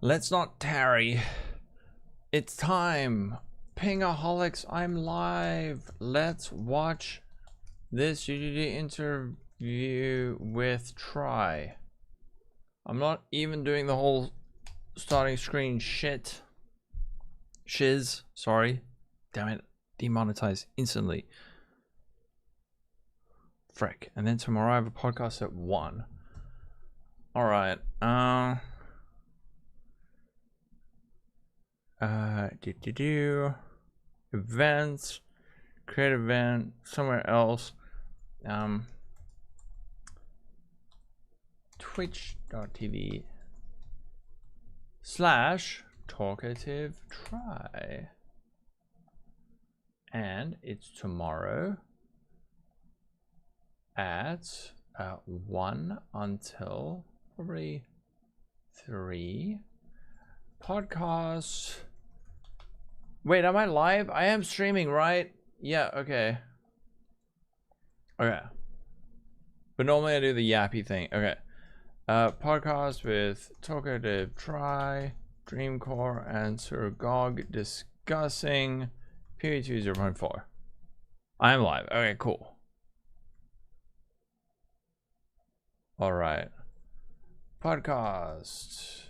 Let's not tarry. It's time. Pingaholics, I'm live. Let's watch this GGG interview with Try. I'm not even doing the whole starting screen shit. Shiz, sorry. Damn it. Demonetized instantly. Frick. And then tomorrow I have a podcast at 1. Alright. Events. Create event. Somewhere else. Twitch.tv/Talkative Try. And it's tomorrow at 1 until probably 3. Podcast. Wait, am I live? I am streaming, right? Yeah, okay. Okay. But normally I do the yappy thing. Okay. Podcast with Talkative Try, Dreamcore, and Sir Gog discussing PoE 0.4. I am live. Okay, cool. Alright. Podcast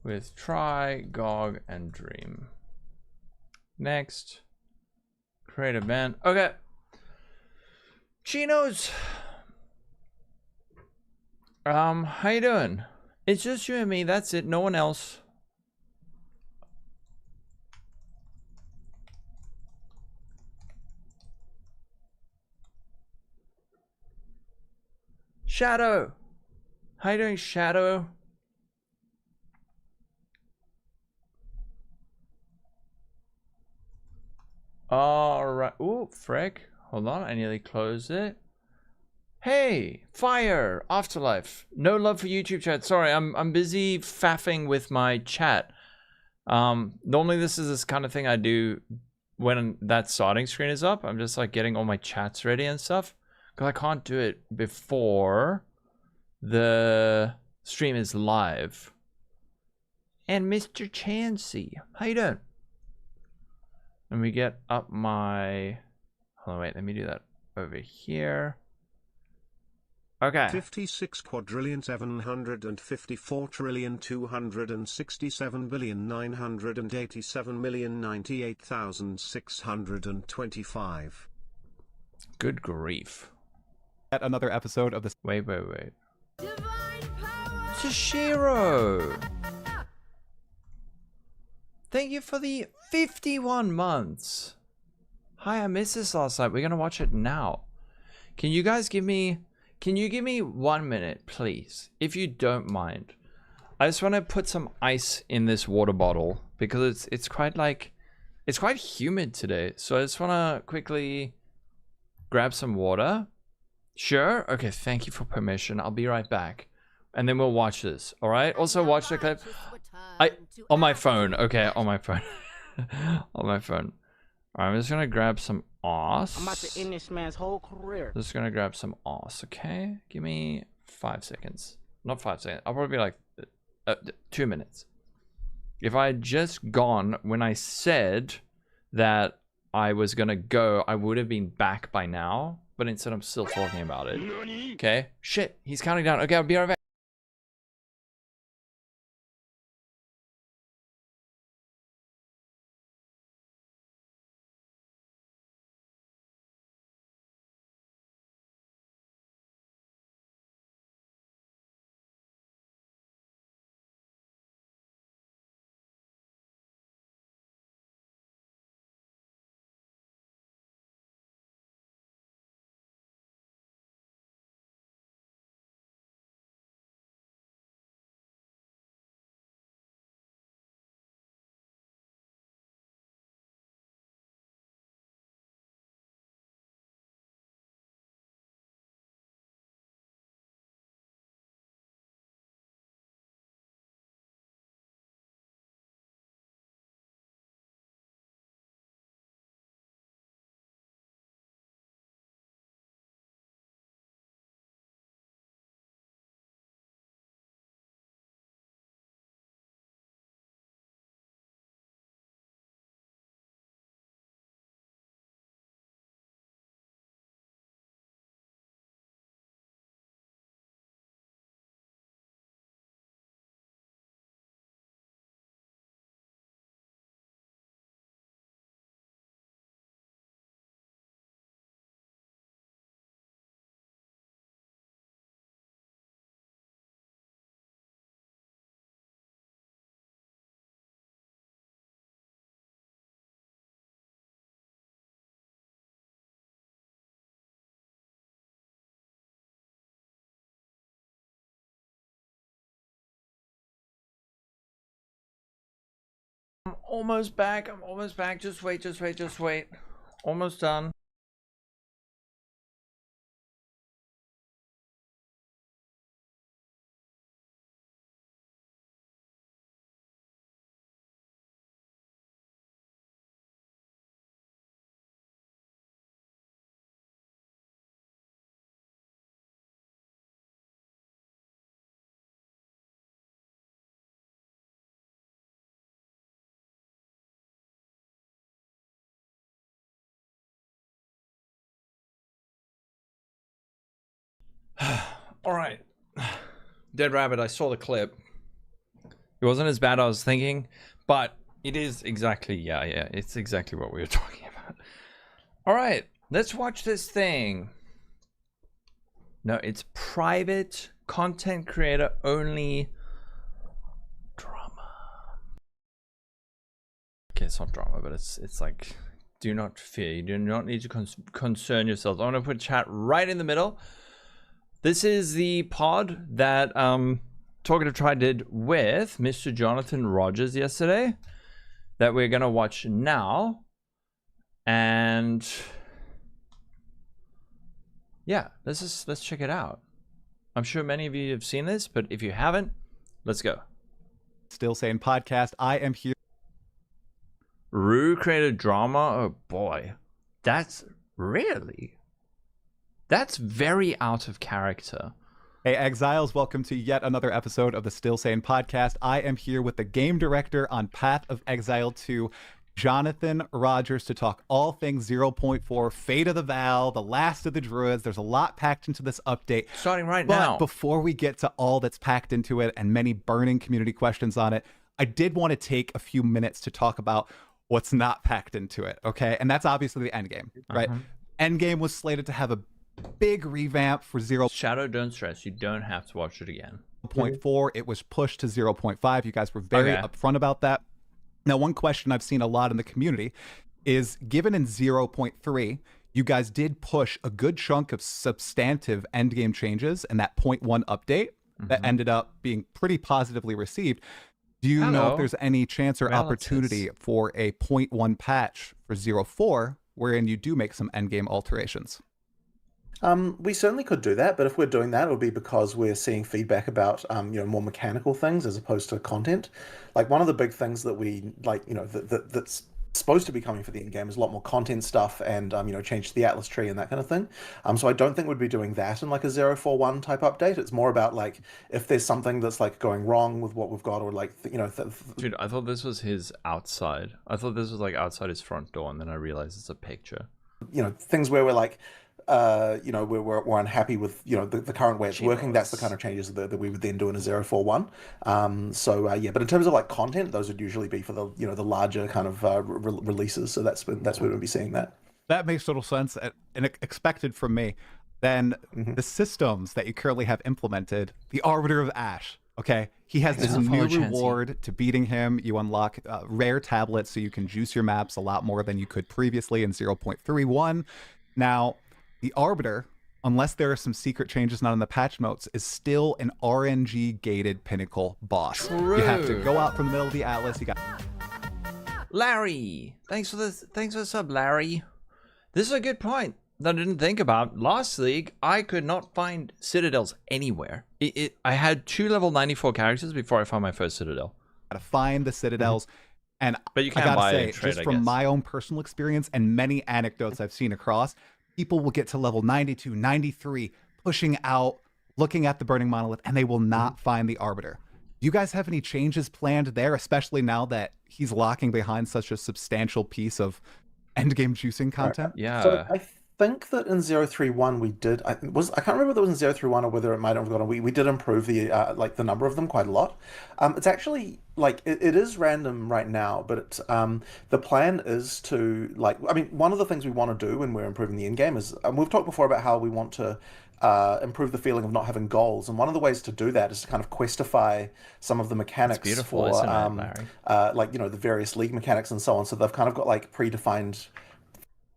with Try, Gog, and Dream. Next. Create event. Okay. Chinos. How you doing? It's just you and me, that's it, no one else. Shadow. How you doing, Shadow? Alright. Ooh, frick. Hold on, I nearly closed it. Hey, Fire, Afterlife. No love for YouTube chat. Sorry, I'm busy faffing with my chat. Normally this is this kind of thing I do when that starting screen is up. I'm just like getting all my chats ready and stuff. Because I can't do it before the stream is live. And Mr. Chansey, how you doing? Let me get up my... Hold on, wait, let me do that over here. Okay. 56 quadrillion 754 trillion 267 billion 987 million 98,625. Good grief. At another episode of this. Wait. Toshiro! Thank you for the 51 months. Hi, I missed this last night. We're gonna watch it now. Can you guys give me... Can you give me 1 minute, please? If you don't mind. I just want to put some ice in this water bottle because it's quite like... It's quite humid today. So I just want to quickly grab some water. Sure? Okay, thank you for permission. I'll be right back. And then we'll watch this, alright? Also watch the clip. On my phone. Okay, on my phone. On my phone. Alright, I'm just gonna grab some os. I'm about to end this man's whole career. Just gonna grab some os, okay? Give me 5 seconds. Not 5 seconds. I'll probably be like 2 minutes. If I had just gone when I said that I was gonna go, I would have been back by now. But instead, I'm still talking about it. Okay? Shit, he's counting down. Okay, I'll be right back. I'm almost back. I'm almost back. Just wait, just wait, just wait. Almost done. All right. Dead Rabbit, I saw the clip. It wasn't as bad as I was thinking, but it is exactly, yeah, it's exactly what we were talking about. All right, let's watch this thing. No, it's private content creator only drama. Okay, it's not drama, but it's like, do not fear. You do not need to concern yourselves. I want to put chat right in the middle. This is the pod that Talkative Try did with Mr. Jonathan Rogers yesterday that we're gonna watch now. And yeah, let's check it out. I'm sure many of you have seen this, but if you haven't, let's go. Still Sane podcast. I am here. Rue created drama. Oh boy, that's very out of character. Hey, Exiles, welcome to yet another episode of the Still Sane podcast. I am here with the game director on Path of Exile 2, Jonathan Rogers, to talk all things 0.4, Fate of the Val, the last of the Druids. There's a lot packed into this update. Starting right but now. Before we get to all that's packed into it and many burning community questions on it, I did want to take a few minutes to talk about what's not packed into it, okay? And that's obviously the Endgame, right? Endgame was slated to have a big revamp for 0. Shadow, don't stress. You don't have to watch it again. 0.4. It was pushed to 0.5. You guys were very upfront about that. Now, one question I've seen a lot in the community is, given in 0.3, you guys did push a good chunk of substantive endgame changes in that 0.1 update that ended up being pretty positively received. Do you know if there's any chance or opportunity for a 0.1 patch for 0.4 wherein you do make some endgame alterations? We certainly could do that, but if we're doing that, it would be because we're seeing feedback about, more mechanical things as opposed to content. Like, one of the big things that we that's supposed to be coming for the in-game is a lot more content stuff and, change to the Atlas tree and that kind of thing. So I don't think we'd be doing that in like a 0.4.1 type update. It's more about like, if there's something that's like going wrong with what we've got, or like, Dude, I thought this was his outside. I thought this was like outside his front door, and then I realized it's a picture. Things where we're like, we're unhappy with the current way it's working. That's the kind of changes that we would then do in a 0.4.1. But in terms of like content, those would usually be for the the larger kind of releases. So that's when we'll be seeing that. That makes total sense and expected from me. Then the systems that you currently have implemented, the Arbiter of Ash. Okay, he has this new reward to beating him. You unlock rare tablets, so you can juice your maps a lot more than you could previously in 0.3.1. Now, the Arbiter, unless there are some secret changes not in the patch notes, is still an RNG gated pinnacle boss. True. You have to go out from the middle of the Atlas. You got Larry. Thanks for the sub, Larry. This is a good point that I didn't think about. Last league, I could not find citadels anywhere. I had 2 level 94 characters before I found my first citadel. to find the citadels. And but you can't I gotta buy say, a trade, just from my own personal experience and many anecdotes I've seen across, people will get to level 92, 93, pushing out, looking at the Burning Monolith, and they will not find the Arbiter. Do you guys have any changes planned there, especially now that he's locking behind such a substantial piece of endgame juicing content? Yeah. So I think that in 0.3.1 we did. I can't remember whether it was in 0.3.1 or whether it might have gone. We did improve the the number of them quite a lot. It's actually like it is random right now, but it's the plan is to one of the things we want to do when we're improving the in game is we've talked before about how we want to improve the feeling of not having goals, and one of the ways to do that is to kind of questify some of the mechanics for Larry? the various league mechanics and so on. So they've kind of got like predefined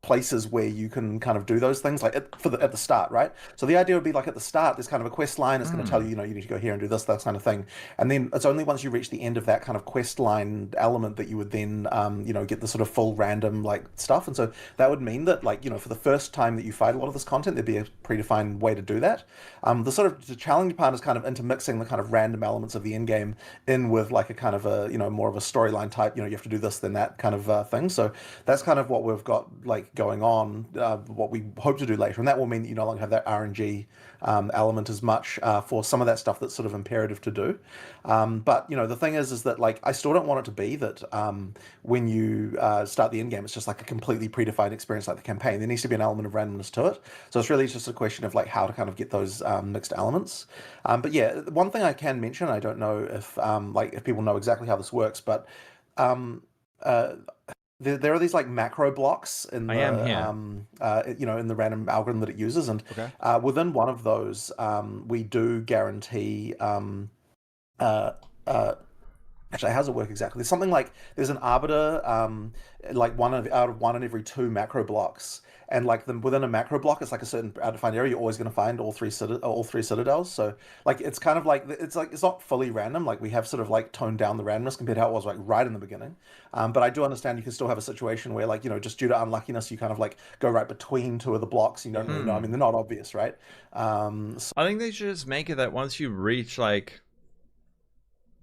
places where you can kind of do those things, like at the start, right? So the idea would be like at the start, there's kind of a quest line. It's going to tell you, you know, you need to go here and do this, that kind of thing. And then it's only once you reach the end of that kind of quest line element that you would then, you know, get the sort of full random like stuff. And so that would mean that, like, you know, for the first time that you fight a lot of this content, there'd be a predefined way to do that. The challenge part is kind of intermixing the kind of random elements of the end game in with like a kind of a, you know, more of a storyline type, you know, you have to do this, then that kind of thing. So that's kind of what we've got like going on, what we hope to do later. And that will mean that you no longer have that RNG element as much for some of that stuff that's sort of imperative to do. But, you know, the thing is that like, I still don't want it to be that when you start the end game, it's just like a completely predefined experience like the campaign. There needs to be an element of randomness to it. So it's really just a question of like how to kind of get those mixed elements. But yeah, one thing I can mention, I don't know if like if people know exactly how this works, but there are these like macro blocks in the you know, in the random algorithm that it uses, and within one of those, we do guarantee actually, how does it work exactly? There's something like there's an arbiter, like out of one in every two macro blocks, and like within a macro block, it's like a certain defined area. You're always going to find all three citadels. So like it's kind of like it's not fully random. Like we have sort of like toned down the randomness compared to how it was like right in the beginning. But I do understand you can still have a situation where, like, you know, just due to unluckiness, you kind of like go right between two of the blocks. You don't really know. I mean, they're not obvious, right? So I think they should just make it that once you reach like,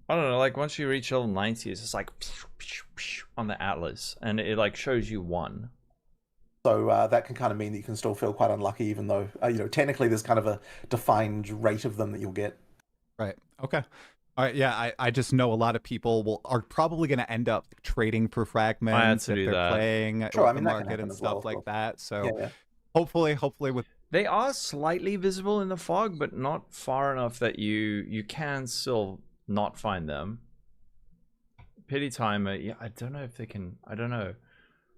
I don't know, like once you reach level 90, it's just like on the atlas, and it like shows you one. So that can kind of mean that you can still feel quite unlucky, even though, you know, technically there's kind of a defined rate of them that you'll get. Right. Okay. All right. Yeah. I just know a lot of people are probably going to end up trading for fragments if they're playing sure, I the mean, market and stuff like that. So yeah. hopefully with. They are slightly visible in the fog, but not far enough that you can still not find them. Pity timer, yeah, I don't know if they can. I don't know.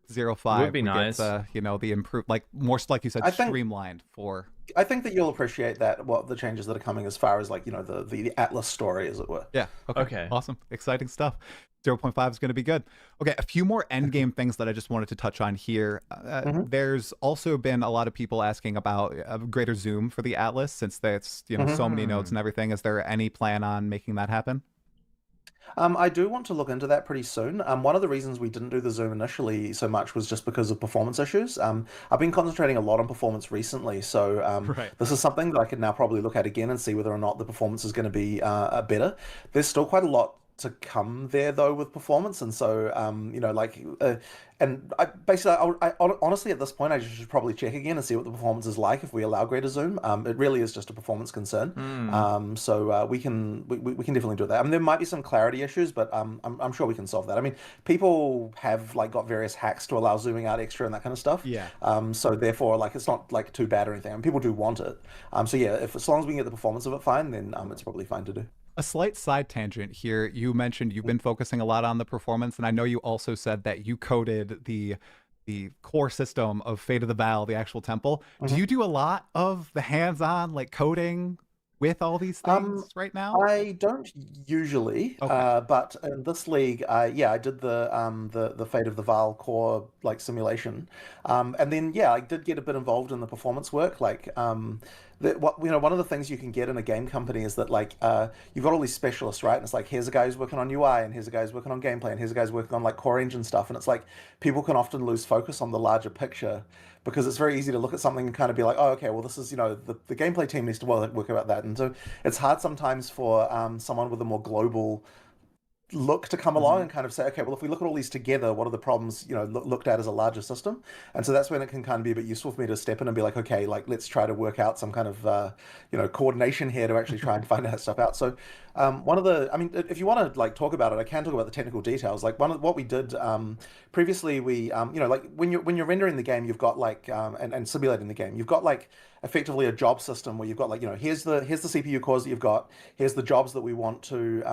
0.5 would be nice. You know, the improved, like more like you said, streamlined for. I think that you'll appreciate that, what the changes that are coming as far as like, you know, the Atlas story, as it were. Yeah. Okay. Awesome. Exciting stuff. 0.5 is going to be good. Okay, a few more endgame things that I just wanted to touch on here. There's also been a lot of people asking about greater zoom for the Atlas, since that's, you know, so many nodes and everything. Is there any plan on making that happen? I do want to look into that pretty soon. One of the reasons we didn't do the zoom initially so much was just because of performance issues. I've been concentrating a lot on performance recently, so this is something that I can now probably look at again and see whether or not the performance is going to be better. There's still quite a lot to come there though with performance, and so you know, like and I honestly at this point I should probably check again and see what the performance is like if we allow greater zoom. It really is just a performance concern. So we can definitely do that. I mean, there might be some clarity issues, but I'm sure we can solve that. I mean, people have like got various hacks to allow zooming out extra and that kind of stuff. Yeah. So therefore, like, it's not like too bad or anything. I mean, people do want it. So yeah, as long as we can get the performance of it fine, then it's probably fine to do. A slight side tangent here. You mentioned you've been focusing a lot on the performance, and I know you also said that you coded the core system of Fate of the Val, the actual temple. Do you do a lot of the hands-on like coding with all these things right now? I don't usually, but in this league, yeah, I did the Fate of the Val core like simulation, and then yeah, I did get a bit involved in the performance work, like. One of the things you can get in a game company is that like you've got all these specialists, right? And it's like, here's a guy who's working on UI, and here's a guy who's working on gameplay, and here's a guy who's working on like core engine stuff. And it's like people can often lose focus on the larger picture because it's very easy to look at something and kind of be like, oh, okay, well, this is, you know, the gameplay team needs to work about that. And so it's hard sometimes for someone with a more global look to come along and kind of say, okay, well, if we look at all these together, what are the problems, you know, looked at as a larger system? And so that's when it can kind of be a bit useful for me to step in and be like, okay, like, let's try to work out some kind of, you know, coordination here to actually try and find that stuff out. So one of the, I mean, if you want to like talk about it, I can talk about the technical details. Like what we did previously, we, you know, like when you're rendering the game, you've got like, and simulating the game, you've got like effectively a job system where you've got like, you know, here's the CPU cores that you've got, here's the jobs that we want to,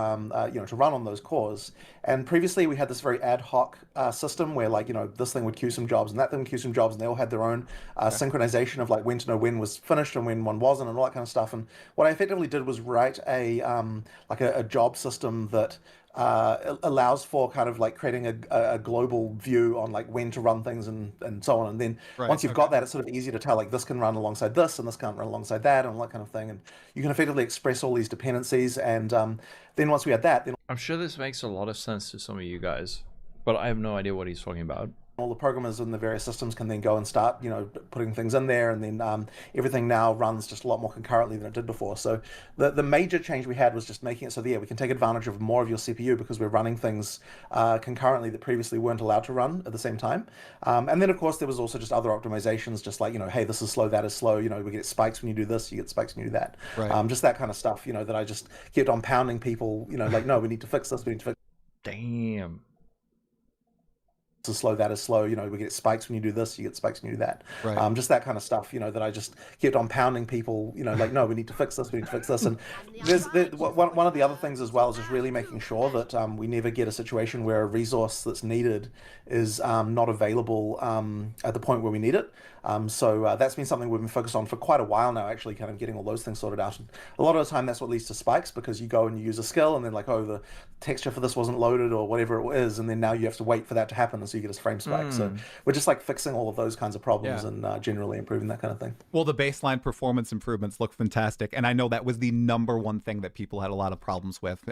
you know, to run on those cores. And previously we had this very ad hoc system where like, you know, this thing would queue some jobs and that thing would queue some jobs, and they all had their own synchronization of like when to know when was finished and when one wasn't and all that kind of stuff. And what I effectively did was write a like a job system that allows for kind of like creating a global view on like when to run things and so on. And then once you've got that, it's sort of easy to tell like this can run alongside this and this can't run alongside that and all that kind of thing. And you can effectively express all these dependencies. And then once we had that, then I'm sure this makes a lot of sense to some of you guys, but I have no idea what he's talking about. all the programmers in the various systems can then go and start, putting things in there, and then everything now runs just a lot more concurrently than it did before. So the major change we had was just making it so that, yeah, we can take advantage of more of your CPU because we're running things concurrently that previously weren't allowed to run at the same time. And then, of course, there was also just other optimizations, just like, hey, this is slow, that is slow. We get spikes when you do this, you get spikes when you do that. Right. Just that kind of stuff, that I just kept on pounding people, like, no, we need to fix this, we need to fix. Damn. Is slow, that is slow. We get spikes when you do this, you get spikes when you do that. Right. Just that kind of stuff, that I just kept on pounding people, like, no, we need to fix this, we need to fix this. And one of the other things as well is just really making sure that we never get a situation where a resource that's needed is not available at the point where we need it. So that's been something we've been focused on for quite a while now, actually, kind of getting all those things sorted out. And a lot of the time that's what leads to spikes, because you go and you use a skill and then like, oh, the texture for this wasn't loaded or whatever it is, and then now you have to wait for that to happen, and so you get a frame spike. So we're just like fixing all of those kinds of problems and generally improving that kind of thing. Well, the baseline performance improvements look fantastic, and I know that was the #1 thing that people had a lot of problems with.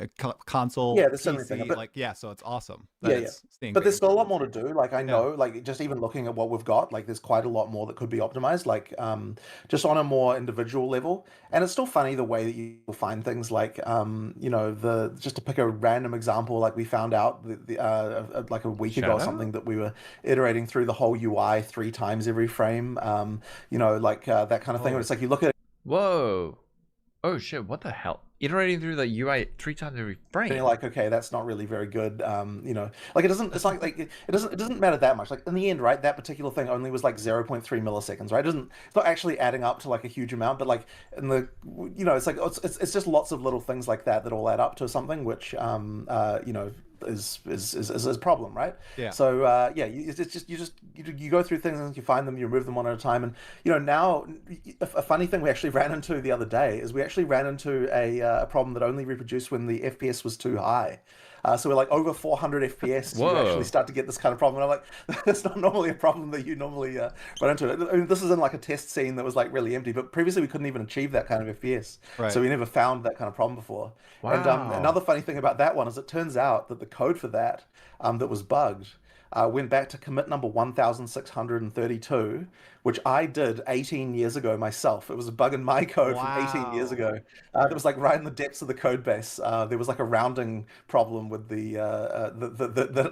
Console, yeah, there's PC, thing, but, like, yeah, so it's awesome. Yeah. But there's still a lot more to do. Like, I know, like, just even looking at what we've got, like, there's quite a lot more that could be optimized, like, just on a more individual level. And it's still funny the way that you find things, like, just to pick a random example, like, we found out like a week ago or something, that we were iterating through the whole UI 3 times every frame, that kind of thing. Where it's like you look at it. Whoa. Oh shit, what the hell? Iterating through the UI 3 times every frame. And you're like, okay, that's not really very good. Like, it doesn't, it's like it doesn't matter that much. Like, in the end, right, that particular thing only was like 0.3 milliseconds, right? It's not actually adding up to like a huge amount, but like in the, it's like, it's just lots of little things like that all add up to something, which, is a problem, right? Yeah. So you go through things and you find them, you remove them one at a time, and now a funny thing we actually ran into the other day is we actually ran into a problem that only reproduced when the FPS was too high. So we're like over 400 FPS. You actually start to get this kind of problem. And I'm like, that's not normally a problem that you normally run into. I mean, this is in like a test scene that was like really empty, but previously we couldn't even achieve that kind of FPS. Right. So we never found that kind of problem before. Wow. And another funny thing about that one is it turns out that the code for that that was bugged went back to commit number 1632, which I did 18 years ago myself. It was a bug in my code from 18 years ago. It was like right in the depths of the code base. There was like a rounding problem with the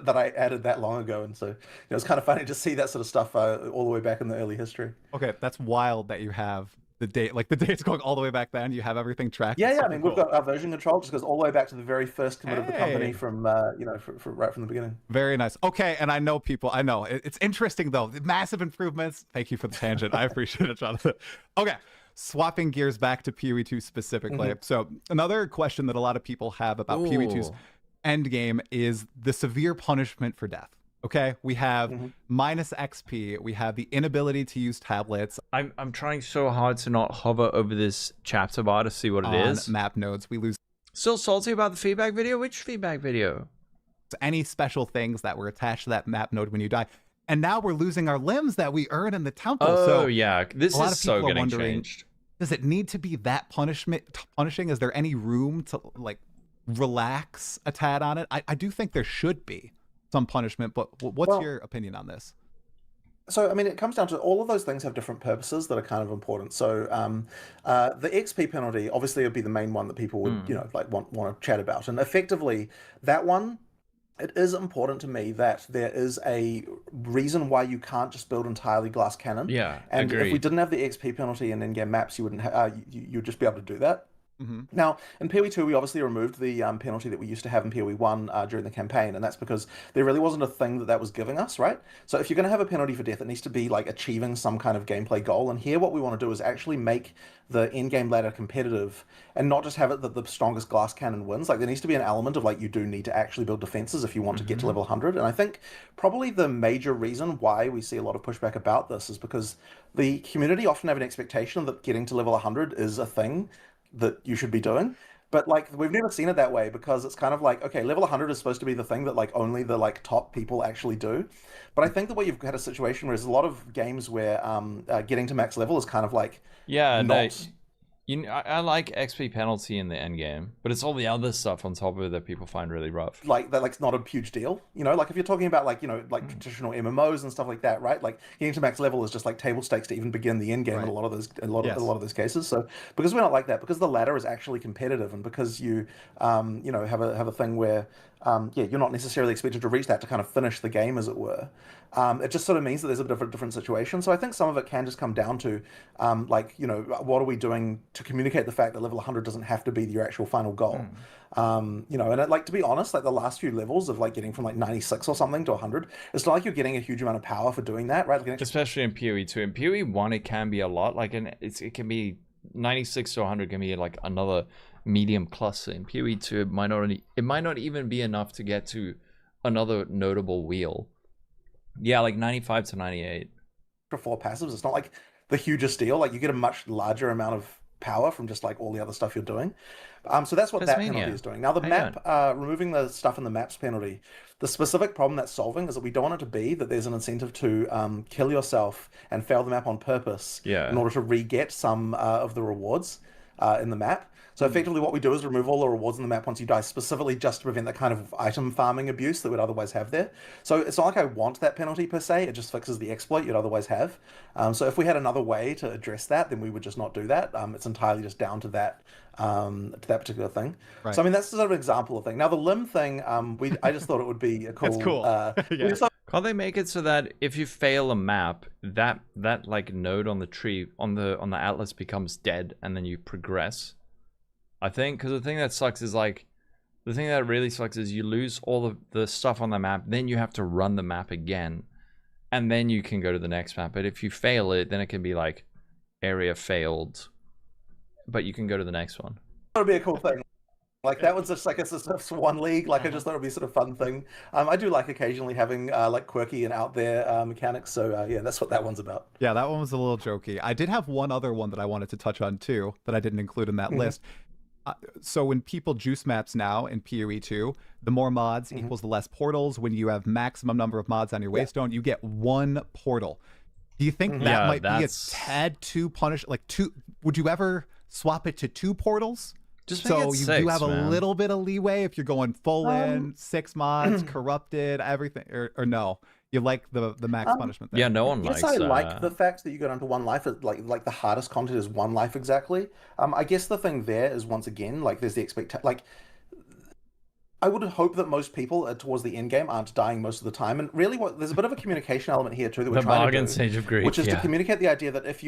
that I added that long ago, and so it was kind of funny to see that sort of stuff all the way back in the early history. Okay, that's wild that you have the date, like the date's going all the way back then. You have everything tracked. Yeah. I mean, we've got our version control just goes all the way back to the very first commit of the company from right from the beginning. Very nice. Okay, and I know it's interesting though. Massive improvements. Thank you for the tangent. I appreciate it, Jonathan. Okay, swapping gears back to PoE 2 specifically. So another question that a lot of people have about PoE 2's endgame is the severe punishment for death. Okay, we have minus XP, we have the inability to use tablets. I'm trying so hard to not hover over this chapter bar to see what it is. Map nodes, we lose. Still salty about the feedback video? Which feedback video? Any special things that were attached to that map node when you die. And now we're losing our limbs that we earn in the temple. Oh, so yeah, this is so getting changed. Does it need to be that punishing? Is there any room to like relax a tad on it? I do think there should be some punishment, but what's your opinion on this? So, I mean, it comes down to all of those things have different purposes that are kind of important. So, the XP penalty obviously would be the main one that people would, want to chat about. And effectively, that one, it is important to me that there is a reason why you can't just build entirely glass cannon. Yeah, and agreed. if we didn't have the XP penalty in in-game maps, you wouldn't. You'd just be able to do that. Now, in PoE 2, we obviously removed the penalty that we used to have in PoE 1 during the campaign, and that's because there really wasn't a thing that was giving us, right? So if you're going to have a penalty for death, it needs to be like achieving some kind of gameplay goal, and here what we want to do is actually make the in-game ladder competitive and not just have it that the strongest glass cannon wins. Like, there needs to be an element of like you do need to actually build defenses if you want to get to level 100, and I think probably the major reason why we see a lot of pushback about this is because the community often have an expectation that getting to level 100 is a thing that you should be doing. But like we've never seen it that way because it's kind of like, okay, level 100 is supposed to be the thing that like only the like top people actually do. But I think that what you've had a situation where there's a lot of games where getting to max level is kind of like Yeah, no, not I like XP penalty in the end game, but it's all the other stuff on top of it that people find really rough. like that, like it's not a huge deal, you know. Like if you're talking about like, you know, like traditional MMOs and stuff like that, right? Like getting to max level is just like table stakes to even begin the end game in a lot of those, Yes. a lot of those cases. So because we're not like that, because the ladder is actually competitive, and because you, you know, have a thing where, yeah, you're not necessarily expected to reach that to kind of finish the game, as it were. It just sort of means that there's a bit of a different situation. So I think some of it can just come down to, like, you know, what are we doing to communicate the fact that level 100 doesn't have to be your actual final goal. You know, and like to be honest, like the last few levels of like getting from like 96 or something to 100, it's not like you're getting a huge amount of power for doing that, right? Like, especially in PoE 2. In PoE 1, it can be a lot. Like, it can be 96 to 100 can be like another medium cluster. In PoE 2, it might not even be enough to get to another notable wheel. Yeah, like 95 to 98. For 4 passives, it's not like the hugest deal. Like you get a much larger amount of power from just like all the other stuff you're doing. So that's what that penalty is doing. Now the map, removing the stuff in the maps penalty, the specific problem that's solving is that we don't want it to be that there's an incentive to kill yourself and fail the map on purpose in order to re-get some of the rewards in the map. So effectively what we do is remove all the rewards in the map once you die, specifically just to prevent that kind of item farming abuse that we'd otherwise have there. So it's not like I want that penalty per se, it just fixes the exploit you'd otherwise have. So if we had another way to address that, then we would just not do that. It's entirely just down to that particular thing. Right. So I mean, that's sort of an example of thing. Now the limb thing, I just thought it would be a cool... That's cool. Yeah. Can't they make it so that if you fail a map, that like node on the tree, on the atlas becomes dead and then you progress? I think, because the thing that sucks is like, the thing that really sucks is you lose all the stuff on the map, then you have to run the map again, and then you can go to the next map. But if you fail it, then it can be like, area failed, but you can go to the next one. That would be a cool thing. Like that was just like it's just one league. Like I just thought it'd be sort of fun thing. I do like occasionally having like quirky and out there mechanics. So yeah, that's what that one's about. Yeah, that one was a little jokey. I did have one other one that I wanted to touch on too that I didn't include in that list. So when people juice maps now in PoE 2, the more mods equals the less portals. When you have maximum number of mods on your waystone, you get 1 portal. Do you think that might be a tad too punish? Like would you ever swap it to 2 portals? Just so you 6, do have man. A little bit of leeway if you're going full in, 6 mods, corrupted, everything, or no? You like the max punishment there? Yeah, no one likes that. Yes, I like the fact that you go down to 1 life. Like the hardest content is 1 life exactly. I guess the thing there is, once again, like there's the expectation. Like I would hope that most people towards the end game aren't dying most of the time. And really, there's a bit of a communication element here too that we're trying to do, stage of grief, which is to communicate the idea that if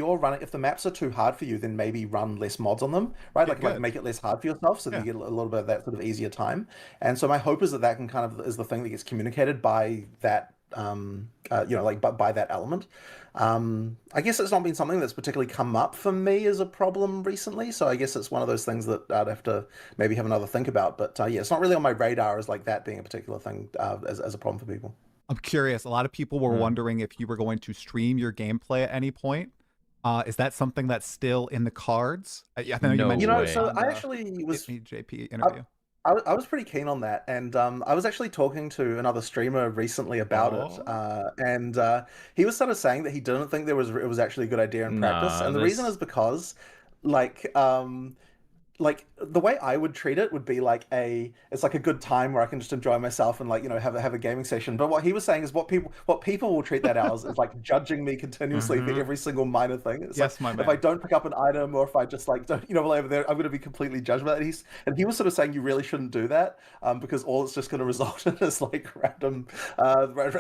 the maps are too hard for you, then maybe run less mods on them, right? Like make it less hard for yourself, so that you get a little bit of that sort of easier time. And so my hope is that can kind of is the thing that gets communicated by that. You know, like by that element. I guess it's not been something that's particularly come up for me as a problem recently, so I guess it's one of those things that I'd have to maybe have another think about. But yeah, it's not really on my radar as like that being a particular thing as a problem for people. I'm curious. A lot of people were wondering if you were going to stream your gameplay at any point. Is that something that's still in the cards? I know you mentioned. You know, so I actually was JP interview. I was pretty keen on that, and I was actually talking to another streamer recently about it, and he was sort of saying that he didn't think it was actually a good idea in practice, and the reason is because, like the way I would treat it would be like it's like a good time where I can just enjoy myself and like, you know, have a gaming session. But what he was saying is what people will treat that as is like judging me continuously for every single minor thing. It's like if I don't pick up an item or if I just like don't, you know, over there, I'm going to be completely judged by that. And he was sort of saying you really shouldn't do that because all it's just going to result in is like random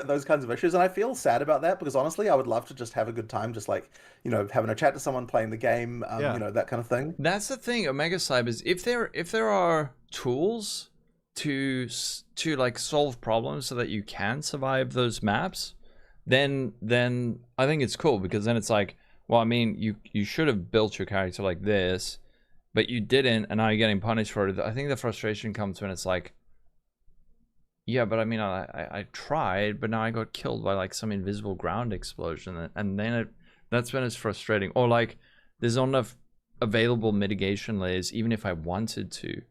those kinds of issues. And I feel sad about that because honestly, I would love to just have a good time, just like, you know, having a chat to someone, playing the game, you know, that kind of thing. That's the thing, Omega Cybers. If there are tools to like solve problems so that you can survive those maps, then I think it's cool, because then it's like, well, I mean, you should have built your character like this, but you didn't, and now you're getting punished for it. I think the frustration comes when it's like, yeah, but I mean, I tried, but now I got killed by like some invisible ground explosion, and then that's when it's frustrating. Or like, there's not enough available mitigation layers, even if I wanted to.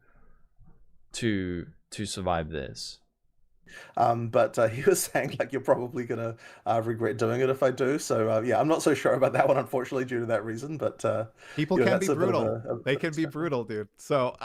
to survive this. But he was saying like you're probably gonna regret doing it if I do. So yeah, I'm not so sure about that one, unfortunately, due to that reason. But People you know, can that's be a bit of brutal. a They can be brutal, dude. So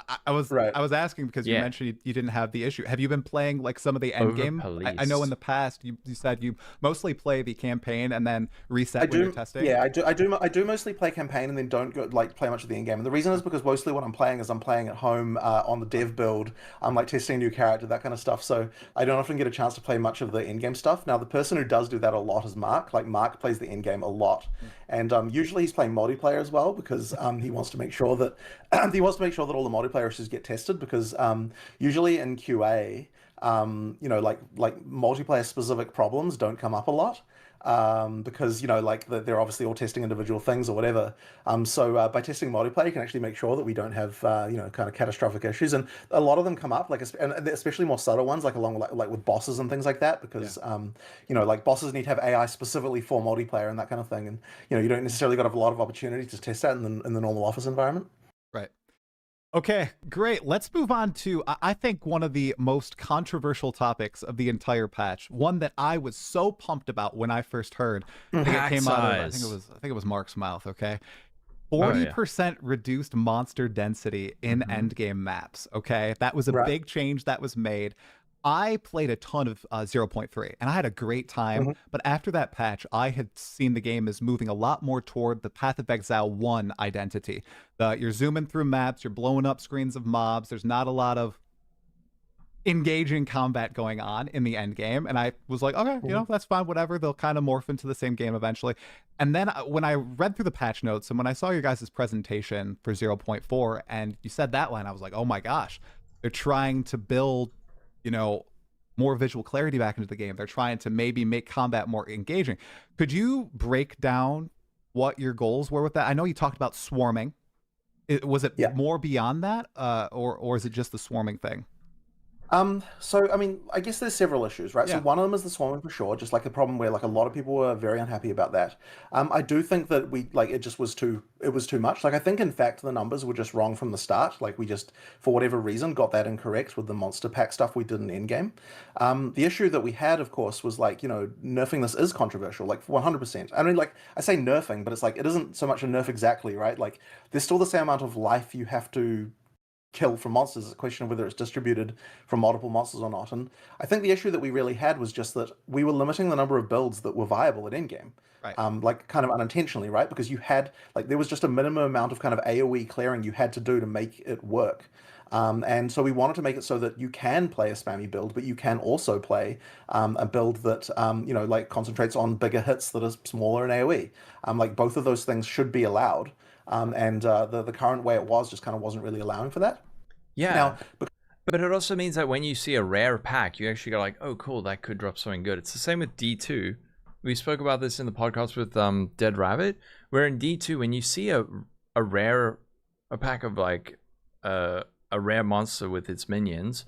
right. I was asking because you Yeah. mentioned you didn't have the issue. Have you been playing like some of the end game? I know in Over-policed. the past you said you mostly play the campaign and then reset I when you're do, testing. yeah, I do mostly play campaign and then don't go like play much of the in game. And the reason is because mostly what I'm playing is I'm playing at home on the dev build. I'm like testing a new character, that kind of stuff. So I don't often get a chance to play much of the in game stuff. Now the person who does do that a lot is Mark. Like Mark plays the in game a lot, and usually he's playing multiplayer as well because he wants to make sure that all the multiplayer issues get tested because usually in QA. You know, like multiplayer specific problems don't come up a lot because you know like they're obviously all testing individual things or whatever. So by testing multiplayer, you can actually make sure that we don't have you know kind of catastrophic issues, and a lot of them come up like and especially more subtle ones like along like with bosses and things like that because you know like bosses need to have AI specifically for multiplayer and that kind of thing, and you know you don't necessarily got a lot of opportunity to test that in the normal office environment. Right. Okay, great. Let's move on to I think one of the most controversial topics of the entire patch. One that I was so pumped about when I first heard. I think it came out of I think it was Mark's mouth, okay? 40% reduced monster density in endgame maps, okay? That was a big change that was made. I played a ton of 0.3 and I had a great time, but after that patch, I had seen the game as moving a lot more toward the Path of Exile 1 identity. You're zooming through maps, you're blowing up screens of mobs, there's not a lot of engaging combat going on in the end game, and I was like, okay, you know, that's fine, whatever, they'll kind of morph into the same game eventually. And then when I read through the patch notes and when I saw your guys' presentation for 0.4 and you said that line, I was like, oh my gosh, they're trying to build, you know, more visual clarity back into the game. They're trying to maybe make combat more engaging. Could you break down what your goals were with that? I know you talked about swarming. Was it more beyond that, or is it just the swarming thing? So I mean, I guess there's several issues, right? So Yeah. one of them is the swarming for sure, just like a problem where like a lot of people were very unhappy about that. I do think that we like it just was too much. Like I think in fact the numbers were just wrong from the start. Like we just for whatever reason got that incorrect with the monster pack stuff we did in Endgame. The issue that we had, of course, was like, you know, nerfing this is controversial, like 100%. I mean, like I say nerfing, but it's like it isn't so much a nerf exactly, right? Like there's still the same amount of life you have to kill from monsters. It's a question of whether it's distributed from multiple monsters or not. And I think the issue that we really had was just that we were limiting the number of builds that were viable at endgame. Right. Like kind of unintentionally, right? Because you had like there was just a minimum amount of kind of AoE clearing you had to do to make it work. And so we wanted to make it so that you can play a spammy build, but you can also play a build that you know like concentrates on bigger hits that are smaller in AoE. Like both of those things should be allowed. And the current way it was just kind of wasn't really allowing for that. Yeah. Now, but it also means that when you see a rare pack, you actually go like, oh, cool, that could drop something good. It's the same with D2. We spoke about this in the podcast with Dead Rabbit, where in D2, when you see a pack of like a rare monster with its minions,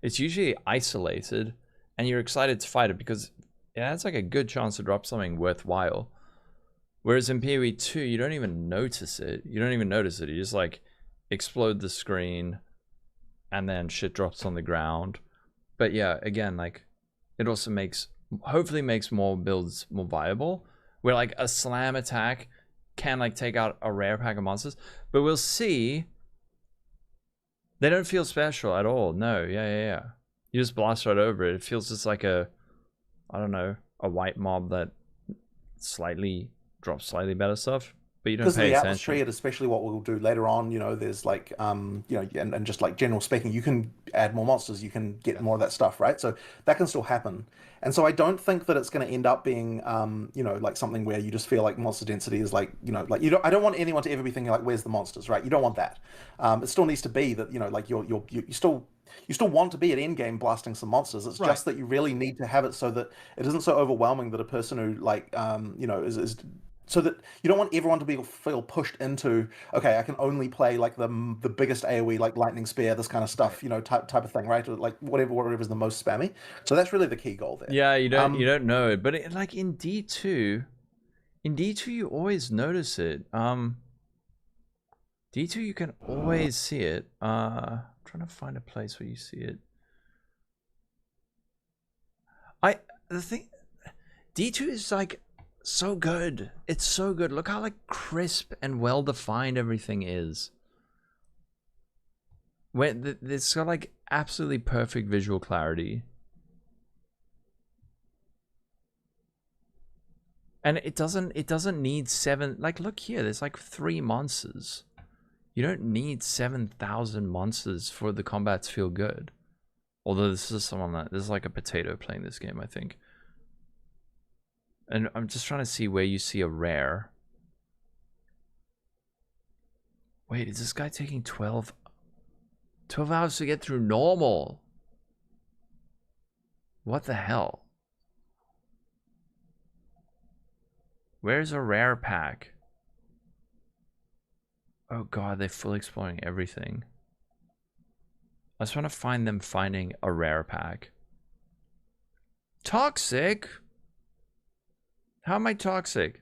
it's usually isolated, and you're excited to fight it because it has like a good chance to drop something worthwhile. Whereas in PoE 2, you don't even notice it. You just like explode the screen and then shit drops on the ground. But yeah, again, like it also hopefully makes more builds more viable, where like a slam attack can like take out a rare pack of monsters. But we'll see. They don't feel special at all. No, yeah. You just blast right over it. It feels just like I don't know, a white mob that drops slightly better stuff, but you don't pay the attention. Atlas tree, and especially what we'll do later on, you know, there's like, you know, and just like general speaking, you can add more monsters, you can get more of that stuff, right? So that can still happen. And so I don't think that it's going to end up being, you know, like something where you just feel like monster density is like, you know, like I don't want anyone to ever be thinking like, where's the monsters, right? You don't want that. It still needs to be that, you know, like you still want to be at endgame blasting some monsters. It's just that you really need to have it so that it isn't so overwhelming that a person who like, you know, is so that you don't want everyone to feel pushed into, okay, I can only play like the biggest AoE, like lightning spear, this kind of stuff, you know, type of thing, right? Or like whatever is the most spammy. So that's really the key goal there. Yeah, you don't know it, but like in D2, you always notice it. D2 you can always see it. trying to find a place where you see it. The thing, D2 is like so good. It's so good. Look how like crisp and well defined everything is. When it's got like absolutely perfect visual clarity. And it doesn't need 7, like look here, there's like 3 monsters. You don't need 7,000 monsters for the combat to feel good. Although this is like a potato playing this game, I think. And I'm just trying to see where you see a rare. Wait, is this guy taking 12 hours to get through normal? What the hell? Where's a rare pack? Oh god, they're fully exploring everything. I just want to find them finding a rare pack. Toxic? How am I toxic?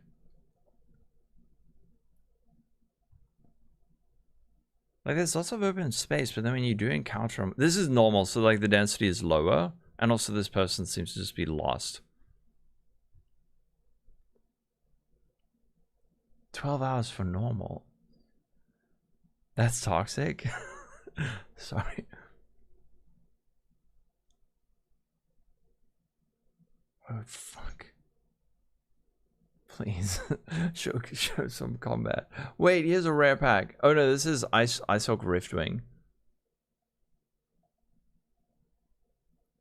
Like there's lots of open space, but then when you do encounter them, this is normal, so like the density is lower, and also this person seems to just be lost. 12 hours for normal. That's toxic. Sorry. Oh fuck. Please show some combat. Wait, here's a rare pack. Oh no, this is Ice Hulk Riftwing.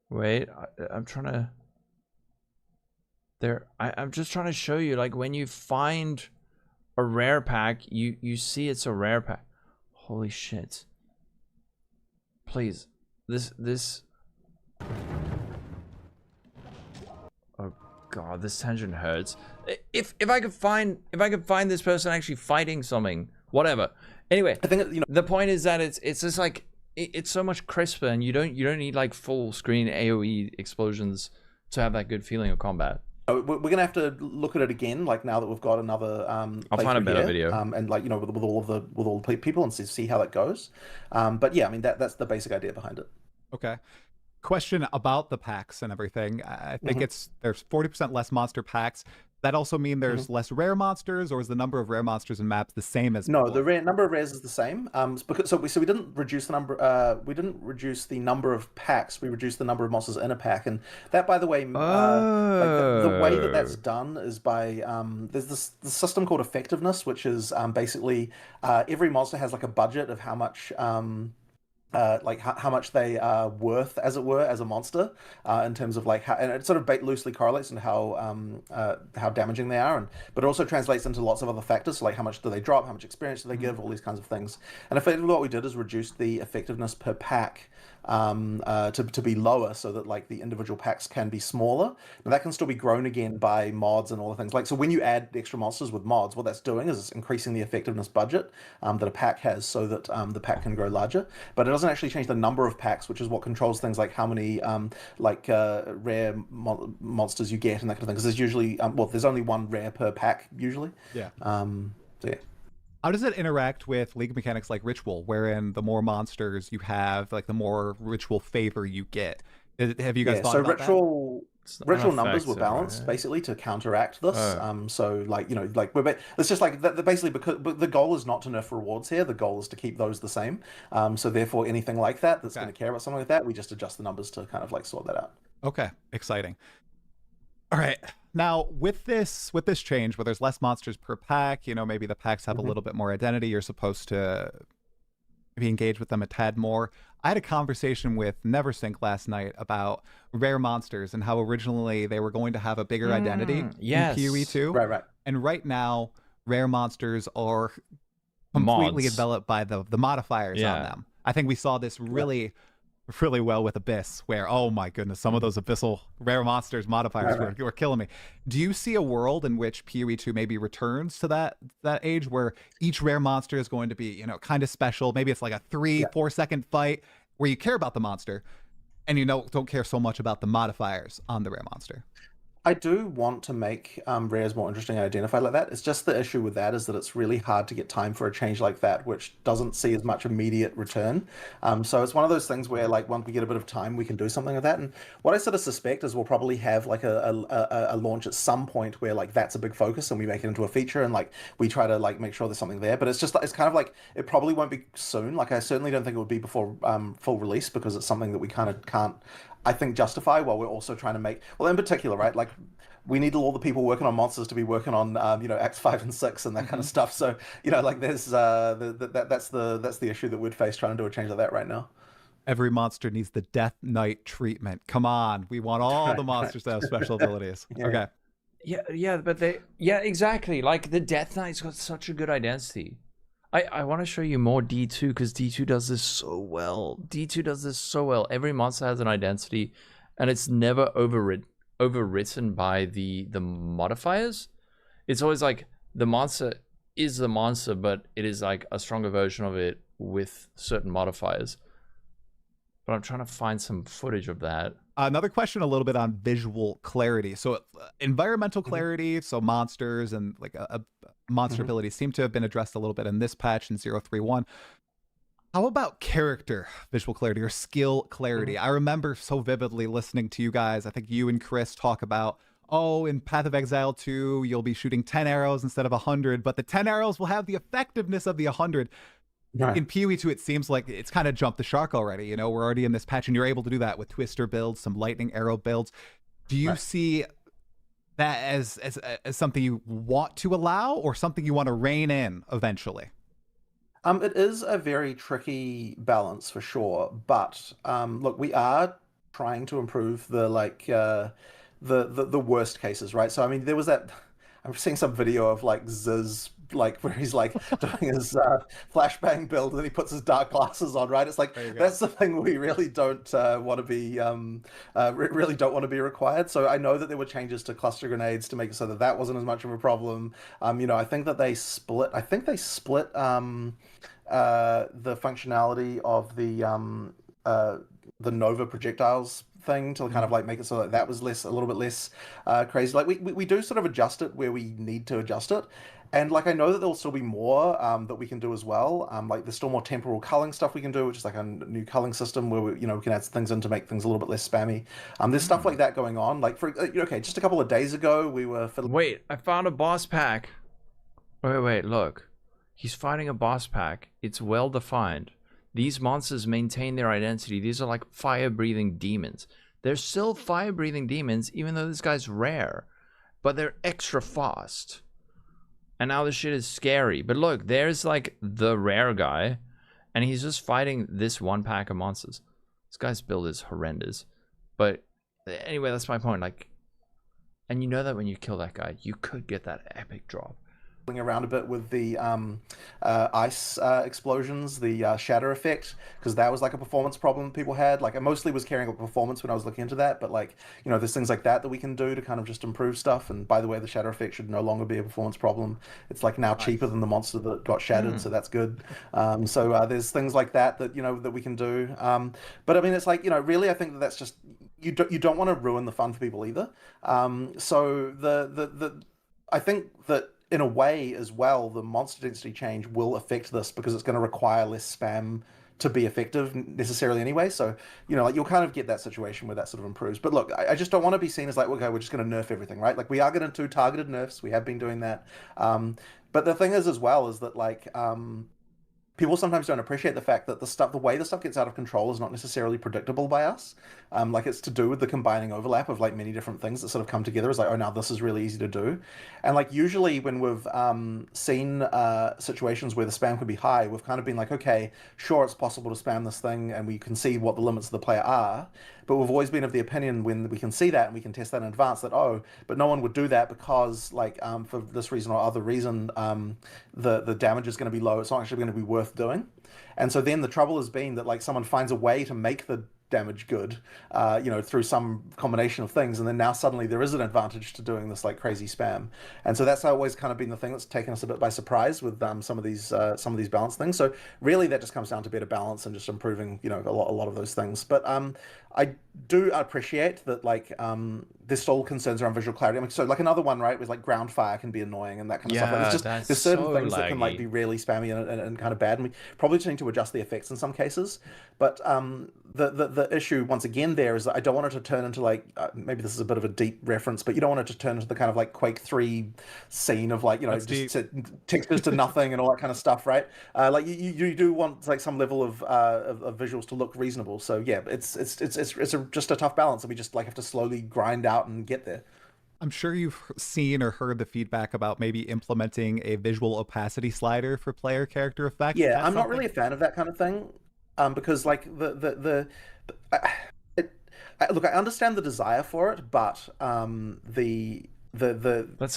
Wait, I'm trying to. I'm just trying to show you, like when you find a rare pack, you see it's a rare pack. Holy shit. Please, this. Oh god, this tangent hurts. If I could find this person actually fighting something, whatever. Anyway, I think the point is that it's just like it's so much crisper, and you don't need like full screen AOE explosions to have that good feeling of combat. We're gonna have to look at it again, like now that we've got another. I'll find a better video. And like with all the people and see how that goes. But yeah, I mean that's the basic idea behind it. Okay. Question about the packs and everything. I think there's 40% less monster packs. That also mean there's less rare monsters, or is the number of rare monsters in maps the same as No, before? the number of rares is the same. Because we didn't reduce the number. We didn't reduce the number of packs. We reduced the number of monsters in a pack, and that, by the way, like the way that's done is by there's the system called effectiveness, which is basically every monster has like a budget of how much. Like how much they are worth, as it were, as a monster, in terms of like how, and it sort of loosely correlates into how damaging they are, but it also translates into lots of other factors, so like how much do they drop, how much experience do they give, all these kinds of things. And effectively, what we did is reduce the effectiveness per pack to be lower, so that like the individual packs can be smaller. Now that can still be grown again by mods and all the things. Like, so when you add extra monsters with mods, what that's doing is it's increasing the effectiveness budget that a pack has, so that the pack can grow larger. But it doesn't actually change the number of packs, which is what controls things like how many rare monsters you get and that kind of thing. Because there's usually there's only one rare per pack usually. Yeah. So yeah. How does it interact with League mechanics like Ritual, wherein the more monsters you have, like the more Ritual favor you get? Have you guys thought about that? Ritual numbers were balanced basically to counteract this. So like it's just like basically, because the goal is not to nerf rewards here. The goal is to keep those the same. So therefore, anything like that that's going to care about something like that, we just adjust the numbers to kind of like sort that out. Okay, exciting. All right. Now, with this change, where there's less monsters per pack, maybe the packs have a little bit more identity. You're supposed to be engaged with them a tad more. I had a conversation with Neversink last night about rare monsters and how originally they were going to have a bigger identity in PoE 2. Right. And right now, rare monsters are completely enveloped by the modifiers on them. I think we saw this really well with Abyss, where, oh my goodness, some of those Abyssal rare monsters modifiers were killing me. Do you see a world in which PoE 2 maybe returns to that age where each rare monster is going to be, kind of special? Maybe it's like a 3-4 second fight where you care about the monster and don't care so much about the modifiers on the rare monster. I do want to make rares more interesting and identified like that. It's just the issue with that is that it's really hard to get time for a change like that, which doesn't see as much immediate return. So it's one of those things where, like, once we get a bit of time, we can do something like that. And what I sort of suspect is we'll probably have like a launch at some point where like that's a big focus and we make it into a feature and like we try to like make sure there's something there. But it's just it's kind of like it probably won't be soon. Like I certainly don't think it would be before full release because it's something that we kind of can't. I think justify while we're also trying to make well in particular right like we need all the people working on monsters to be working on acts 5 and 6 and that kind of stuff so like there's that's the issue that we'd face trying to do a change like that right now. Every monster needs the Death Knight treatment. Come on, we want all the monsters to have special abilities. Yeah. Okay. Yeah, but exactly. Like the Death Knight's got such a good identity. I want to show you more D2 because D2 does this so well. D2 does this so well. Every monster has an identity, and it's never overwritten by the modifiers. It's always like the monster is the monster, but it is like a stronger version of it with certain modifiers. But I'm trying to find some footage of that. Another question a little bit on visual clarity. So environmental clarity, so monsters and like a monster abilities seem to have been addressed a little bit in this patch in 0.3.1. How about character visual clarity or skill clarity? I remember so vividly listening to you guys. I think you and Chris talk about, oh, in Path of Exile 2, you'll be shooting 10 arrows instead of 100, but the 10 arrows will have the effectiveness of the 100. Right. In PoE 2, it seems like it's kind of jumped the shark already. We're already in this patch, and you're able to do that with Twister builds, some lightning arrow builds. Do you see that as something you want to allow or something you want to rein in eventually? It is a very tricky balance for sure, but look, we are trying to improve the worst cases, right? So I mean, there was that. I'm seeing some video of like Ziz, like where he's like doing his flashbang build, and then he puts his dark glasses on, right? It's like that's the thing we really don't want to be, really don't want to be required. So I know that there were changes to cluster grenades to make it so that that wasn't as much of a problem. I think that they split. I think they split the functionality of the Nova projectiles thing to kind of like make it so that was a little bit less crazy. Like we do sort of adjust it where we need to adjust it. And like I know that there'll still be more that we can do as well. Like there's still more temporal culling stuff we can do, which is like a new culling system where we can add things in to make things a little bit less spammy. There's stuff like that going on. Like just a couple of days ago we were Wait, I found a boss pack. Wait, look. He's fighting a boss pack. It's well defined. These monsters maintain their identity. These are like fire-breathing demons. They're still fire-breathing demons, even though this guy's rare. But they're extra fast. And now this shit is scary. But look, there's like the rare guy. And he's just fighting this one pack of monsters. This guy's build is horrendous. But anyway, that's my point. Like, and you know that when you kill that guy, you could get that epic drop. Around a bit with the ice explosions, the shatter effect, because that was like a performance problem people had. Like I mostly was caring about performance when I was looking into that, but like there's things like that we can do to kind of just improve stuff. And by the way, the shatter effect should no longer be a performance problem. It's like now cheaper than the monster that got shattered, so that's good. So there's things like that that we can do. But I mean, it's like really, I think that's just you don't want to ruin the fun for people either. So I think that in a way as well, the monster density change will affect this because it's going to require less spam to be effective necessarily anyway. So, like you'll kind of get that situation where that sort of improves. But look, I just don't want to be seen as like, okay, we're just going to nerf everything, right? Like we are going to do targeted nerfs. We have been doing that. But the thing is as well is that like, people sometimes don't appreciate the fact that the way the stuff gets out of control is not necessarily predictable by us. Like it's to do with the combining overlap of like many different things that sort of come together as like, oh, now this is really easy to do. And like usually when we've seen situations where the spam could be high, we've kind of been like, okay, sure, it's possible to spam this thing and we can see what the limits of the player are. But we've always been of the opinion when we can see that and we can test that in advance that, oh, but no one would do that because like for this reason or other reason, the damage is going to be low. It's not actually going to be worth doing. And so then the trouble has been that like someone finds a way to make the damage good, through some combination of things, and then now suddenly there is an advantage to doing this like crazy spam, and so that's always kind of been the thing that's taken us a bit by surprise with some of these balance things. So really, that just comes down to better balance and just improving, a lot of those things. But I do appreciate that there's still concerns around visual clarity. I mean, so like another one, right, was like ground fire can be annoying and that kind of stuff. Like, there's certain things that can like be really spammy and kind of bad, and we probably just need to adjust the effects in some cases. But the issue once again there is that I don't want it to turn into like maybe this is a bit of a deep reference, but you don't want it to turn into the kind of like Quake 3 scene of like just textures to nothing and all that kind of stuff, right? Like you do want like some level of visuals to look reasonable. So yeah, it's just a tough balance, and we just like have to slowly grind out and get there. I'm sure you've seen or heard the feedback about maybe implementing a visual opacity slider for player character effects. Yeah, I'm not really a fan of that kind of thing, because like look, I understand the desire for it, but that's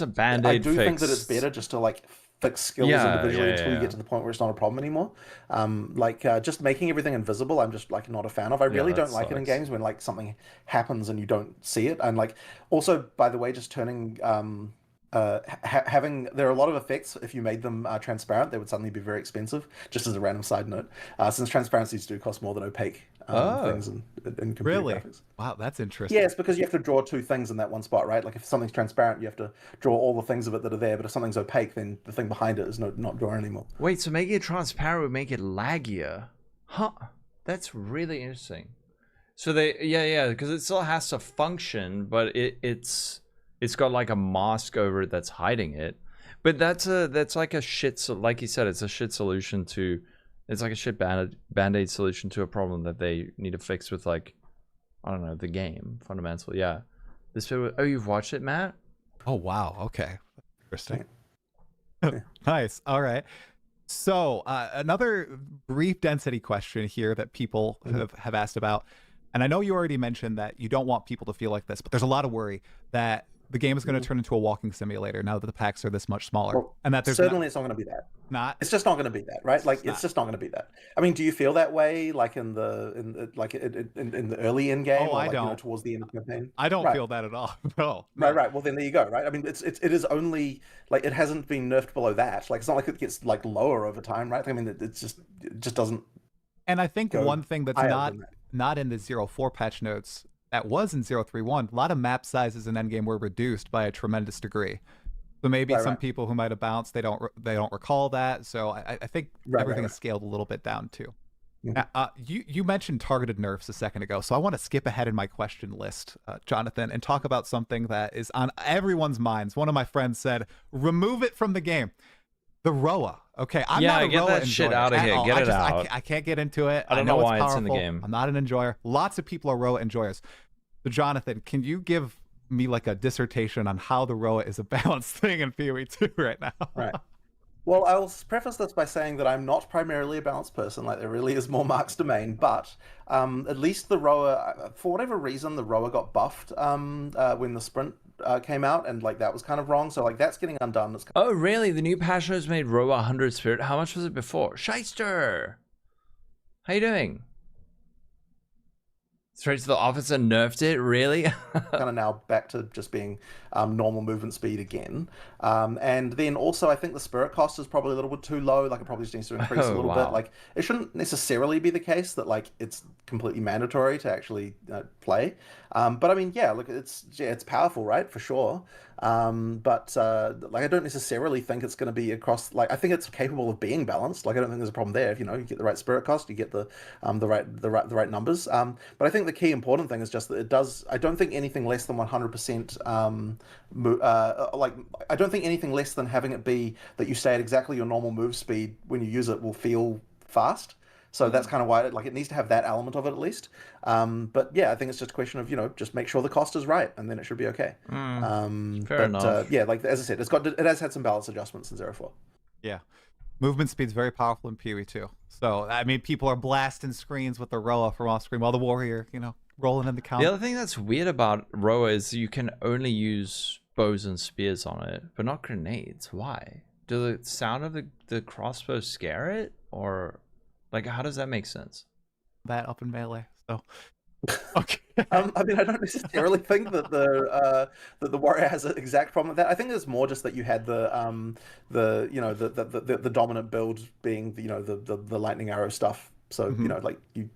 a band-aid I do fix. think that it's better just to like fix skills individually until you get to the point where it's not a problem anymore. Just making everything invisible, I'm just like not a fan of. I really don't like it in games when like something happens and you don't see it. And like also, by the way, just turning there are a lot of effects. If you made them transparent, they would suddenly be very expensive. Just as a random side note, since transparencies do cost more than opaque things in computer graphics. Wow, that's interesting. Yeah, it's because you have to draw two things in that one spot, right? Like if something's transparent, you have to draw all the things of it that are there. But if something's opaque, then the thing behind it is not drawn anymore. Wait, so making it transparent would make it laggier? Huh? That's really interesting. So because it still has to function, but it's got like a mask over it that's hiding it. But that's like a shit, like you said, it's a shit solution to, it's like a shit band-aid solution to a problem that they need to fix with like, I don't know, the game fundamentally. Yeah. This video, oh, you've watched it, Matt? Oh, wow. Okay. Interesting. Nice. All right. So another brief density question here that people have asked about. And I know you already mentioned that you don't want people to feel like this, but there's a lot of worry that the game is going to turn into a walking simulator now that the packs are this much smaller. Well, and that there's certainly it's not going to be that. It's just not going to be that, right? Like it's just not going to be that. I mean, do you feel that way like in the early in game? Oh, I like, don't. Towards the end of the campaign? I don't feel that at all. No. Right. Well, then there you go. Right. I mean, it is only like it hasn't been nerfed below that. Like it's not like it gets like lower over time, right? I mean, it just doesn't. And I think one thing that's not in the 0.4 patch notes that was in 0.3.1, a lot of map sizes in Endgame were reduced by a tremendous degree. So maybe some people who might have bounced, they don't recall that. So I think everything is scaled a little bit down too. You mentioned targeted nerfs a second ago, so I want to skip ahead in my question list, Jonathan, and talk about something that is on everyone's minds. One of my friends said, remove it from the game. The Roa. Okay, I'm not a get Roa that shit out of here. Get it out. I can't get into it. I don't know why it's in the game. I'm not an enjoyer. Lots of people are Roa enjoyers. So Jonathan, can you give me like a dissertation on how the Roa is a balanced thing in PoE 2 right now? Right. Well, I'll preface this by saying that I'm not primarily a balanced person. Like, there really is more Mark's domain. But at least the Roa, for whatever reason, the Roa got buffed when the sprint came out, and like that was kind of wrong. So like that's getting undone. Oh, really? The new patch notes made Roa 100 spirit. How much was it before? Shyster! How you doing? Straight to the office and nerfed it? Really? Kind of now back to just being normal movement speed again. And then also I think the spirit cost is probably a little bit too low. Like it probably just needs to increase a little bit. Like it shouldn't necessarily be the case that like it's completely mandatory to actually play. But I mean, yeah, look, it's powerful, right? For sure. But like I don't necessarily think it's going to be across. Like I think it's capable of being balanced. Like I don't think there's a problem there. If you get the right spirit cost, you get the right numbers. But I think the key important thing is just that it does. I don't think anything less than 100%. Like I don't think anything less than having it be that you stay at exactly your normal move speed when you use it will feel fast. So that's kind of why it needs to have that element of it at least. But yeah, I think it's just a question of just make sure the cost is right, and then it should be okay. Fair enough. Yeah, like as I said, it has had some balance adjustments in 0.4. Yeah, movement speed's very powerful in PoE 2. So I mean, people are blasting screens with the Roa from off screen while the warrior, rolling in the counter. The other thing that's weird about Roa is you can only use bows and spears on it, but not grenades. Why? Do the sound of the crossbow scare it, or like how does that make sense? That up in melee. So Okay. I mean, I don't necessarily think that the warrior has an exact problem with that. I think it's more just that you had the dominant build being the lightning arrow stuff. So like you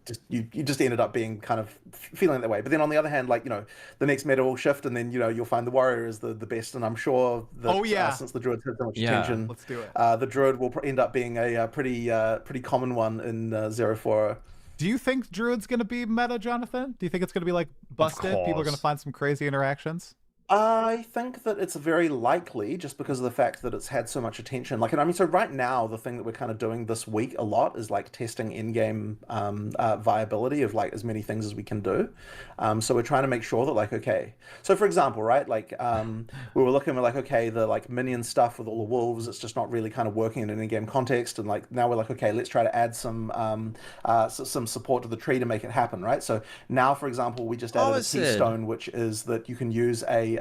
just ended up being kind of feeling that way. But then on the other hand, like the next meta will shift, and then you'll find the warrior is the best. And I'm sure that since the druids had so much attention, let's do it. The druid will end up being a pretty common one in 0-4. Do you think Druid's going to be meta, Jonathan? Do you think it's going to be like busted? People are going to find some crazy interactions? I think that it's very likely just because of the fact that it's had so much attention. Like, and I mean, so right now, the thing that we're kind of doing this week a lot is like testing in-game viability of like as many things as we can do. So we're trying to make sure that like, okay, so for example, right, like we were looking, we're like, okay, the like minion stuff with all the wolves, it's just not really kind of working in an in-game context. And like now we're like, okay, let's try to add some support to the tree to make it happen, right? So now, for example, we just added a keystone, which is that you can use a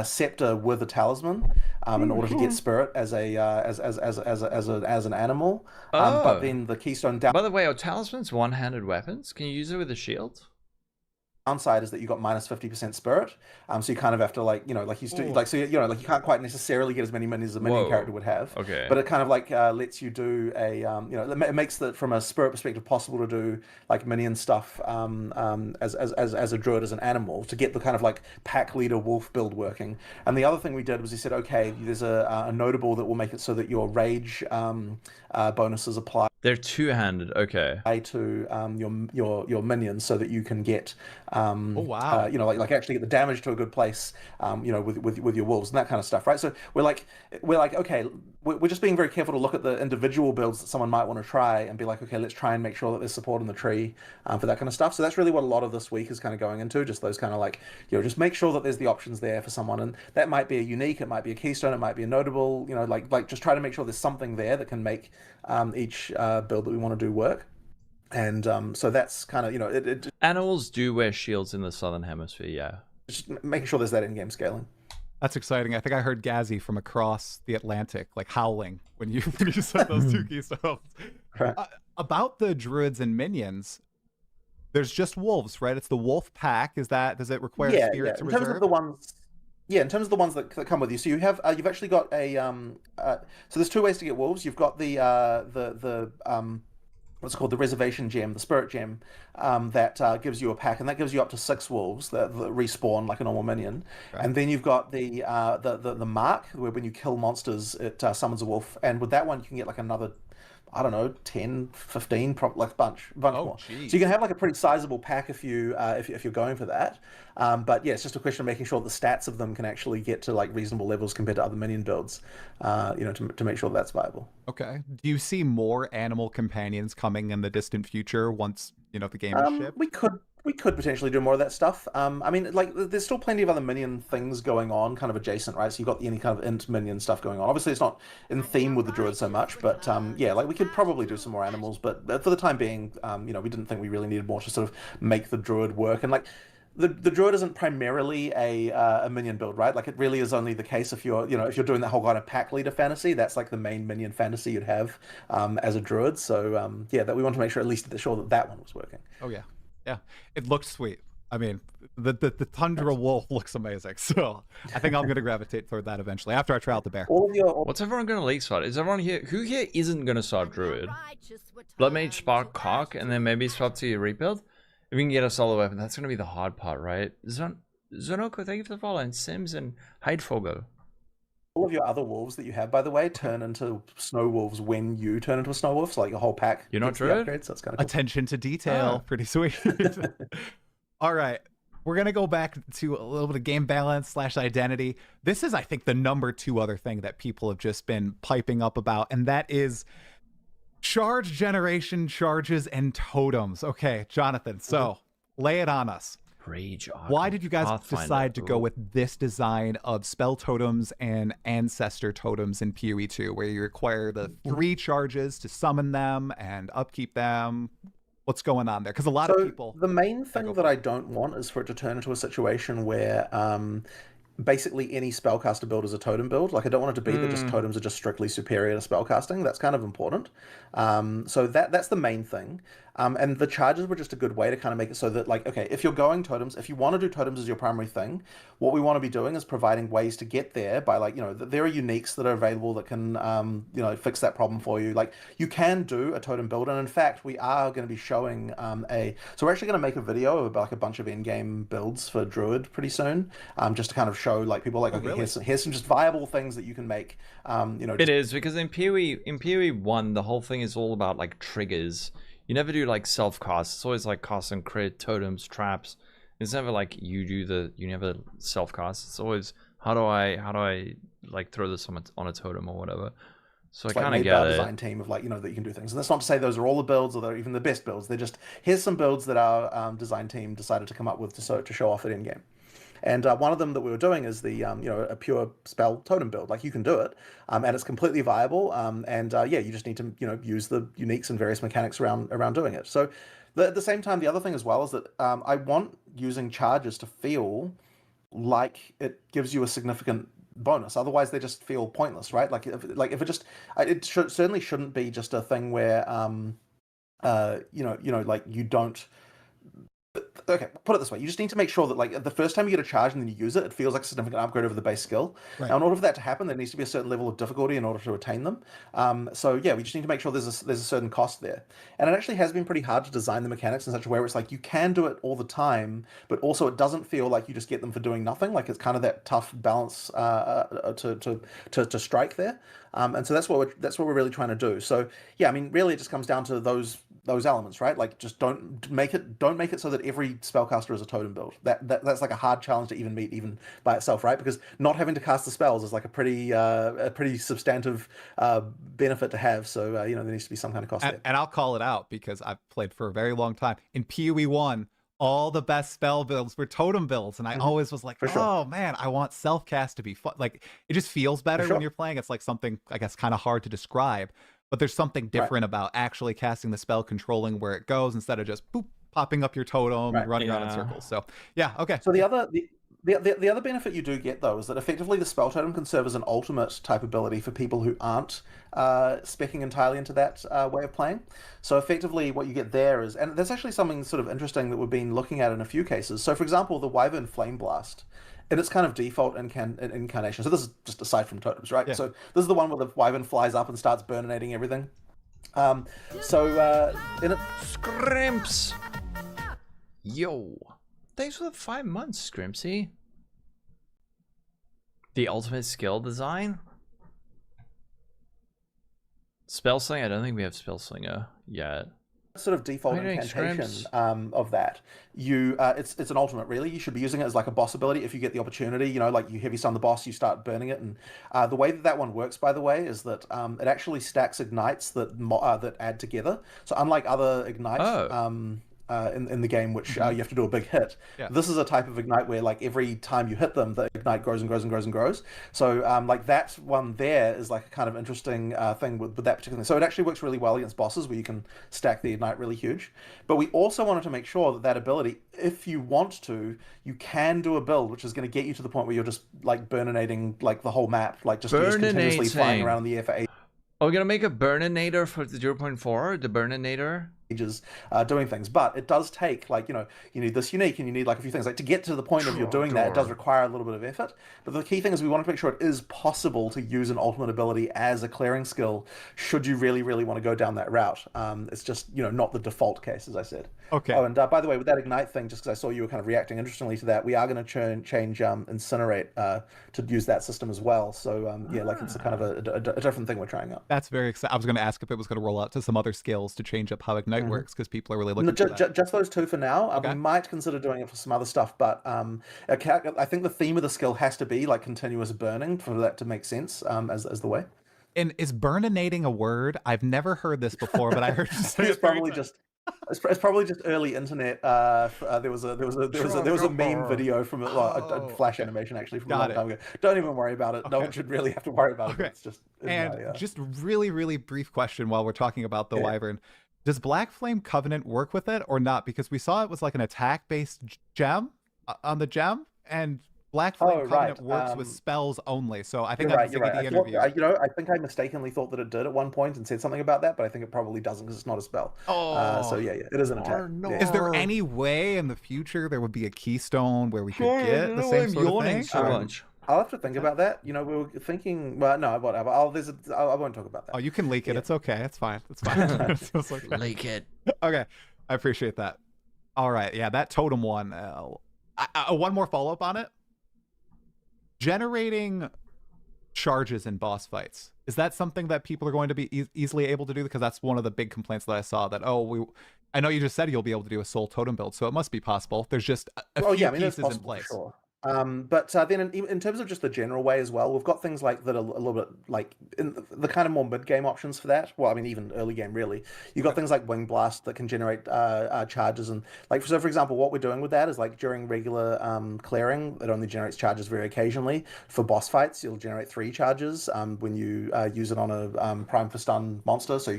scepter with a talisman in order to get spirit as an animal. But then the keystone down. By the way, are talismans one-handed weapons? Can you use it with a shield? Downside is that you got minus 50% spirit, so you kind of have to like like you still like so like you can't quite necessarily get as many minions as a minion character would have. Okay. But it kind of like lets you do a it makes that from a spirit perspective possible to do like minion stuff as a druid as an animal to get the kind of like pack leader wolf build working. And the other thing we did was he said, okay, there's a notable that will make it so that your rage bonuses apply. They're two-handed, okay. To your minions, so that you can get wow. Like actually get the damage to a good place, with your wolves and that kind of stuff, right? So we're like, okay, we're just being very careful to look at the individual builds that someone might want to try and be like, okay, let's try and make sure that there's support in the tree for that kind of stuff. So that's really what a lot of this week is kind of going into, just those kind of like, just make sure that there's the options there for someone, and that might be a unique, it might be a keystone, it might be a notable, like just try to make sure there's something there that can make each build that we want to do work. And so that's kind of animals do wear shields in the southern hemisphere, yeah, just making sure there's that in-game scaling. That's exciting. I think I heard Gazzy from across the Atlantic like howling when you said those two keystones. Right. About the druids and minions, there's just wolves, right? It's the wolf pack. Does it require spirit to reserve? In terms of the ones that come with you. So you've actually got a so there's two ways to get wolves. You've got the what's called the reservation gem, the spirit gem, that gives you a pack, and that gives you up to 6 wolves that respawn like a normal minion. Right. And then you've got the mark, where when you kill monsters, it summons a wolf, and with that one you can get like another, I don't know, 10, 15, like bunch more. Geez. So you can have like a pretty sizable pack if you're going for that. But yeah, it's just a question of making sure the stats of them can actually get to like reasonable levels compared to other minion builds, to make sure that's viable. Okay. Do you see more animal companions coming in the distant future once the game is shipped? We could potentially do more of that stuff. I mean, like, there's still plenty of other minion things going on, kind of adjacent, right? So you've got any kind of int minion stuff going on. Obviously, it's not in theme with the druid so much, but yeah, like, we could probably do some more animals. But for the time being, we didn't think we really needed more to sort of make the druid work. And like, the druid isn't primarily a minion build, right? Like, it really is only the case if you're doing that whole kind of pack leader fantasy. That's like the main minion fantasy you'd have as a druid. So yeah, that we want to make sure at least that one was working. Oh yeah. Yeah, it looks sweet. I mean, the Tundra Wolf looks amazing. So I think I'm going to gravitate toward that eventually after I try out the bear. What's everyone going to league start? Is everyone here? Who here isn't going to start Druid? Blood Mage, Spark, Cock, and then maybe swap to your rebuild? If we can get a solo weapon, that's going to be the hard part, right? Zonoko, thank you for the follow. And Sims and Hidefogel. All of your other wolves that you have, by the way, turn into snow wolves when you turn into a snow wolf. So like your whole pack. You're not Druid? So that's kind of cool. Attention to detail. Pretty sweet. All right. We're going to go back to a little bit of game balance / identity. This is, I think, the number 2 other thing that people have just been piping up about, and that is charge generation, charges, and totems. Okay, Jonathan, so lay it on us. Rage. Why did you guys decide to go with this design of spell totems and ancestor totems in PoE 2, where you require the 3 charges to summon them and upkeep them? What's going on there? Because a lot of people... The main thing that I don't want is for it to turn into a situation where basically any spellcaster build is a totem build. Like, I don't want it to be that just totems are just strictly superior to spellcasting. That's kind of important. So that's the main thing. And the charges were just a good way to kind of make it so that, like, okay, if you're going totems, if you want to do totems as your primary thing, what we want to be doing is providing ways to get there by, like, there are uniques that are available that can, fix that problem for you. Like, you can do a totem build, and in fact, we are going to be showing so we're actually going to make a video of like a bunch of in-game builds for Druid pretty soon, just to kind of show like people like, okay, really? here's some just viable things that you can make. It is, because in PoE 1, the whole thing is all about like triggers. You never do like self-cast. It's always like cast and crit, totems, traps. It's never like you never self-cast. It's always how do I like throw this on a totem or whatever. So I kind of get it. Design team of like, that you can do things. And that's not to say those are all the builds or they're even the best builds. They're just, here's some builds that our design team decided to come up with to show off at Endgame. And one of them that we were doing is the, a pure spell totem build. Like, you can do it, and it's completely viable. You just need to, use the uniques and various mechanics around doing it. So at the same time, the other thing as well is that I want using charges to feel like it gives you a significant bonus. Otherwise, they just feel pointless, right? Like if it just, certainly shouldn't be just a thing where, like you don't. Okay, put it this way. You just need to make sure that, like, the first time you get a charge and then you use it, it feels like a significant upgrade over the base skill. Right. Now, in order for that to happen, there needs to be a certain level of difficulty in order to attain them. We just need to make sure there's a certain cost there. And it actually has been pretty hard to design the mechanics in such a way where it's like you can do it all the time, but also it doesn't feel like you just get them for doing nothing. Like, it's kind of that tough balance to strike there. And so that's what we're really trying to do. So yeah, I mean, really, it just comes down to those elements, right? Like, just don't make it so that every spellcaster is a totem build. That's like a hard challenge to even meet, even by itself, right? Because not having to cast the spells is like a pretty substantive benefit to have. So there needs to be some kind of cost there. And I'll call it out because I've played for a very long time. In PoE 1, all the best spell builds were totem builds, and I always was like, oh man, I want self-cast to be fun. Like, it just feels better when you're playing. It's like something, I guess, kind of hard to describe, but there's something different about actually casting the spell, controlling where it goes instead of just boop, popping up your totem, running around in circles. So yeah, okay. So the other benefit you do get, though, is that effectively the spell totem can serve as an ultimate type ability for people who aren't speccing entirely into that way of playing. So effectively what you get there is, and there's actually something sort of interesting that we've been looking at in a few cases. So for example, the Wyvern Flame Blast, in its kind of default incarnation. So this is just aside from totems, right? Yeah. So this is the one where the Wyvern flies up and starts burninating everything. In it... Scrimps! Yo! Thanks for the 5 months, Scrimpsy. The ultimate skill design? Spellslinger? I don't think we have Spellslinger yet. Sort of default incantation of that. It's an ultimate, really. You should be using it as like a boss ability if you get the opportunity. Like, you heavy stun the boss, you start burning it. And the way that one works, by the way, is that it actually stacks ignites that add together. So unlike other ignites, in the game, which you have to do a big hit. Yeah. This is a type of ignite where, like, every time you hit them, the ignite grows and grows and grows and grows. So like, that one there is like a kind of interesting thing with that particular thing. So it actually works really well against bosses where you can stack the ignite really huge. But we also wanted to make sure that ability, if you want to, you can do a build which is going to get you to the point where you're just like burninating like the whole map, like just continuously flying around in the air for 8. Are we gonna make a burninator for the 0.4? The burninator? Doing things, but it does take, like, you need this unique and you need like a few things, like, to get to the point of you're doing that. It does require a little bit of effort, but the key thing is we want to make sure it is possible to use an ultimate ability as a clearing skill should you really want to go down that route. It's just not the default case, as I said. Okay. Oh, and by the way, with that ignite thing, just because I saw you were kind of reacting interestingly to that, we are going to change incinerate to use that system as well. So like, it's a kind of a different thing we're trying out. That's very exciting. I was going to ask if it was going to roll out to some other skills to change up how ignite works, because people are really looking for that. Just those two for now. We might consider doing it for some other stuff, but I think the theme of the skill has to be like continuous burning for that to make sense as the way. And is burninating a word? I've never heard this before, but I heard you say it's probably just. It's probably just early internet. There was a meme video from a flash animation actually from a long time ago. Don't even worry about it. No one should really have to worry about it. It's just just really brief question while we're talking about the Wyvern. Does Black Flame Covenant work with it or not? Because we saw it was like an attack based gem on the gem, and Black Flame Oh, Covenant right. works with spells only, so I think You're that right. You're right. Ziggy I D thought, interview. I think I mistakenly thought that it did at one point and said something about that, but I think it probably doesn't because it's not a spell. So Oh, yeah, it is an attack. Yeah. is there any way in the future there would be a keystone where we could get the no, same I'm sort of yawning thing? so much. I'll have to think about that. We were thinking. Well, no, whatever. I won't talk about that. Oh, you can leak it. Yeah. It's okay. It's fine. It's fine. It's okay. Leak it. Okay, I appreciate that. All right, yeah, that totem one. One more follow up on it. Generating charges in boss fights, is that something that people are going to be easily able to do? Because that's one of the big complaints that I saw. That I know you just said you'll be able to do a soul totem build, so it must be possible. There's just a few pieces in place. Sure. But then in terms of just the general way as well, we've got things like that are a little bit like in the kind of more mid-game options for that. Well, I mean, even early game, really. You've got things like Wing Blast that can generate charges. And like, so for example, what we're doing with that is like during regular clearing, it only generates charges very occasionally. For boss fights, you'll generate 3 charges when you use it on a Prime for Stun monster. So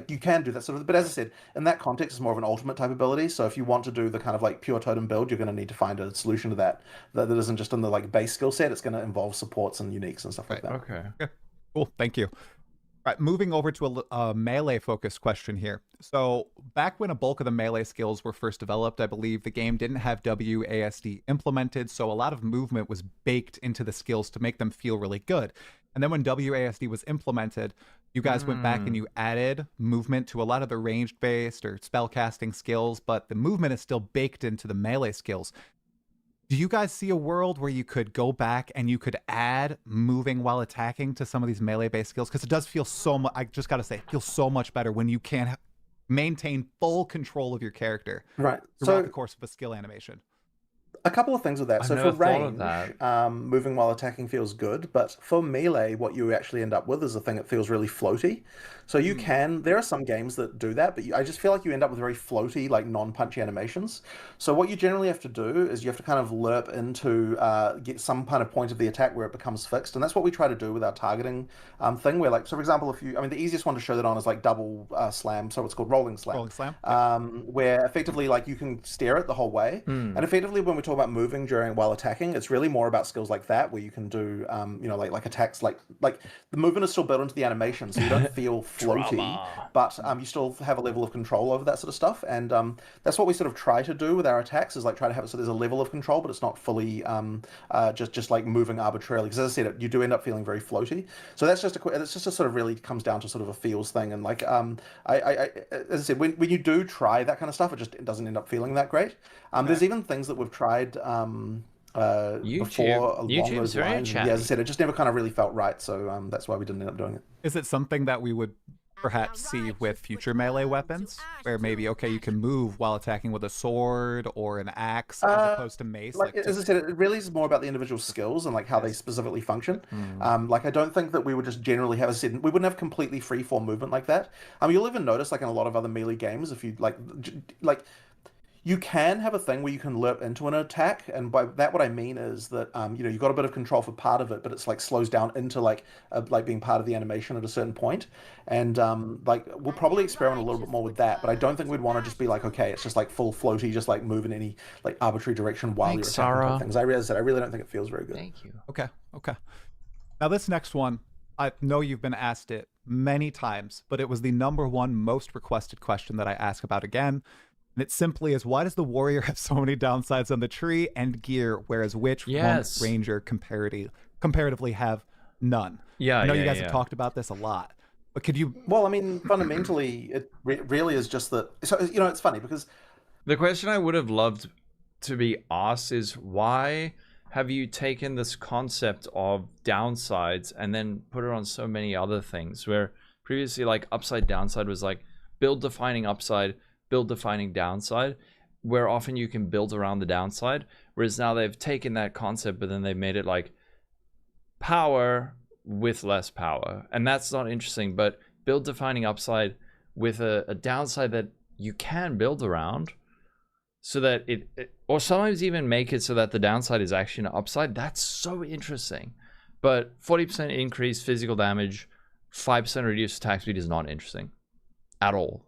you can do that sort of, but as I said, in that context, it's more of an ultimate type ability. So if you want to do the kind of like pure totem build, you're going to need to find a solution to that isn't just in the like base skill set. It's going to involve supports and uniques and stuff like that. Okay. Cool. Thank you. All right, moving over to a melee focused question here. So back when a bulk of the melee skills were first developed, I believe the game didn't have WASD implemented, so a lot of movement was baked into the skills to make them feel really good. And then when WASD was implemented, you guys went back and you added movement to a lot of the ranged based or spell casting skills, but the movement is still baked into the melee skills. Do you guys see a world where you could go back and you could add moving while attacking to some of these melee-based skills? Because it does feel so much, I just got to say, it feels so much better when you can maintain full control of your character throughout the course of a skill animation. A couple of things with that. So for range, moving while attacking feels good, but for melee, what you actually end up with is a thing that feels really floaty. So you there are some games that do that, but I just feel like you end up with very floaty, like non-punchy animations. So what you generally have to do is you have to kind of lerp into get some kind of point of the attack where it becomes fixed, and that's what we try to do with our targeting thing. Where like, so for example, the easiest one to show that on is like double slam, so it's called rolling slam. Rolling slam. Where effectively like you can steer it the whole way, and effectively when we talk about moving while attacking, it's really more about skills like that where you can do like attacks like the movement is still built into the animation, so you don't feel floaty, but you still have a level of control over that sort of stuff. And that's what we sort of try to do with our attacks, is like try to have it so there's a level of control, but it's not fully just like moving arbitrarily, because as I said, you do end up feeling very floaty. So that's just a sort of really comes down to sort of a feels thing. And like as I said, when you do try that kind of stuff, it doesn't end up feeling that great. There's even things that we've tried before along those lines. Yeah, as I said, it just never kind of really felt right, so that's why we didn't end up doing it. Is it something that we would perhaps see with future melee weapons, where maybe you can move while attacking with a sword or an axe as opposed to mace? As I said, it really is more about the individual skills and like how they specifically function. Like I don't think that we would just generally have, as I said, we wouldn't have completely free-form movement like that. You'll even notice like in a lot of other melee games, if you like you can have a thing where you can lerp into an attack, and by that what I mean is that you've got a bit of control for part of it, but it's like slows down into like being part of the animation at a certain point. And we'll probably experiment a little bit more with that, but I don't think we'd want to just be like, okay, it's just like full floaty, just like move in any like arbitrary direction while you're attacking things. I really don't think it feels very good. Thank you. Okay. Now this next one, I know you've been asked it many times, but it was the #1 most requested question that I ask about again. And it simply is, why does the warrior have so many downsides on the tree and gear, whereas witch, monk, ranger comparatively have none? I know you guys have talked about this a lot, but could you... Well, I mean, fundamentally, it really is just that... So, it's funny because... The question I would have loved to be asked is, why have you taken this concept of downsides and then put it on so many other things, where previously like upside downside was like build defining upside, build defining downside, where often you can build around the downside, whereas now they've taken that concept but then they've made it like power with less power, and that's not interesting. But build defining upside with a downside that you can build around, so that or sometimes even make it so that the downside is actually an upside. That's so interesting. But 40% increase physical damage, 5% reduced attack speed is not interesting at all.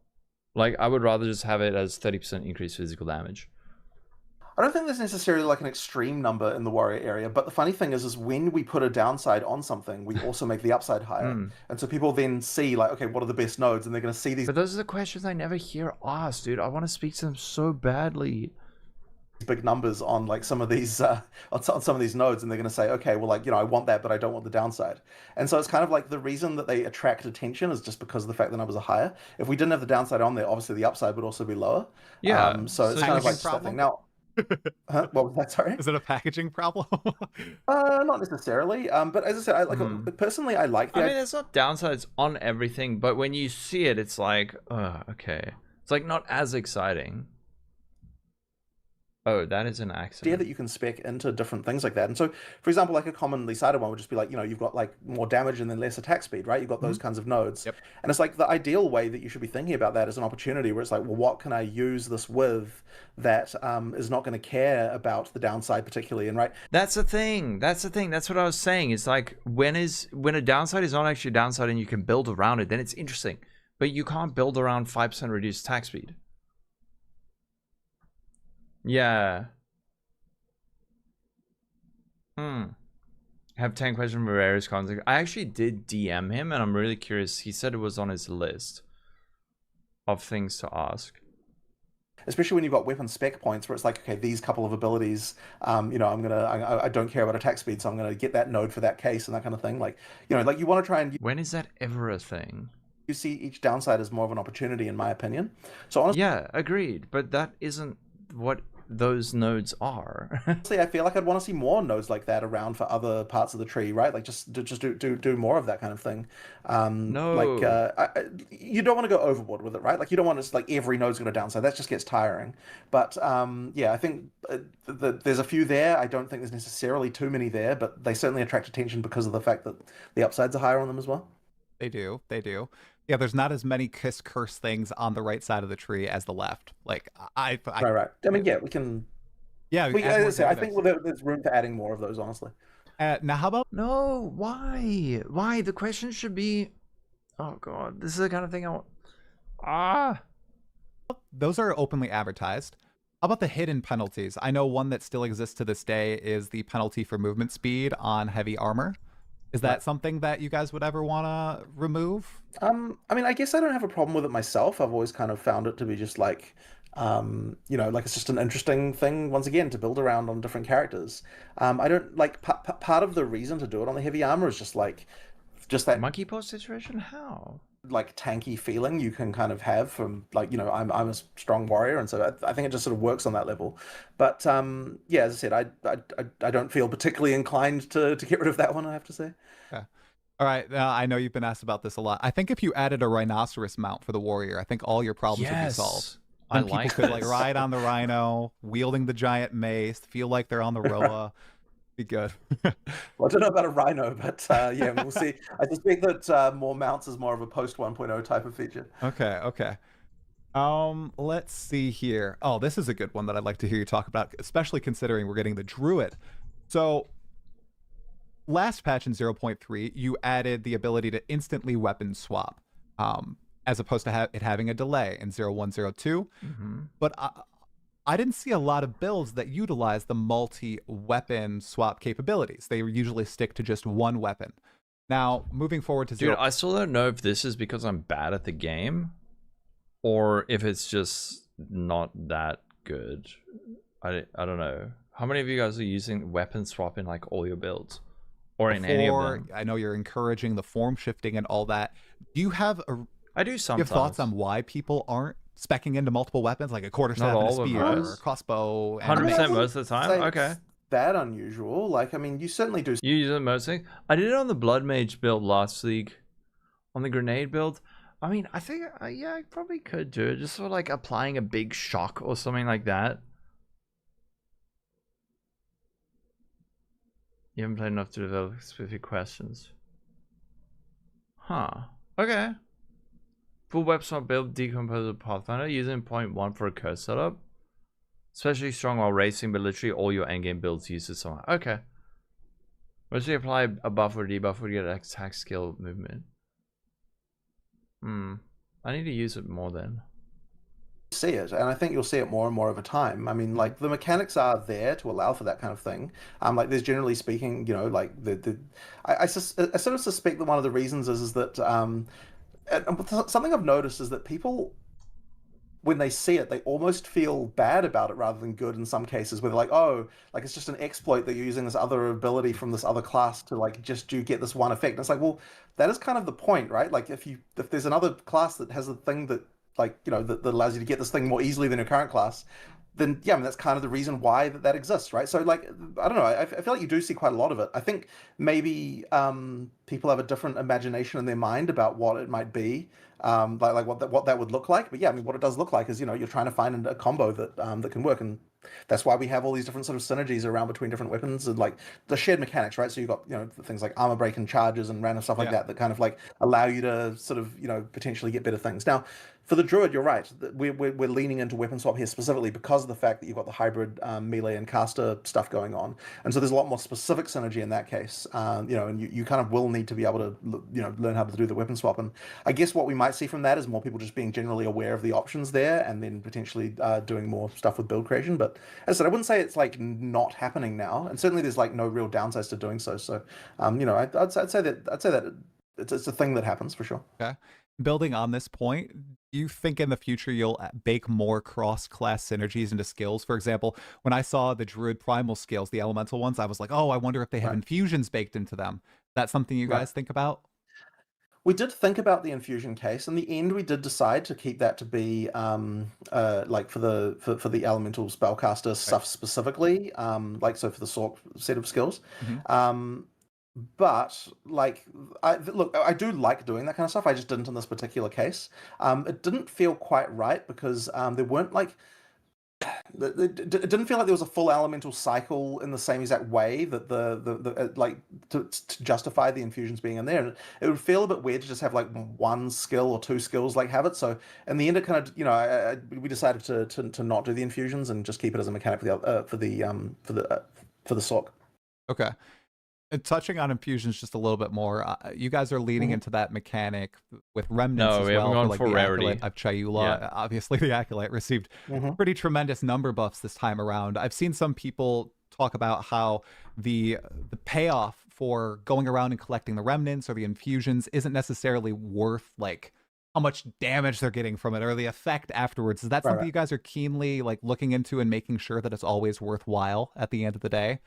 Like, I would rather just have it as 30% increased physical damage. I don't think there's necessarily like an extreme number in the warrior area, but the funny thing is when we put a downside on something, we also make the upside higher. And so people then see like, okay, what are the best nodes? And they're going to see these But those are the questions I never hear asked, dude. I want to speak to them so badly. big numbers on like some of these on some of these nodes, and they're going to say, okay, well, like, I want that, but I don't want the downside. And so it's kind of like the reason that they attract attention is just because of the fact the numbers are higher. If we didn't have the downside on there, obviously the upside would also be lower. Yeah. So it's kind of like that thing. Now, what was that? Sorry. Is it a packaging problem? Not necessarily. But as I said, I like personally, I like the. I mean, there's not downsides on everything, but when you see it, it's like, okay, it's like not as exciting. Oh, that is an accident. That you can spec into different things like that. And so, for example, like a commonly cited one would just be like, you've got like more damage and then less attack speed, right? You've got those kinds of nodes. Yep. And it's like the ideal way that you should be thinking about that is an opportunity where it's like, well, what can I use this with that is not going to care about the downside particularly? And right. That's the thing. That's the thing. That's what I was saying. It's like when a downside is not actually a downside and you can build around it, then it's interesting. But you can't build around 5% reduced attack speed. Yeah. I have 10 questions for various context. I actually did DM him and I'm really curious. He said it was on his list of things to ask. Especially when you've got weapon spec points where it's like, okay, these couple of abilities, I don't care about attack speed, so I'm gonna get that node for that case and that kind of thing. Like, like you want to try and. When is that ever a thing? You see each downside as more of an opportunity, in my opinion. So honestly, yeah, agreed. But that isn't what those nodes are. Honestly, I feel like I'd want to see more nodes like that around for other parts of the tree, right? Like just do more of that kind of thing. No, like you don't want to go overboard with it, right? Like you don't want to like every node's going to downside. That just gets tiring. But yeah, I think there's a few there. I don't think there's necessarily too many there, but they certainly attract attention because of the fact that the upsides are higher on them as well. They do. Yeah, there's not as many curse things on the right side of the tree as the left. Like right. I mean, yeah, we can. Yeah, I think there's room for adding more of those, honestly. Now, how about? No, why? Why? The question should be. Oh God, this is the kind of thing I want. Those are openly advertised. How about the hidden penalties? I know one that still exists to this day is the penalty for movement speed on heavy armor. Is that something that you guys would ever want to remove? I mean, I guess I don't have a problem with it myself. I've always kind of found it to be just like, like it's just an interesting thing, once again, to build around on different characters. I don't like part of the reason to do it on the heavy armor is just that monkey paw situation. How? Like tanky feeling you can kind of have from like, I'm a strong warrior, and so I think it just sort of works on that level. But yeah, as I said, I don't feel particularly inclined to get rid of that one, I have to say. Yeah. All right, now I know you've been asked about this a lot. I think if you added a rhinoceros mount for the warrior, I think all your problems would be solved. And people could like ride on the rhino, wielding the giant mace, feel like they're on the Roa. Be good. Well, I don't know about a rhino, but yeah, we'll see. I suspect that more mounts is more of a post 1.0 type of feature. Okay. Let's see here. Oh, this is a good one that I'd like to hear you talk about, especially considering we're getting the Druid. So last patch in 0.3, you added the ability to instantly weapon swap, as opposed to it having a delay in 0.1.0.2. But I didn't see a lot of builds that utilize the multi-weapon swap capabilities. They usually stick to just one weapon. Now, moving forward to 0. Dude, I still don't know if this is because I'm bad at the game or if it's just not that good. I don't know. How many of you guys are using weapon swap in like all your builds? Or in any of them? I know you're encouraging the form shifting and all that. Do you have I do sometimes. You have thoughts on why people aren't specking into multiple weapons, like a quarterstaff and a spear or a crossbow? 100% most of the time? Okay. That unusual. Like, I mean, you certainly do. You use it most things. I did it on the Blood Mage build last week. On the Grenade build. I mean, I think, yeah, I probably could do it. Just sort of like applying a big shock or something like that. You haven't played enough to develop specific questions. Huh. Okay. Full web swap build decomposer Pathfinder using 0.1 for a curse setup. Especially strong while racing, but literally all your endgame builds use it somehow. Okay. Mostly apply a buff or debuff to get attack skill movement. I need to use it more then. see it, and I think you'll see it more and more over time. I mean, like the mechanics are there to allow for that kind of thing. Like there's generally speaking, you know, like I sort of suspect that one of the reasons is that something I've noticed is that people when they see it, they almost feel bad about it rather than good in some cases, where they're like, oh, like it's just an exploit that you're using this other ability from this other class to like just do get this one effect. And it's like, well, that is kind of the point, right? Like if there's another class that has a thing that like, you know, that allows you to get this thing more easily than your current class, then yeah, I mean that's kind of the reason why that exists, right? So like I don't know, I feel like you do see quite a lot of it. I think maybe people have a different imagination in their mind about what it might be, like what that would look like. But yeah, I mean what it does look like is, you know, you're trying to find a combo that that can work, and that's why we have all these different sort of synergies around between different weapons and like the shared mechanics, right? So you've got, you know, things like armor break and charges and random stuff like that that kind of like allow you to sort of, you know, potentially get better things. Now, for the Druid, you're right. We're leaning into weapon swap here specifically because of the fact that you've got the hybrid melee and caster stuff going on, and so there's a lot more specific synergy in that case. You know, and you kind of will need to be able to, you know, learn how to do the weapon swap. And I guess what we might see from that is more people just being generally aware of the options there, and then potentially doing more stuff with build creation. But as I said, I wouldn't say it's like not happening now, and certainly there's like no real downsides to doing so. So, you know, I'd say that it's a thing that happens for sure. Okay. Building on this point, do you think in the future you'll bake more cross-class synergies into skills? For example, when I saw the Druid primal skills, the elemental ones, I was like, oh, I wonder if they have infusions baked into them. That's something you guys think about? We did think about the infusion case. In the end, we did decide to keep that to be like for the elemental spellcaster stuff specifically, like so for the sort set of skills. But like, look, I do like doing that kind of stuff. I just didn't in this particular case. It didn't feel quite right because there weren't like it didn't feel like there was a full elemental cycle in the same exact way that the like to justify the infusions being in there, and it would feel a bit weird to just have like one skill or two skills like have it. So in the end, it kind of, you know, we decided to not do the infusions and just keep it as a mechanic for the sock. Okay. And touching on infusions just a little bit more, you guys are leading into that mechanic with remnants as well. Gone like for the rarity Acolyte of Chayula. Obviously, the Acolyte received pretty tremendous number buffs this time around. I've seen some people talk about how the payoff for going around and collecting the remnants or the infusions isn't necessarily worth like how much damage they're getting from it or the effect afterwards. Is that something you guys are keenly like looking into and making sure that it's always worthwhile at the end of the day?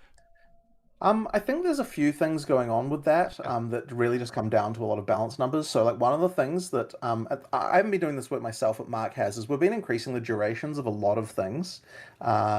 I think there's a few things going on with that that really just come down to a lot of balance numbers. So like one of the things that I haven't been doing this work myself, but Mark has, is we've been increasing the durations of a lot of things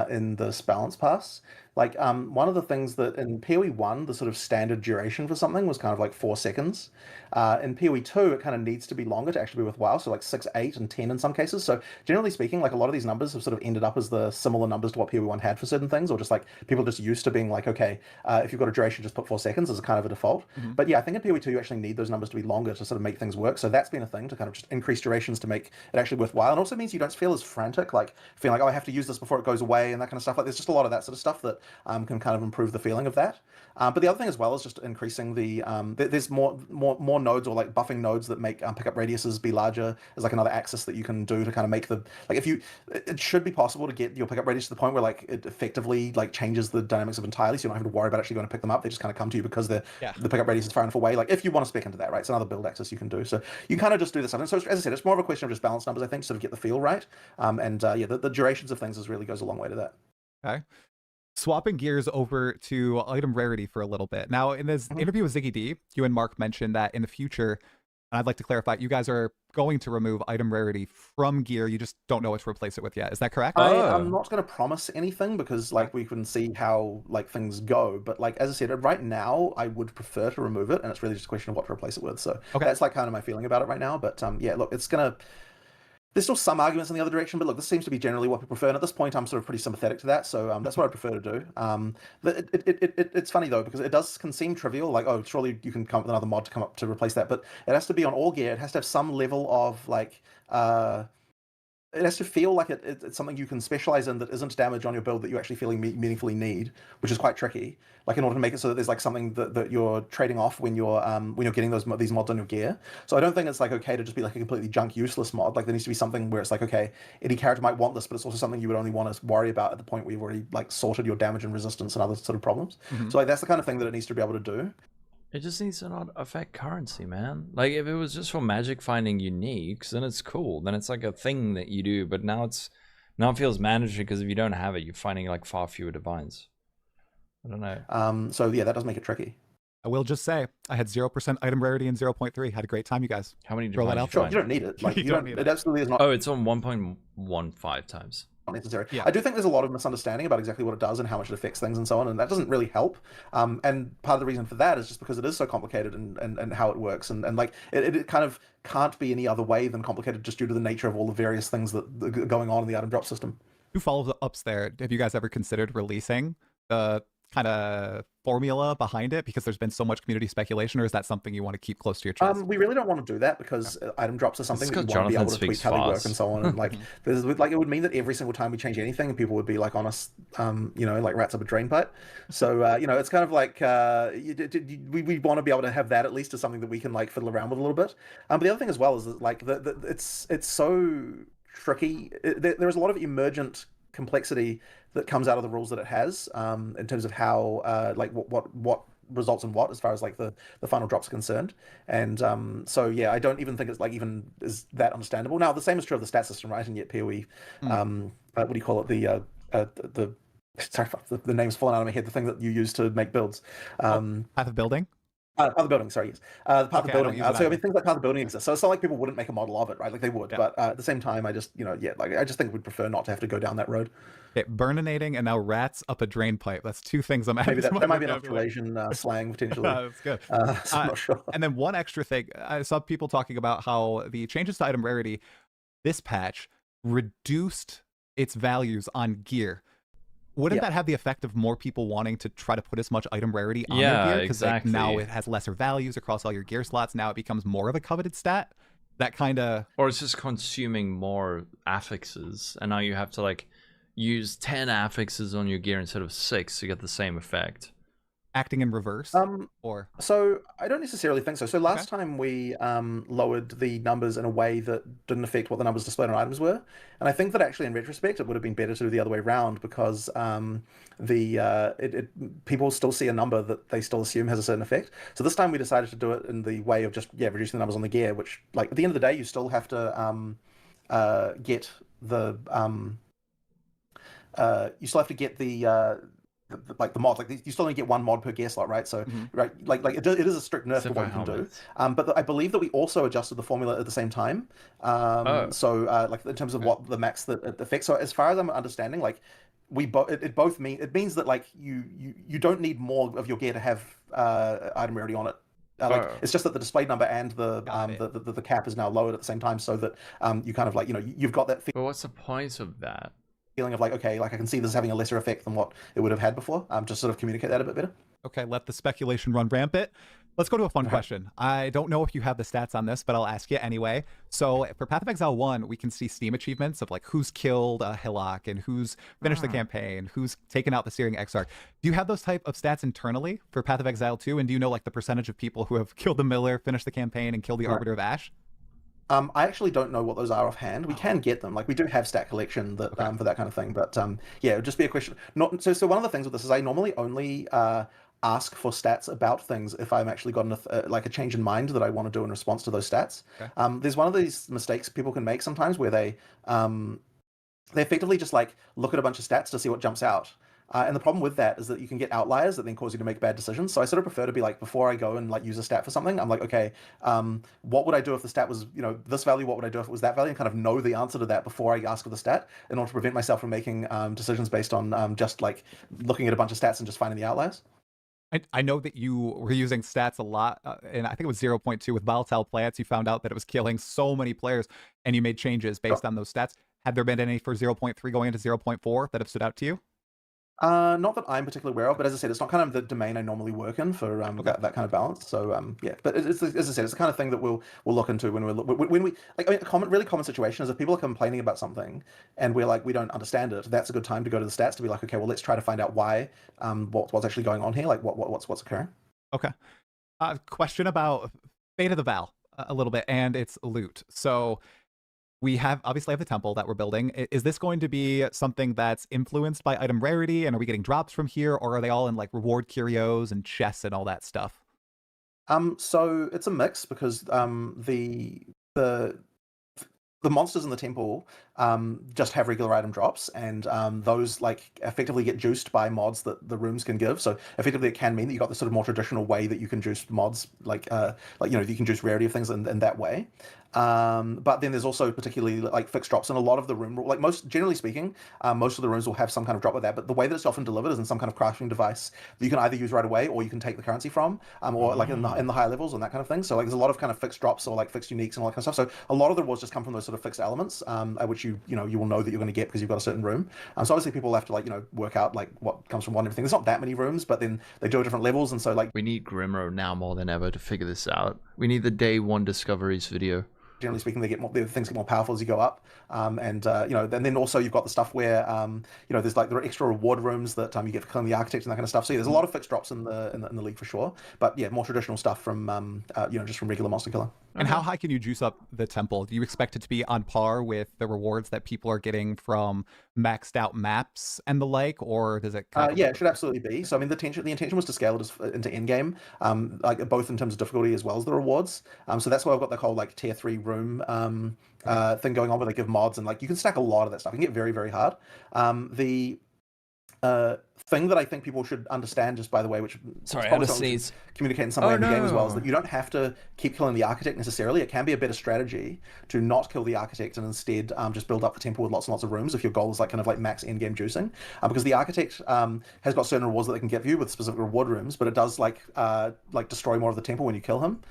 in this balance pass. Like one of the things that in PoE 1, the sort of standard duration for something was kind of like 4 seconds. In PoE 2, it kind of needs to be longer to actually be worthwhile. So like 6, 8, and 10 in some cases. So generally speaking, like a lot of these numbers have sort of ended up as the similar numbers to what PoE 1 had for certain things, or just like people just used to being like, okay, if you've got a duration, just put 4 seconds as a kind of a default. But yeah, I think in PoE 2, you actually need those numbers to be longer to sort of make things work. So that's been a thing to kind of just increase durations to make it actually worthwhile. And also means you don't feel as frantic, like feeling like, oh, I have to use this before it goes away and that kind of stuff. Like there's just a lot of that sort of stuff that can kind of improve the feeling of that. But the other thing as well is just increasing the there's more nodes or like buffing nodes that make pickup radiuses be larger. There's like another axis that you can do to kind of make the like it should be possible to get your pickup radius to the point where like it effectively like changes the dynamics of entirely, so you don't have to worry about actually going to pick them up. They just kind of come to you because the pickup radius is far enough away. Like if you want to spec into that, right? It's another build axis you can do. So you kind of just do this stuff. And so as I said, it's more of a question of just balance numbers, I think, to sort of get the feel right. The durations of things really goes a long way to that. Okay. Swapping gears over to item rarity for a little bit. Now, in this interview with Ziggy D, you and Mark mentioned that in the future, and I'd like to clarify, you guys are going to remove item rarity from gear. You just don't know what to replace it with yet. Is that correct? I'm not going to promise anything because like we can see how like things go. But like as I said, right now I would prefer to remove it, and it's really just a question of what to replace it with. So that's like kind of my feeling about it right now. But yeah, look, it's gonna. There's still some arguments in the other direction, but look, this seems to be generally what we prefer. And at this point, I'm sort of pretty sympathetic to that, so that's what I prefer to do. It's funny though because it can seem trivial, like oh, surely you can come up with another mod to come up to replace that, but it has to be on all gear. It has to have some level of like it has to feel like it's something you can specialize in that isn't damage on your build that you actually feeling meaningfully need, which is quite tricky. Like in order to make it so that there's like something that you're trading off when you're getting these mods on your gear. So I don't think it's like okay to just be like a completely junk useless mod. Like there needs to be something where it's like okay, any character might want this, but it's also something you would only want to worry about at the point where you've already like sorted your damage and resistance and other sort of problems. So like that's the kind of thing that it needs to be able to do. It just needs to not affect currency, man. Like, if it was just for magic finding uniques, then it's cool. Then it's like a thing that you do. But now it feels mandatory because if you don't have it, you're finding like far fewer divines. I don't know. So yeah, that does make it tricky. I will just say, I had 0% item rarity and 0.3. Had a great time, you guys. How many Throw that divines out you Sure, find? you don't need it. Like You you don't don't. need It it. absolutely is not. Oh, it's on 1.15 times. Necessary. Yeah. I do think there's a lot of misunderstanding about exactly what it does and how much it affects things and so on, and that doesn't really help. And part of the reason for that is just because it is so complicated and how it works, and like it kind of can't be any other way than complicated just due to the nature of all the various things that are going on in the item drop system. 2 follow-ups there. Have you guys ever considered releasing the kind of formula behind it because there's been so much community speculation, or is that something you want to keep close to your chest? We really don't want to do that because item drops are something that you want to be able to tweak how they work and so on. And like, there's like it would mean that every single time we change anything, people would be like on us, like rats up a drain pipe. So it's kind of like we want to be able to have that at least as something that we can like fiddle around with a little bit. But the other thing as well is that like it's so tricky. There is a lot of emergent complexity that comes out of the rules that it has in terms of how like what results in what as far as like the final drops are concerned. And so yeah, I don't even think it's like even is that understandable. Now the same is true of the stat system, right? And yet PoE what do you call it, the sorry, the name's fallen out of my head, the thing that you use to make builds, Path of building. Path of building, sorry, yes. The path of building. I So I mean, things like path of building exist. So it's not like people wouldn't make a model of it, right? Like they would, but at the same time, I just, I just think we'd prefer not to have to go down that road. Okay, burninating and now rats up a drain pipe. That's 2 things I'm Maybe adding. that might be an Australasian slang potentially. That's good. So I'm not sure. And then one extra thing, I saw people talking about how the changes to item rarity this patch reduced its values on gear. Wouldn't that have the effect of more people wanting to try to put as much item rarity on their gear? Because exactly. now it has lesser values across all your gear slots. Now it becomes more of a coveted stat. That kind of... Or it's just consuming more affixes, and now you have to like use 10 affixes on your gear instead of 6 to get the same effect. Acting in reverse? Or so I don't necessarily think so. So last time we lowered the numbers in a way that didn't affect what the numbers displayed on items were, and I think that actually in retrospect it would have been better to do the other way around because people still see a number that they still assume has a certain effect. So this time we decided to do it in the way of just reducing the numbers on the gear, which like at the end of the day you still have to get the the mod, like you still only get 1 mod per gear slot, right? So right, like it is a strict nerf to what you can do. But I believe that we also adjusted the formula at the same time. So like in terms of what the max that it affects. So as far as I'm understanding, like it means that like you don't need more of your gear to have item rarity on it. It's just that the display number and the cap is now lowered at the same time, so that you kind of like you've got that. But what's the point of that? Feeling of like, okay, like I can see this having a lesser effect than what it would have had before. Just sort of communicate that a bit better. Okay, let the speculation run rampant. Let's go to a fun question. I don't know if you have the stats on this, but I'll ask you anyway. So for Path of Exile 1, we can see Steam achievements of like who's killed Hillock and who's finished the campaign, who's taken out the Searing Exarch. Do you have those type of stats internally for Path of Exile 2? And do you know like the percentage of people who have killed the Miller, finished the campaign, and killed the Arbiter of Ash? I actually don't know what those are offhand. We can get them. Like we do have stat collection that for that kind of thing. But yeah, it would just be a question. So one of the things with this is I normally only ask for stats about things if I'm actually got like a change in mind that I want to do in response to those stats. Okay. There's one of these mistakes people can make sometimes where they effectively just like look at a bunch of stats to see what jumps out. And the problem with that is that you can get outliers that then cause you to make bad decisions. So I sort of prefer to be like, before I go and like use a stat for something, I'm like, okay, what would I do if the stat was, this value? What would I do if it was that value? And kind of know the answer to that before I ask for the stat in order to prevent myself from making decisions based on just like looking at a bunch of stats and just finding the outliers. I know that you were using stats a lot, and I think it was 0.2 with volatile plants. You found out that it was killing so many players, and you made changes based on those stats. Had there been any for 0.3 going into 0.4 that have stood out to you? Not that I'm particularly aware of, but as I said, it's not kind of the domain I normally work in for that kind of balance. So yeah, but it's as I said, it's the kind of thing that we'll look into when we like. I mean, a really common situation is if people are complaining about something and we're like we don't understand it. That's a good time to go to the stats to be like, okay, well let's try to find out why what's actually going on here, like what's occurring. Okay. Question about Fate of the Val a little bit and its loot. So we obviously have the temple that we're building. Is this going to be something that's influenced by item rarity, and are we getting drops from here, or are they all in like reward curios and chests and all that stuff? So it's a mix because the monsters in the temple just have regular item drops, and those like effectively get juiced by mods that the rooms can give. So effectively, it can mean that you got the sort of more traditional way that you can juice mods, like you can juice rarity of things in that way. But then there's also particularly like fixed drops in a lot of the room. Like generally speaking, most of the rooms will have some kind of drop with that. But the way that it's often delivered is in some kind of crafting device that you can either use right away or you can take the currency from, or like in the higher levels and that kind of thing. So like there's a lot of kind of fixed drops or like fixed uniques and all that kind of stuff. So a lot of the rewards just come from those sort of fixed elements, which you will know that you're going to get because you've got a certain room. So obviously people have to work out like what comes from what and everything. There's not that many rooms, but then they do at different levels, and so like we need Grimro now more than ever to figure this out. We need the day one discoveries video. Generally speaking, things get more powerful as you go up, and then also you've got the stuff where there's like there are extra reward rooms that you get for killing the architect and that kind of stuff. So yeah, there's a lot of fixed drops in the league for sure, but yeah, more traditional stuff from just from regular monster killing. And how high can you juice up the temple? Do you expect it to be on par with the rewards that people are getting from maxed out maps and the like, or does it? Yeah, it should absolutely be. So I mean, the intention was to scale it into Endgame, like both in terms of difficulty as well as the rewards. So that's why I've got the whole like tier 3 room thing going on where they give mods and like you can stack a lot of that stuff. It can get very, very hard. The thing that I think people should understand, just by the way, which sorry, I had to sneeze. Communicate in some way in the game as well, is that you don't have to keep killing the architect necessarily. It can be a better strategy to not kill the architect and instead just build up the temple with lots and lots of rooms if your goal is like kind of like max endgame juicing. Because the architect has got certain rewards that they can give you with specific reward rooms, but it does like destroy more of the temple when you kill him.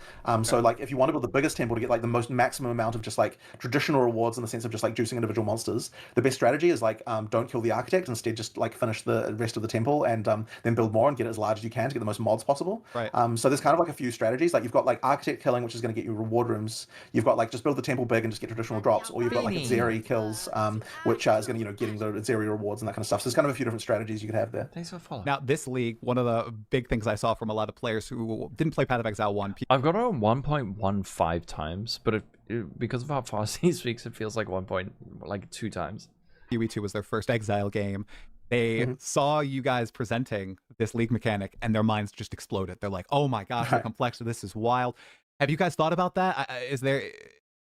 So like if you want to build the biggest temple to get like the most maximum amount of just like traditional rewards in the sense of just like juicing individual monsters, the best strategy is like don't kill the architect, instead just like finish the rest of the temple and then build more and get it as large as you can to get the most mods possible. Right. So there's kind of like a few strategies. Like you've got like architect killing, which is going to get you reward rooms. You've got like just build the temple big and just get traditional drops, or you've got like Zeri kills, which is going to getting the Zeri rewards and that kind of stuff. So there's kind of a few different strategies you could have there. Thanks for following. Now this league, one of the big things I saw from a lot of players who didn't play Path of Exile 1. I've got it on 1.15 times, but because of how fast he speaks, it feels like 2 times. PoE 2 was their first Exile game. They saw you guys presenting this league mechanic and their minds just exploded. They're like, oh my gosh, the complexity, this is wild. Have you guys thought about that?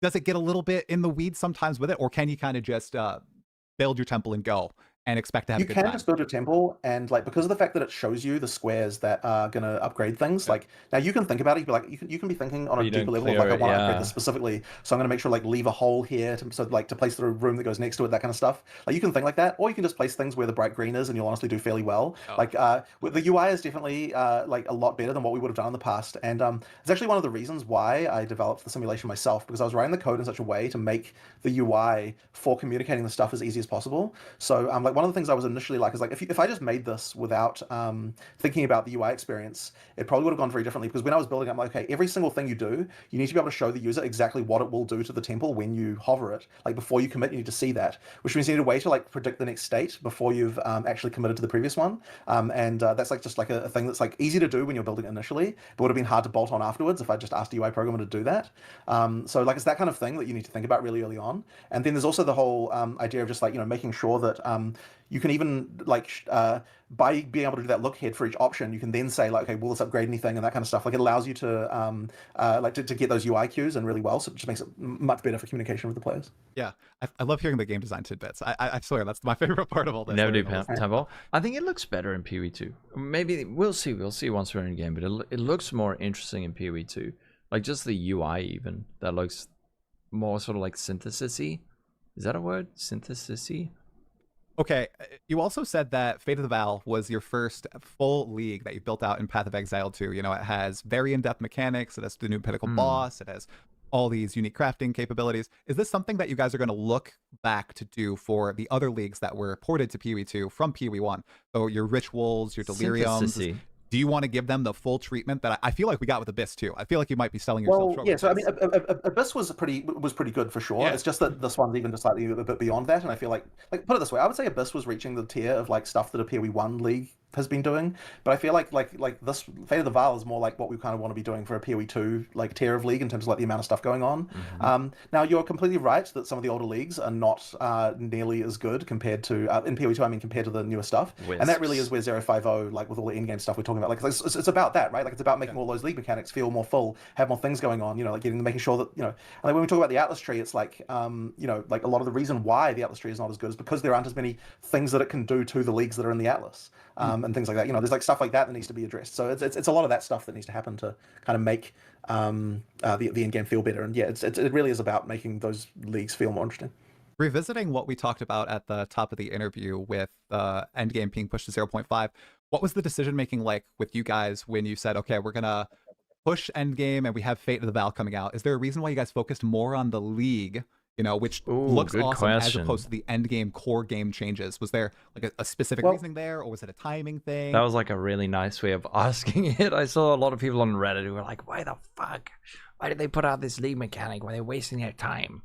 Does it get a little bit in the weeds sometimes with it, or can you kind of just build your temple and go and expect to have a good time? You can just build a temple, and like because of the fact that it shows you the squares that are going to upgrade things, like now you can think about it, you'd be like you can be thinking on a deeper level of like I want to upgrade this specifically, so I'm going to make sure like leave a hole here to place the room that goes next to it, that kind of stuff. Like you can think like that, or you can just place things where the bright green is and you'll honestly do fairly well. Like the UI is definitely like a lot better than what we would have done in the past, and it's actually one of the reasons why I developed the simulation myself, because I was writing the code in such a way to make the UI for communicating the stuff as easy as possible. So like one of the things I was initially like is like if I just made this without thinking about the UI experience, it probably would have gone very differently, because when I was building, I'm like, okay, every single thing you do, you need to be able to show the user exactly what it will do to the temple when you hover it. Like before you commit, you need to see that, which means you need a way to like predict the next state before you've actually committed to the previous one. And that's like just like a thing that's like easy to do when you're building it initially, but would have been hard to bolt on afterwards if I just asked a UI programmer to do that. So like it's that kind of thing that you need to think about really early on. And then there's also the whole idea of just like making sure that you can even like by being able to do that look ahead for each option, you can then say like, okay, will this upgrade anything and that kind of stuff. Like it allows you to to get those UI cues and really well, so it just makes it much better for communication with the players. Yeah, I love hearing the game design tidbits. I swear that's my favorite part of all this. Never do temple. I think it looks better in PoE 2. Maybe we'll see once we're in the game, but it looks more interesting in PoE 2. Like just the UI even, that looks more sort of like synthesis-y. Is that a word? Synthesis-y? Okay, you also said that Fate of the Val was your first full league that you built out in Path of Exile 2. It has very in-depth mechanics, it has the new pinnacle boss, it has all these unique crafting capabilities. Is this something that you guys are going to look back to do for the other leagues that were ported to PoE 2 from PoE 1? So your rituals, your deliriums. Do you want to give them the full treatment that I feel like we got with Abyss too? I feel like you might be selling yourself short. Yeah. So I mean, Abyss was pretty good for sure. Yeah. It's just that this one's even just slightly a bit beyond that, and I feel like put it this way, I would say Abyss was reaching the tier of like stuff that a PoE 1 league has been doing, but I feel like this Fate of the Vaal is more like what we kind of want to be doing for a PoE 2 like tier of league in terms of like the amount of stuff going on. Now you're completely right that some of the older leagues are not nearly as good compared to in PoE 2. I mean, compared to the newer stuff, and that really is where 050, like with all the in-game stuff we're talking about, like it's about that, right? Like it's about making all those league mechanics feel more full, have more things going on, you know, like making sure that, you know, and when we talk about the Atlas tree, it's like you know, like a lot of the reason why the Atlas tree is not as good is because there aren't as many things that it can do to the leagues that are in the Atlas. And things like that. You know, there's like stuff like that needs to be addressed. So it's a lot of that stuff that needs to happen to kind of make the in-game feel better. And yeah, it really is about making those leagues feel more interesting. Revisiting what we talked about at the top of the interview with Endgame being pushed to 0.5, what was the decision making like with you guys when you said, okay, we're gonna push Endgame and we have Fate of the Vaal coming out? Is there a reason why you guys focused more on the league, you know, which looks awesome, as opposed to the Endgame core game changes? Was there like a specific reasoning there, or was it a timing thing? That was like a really nice way of asking it. I saw a lot of people on Reddit who were like, why the fuck? Why did they put out this league mechanic when they're wasting their time?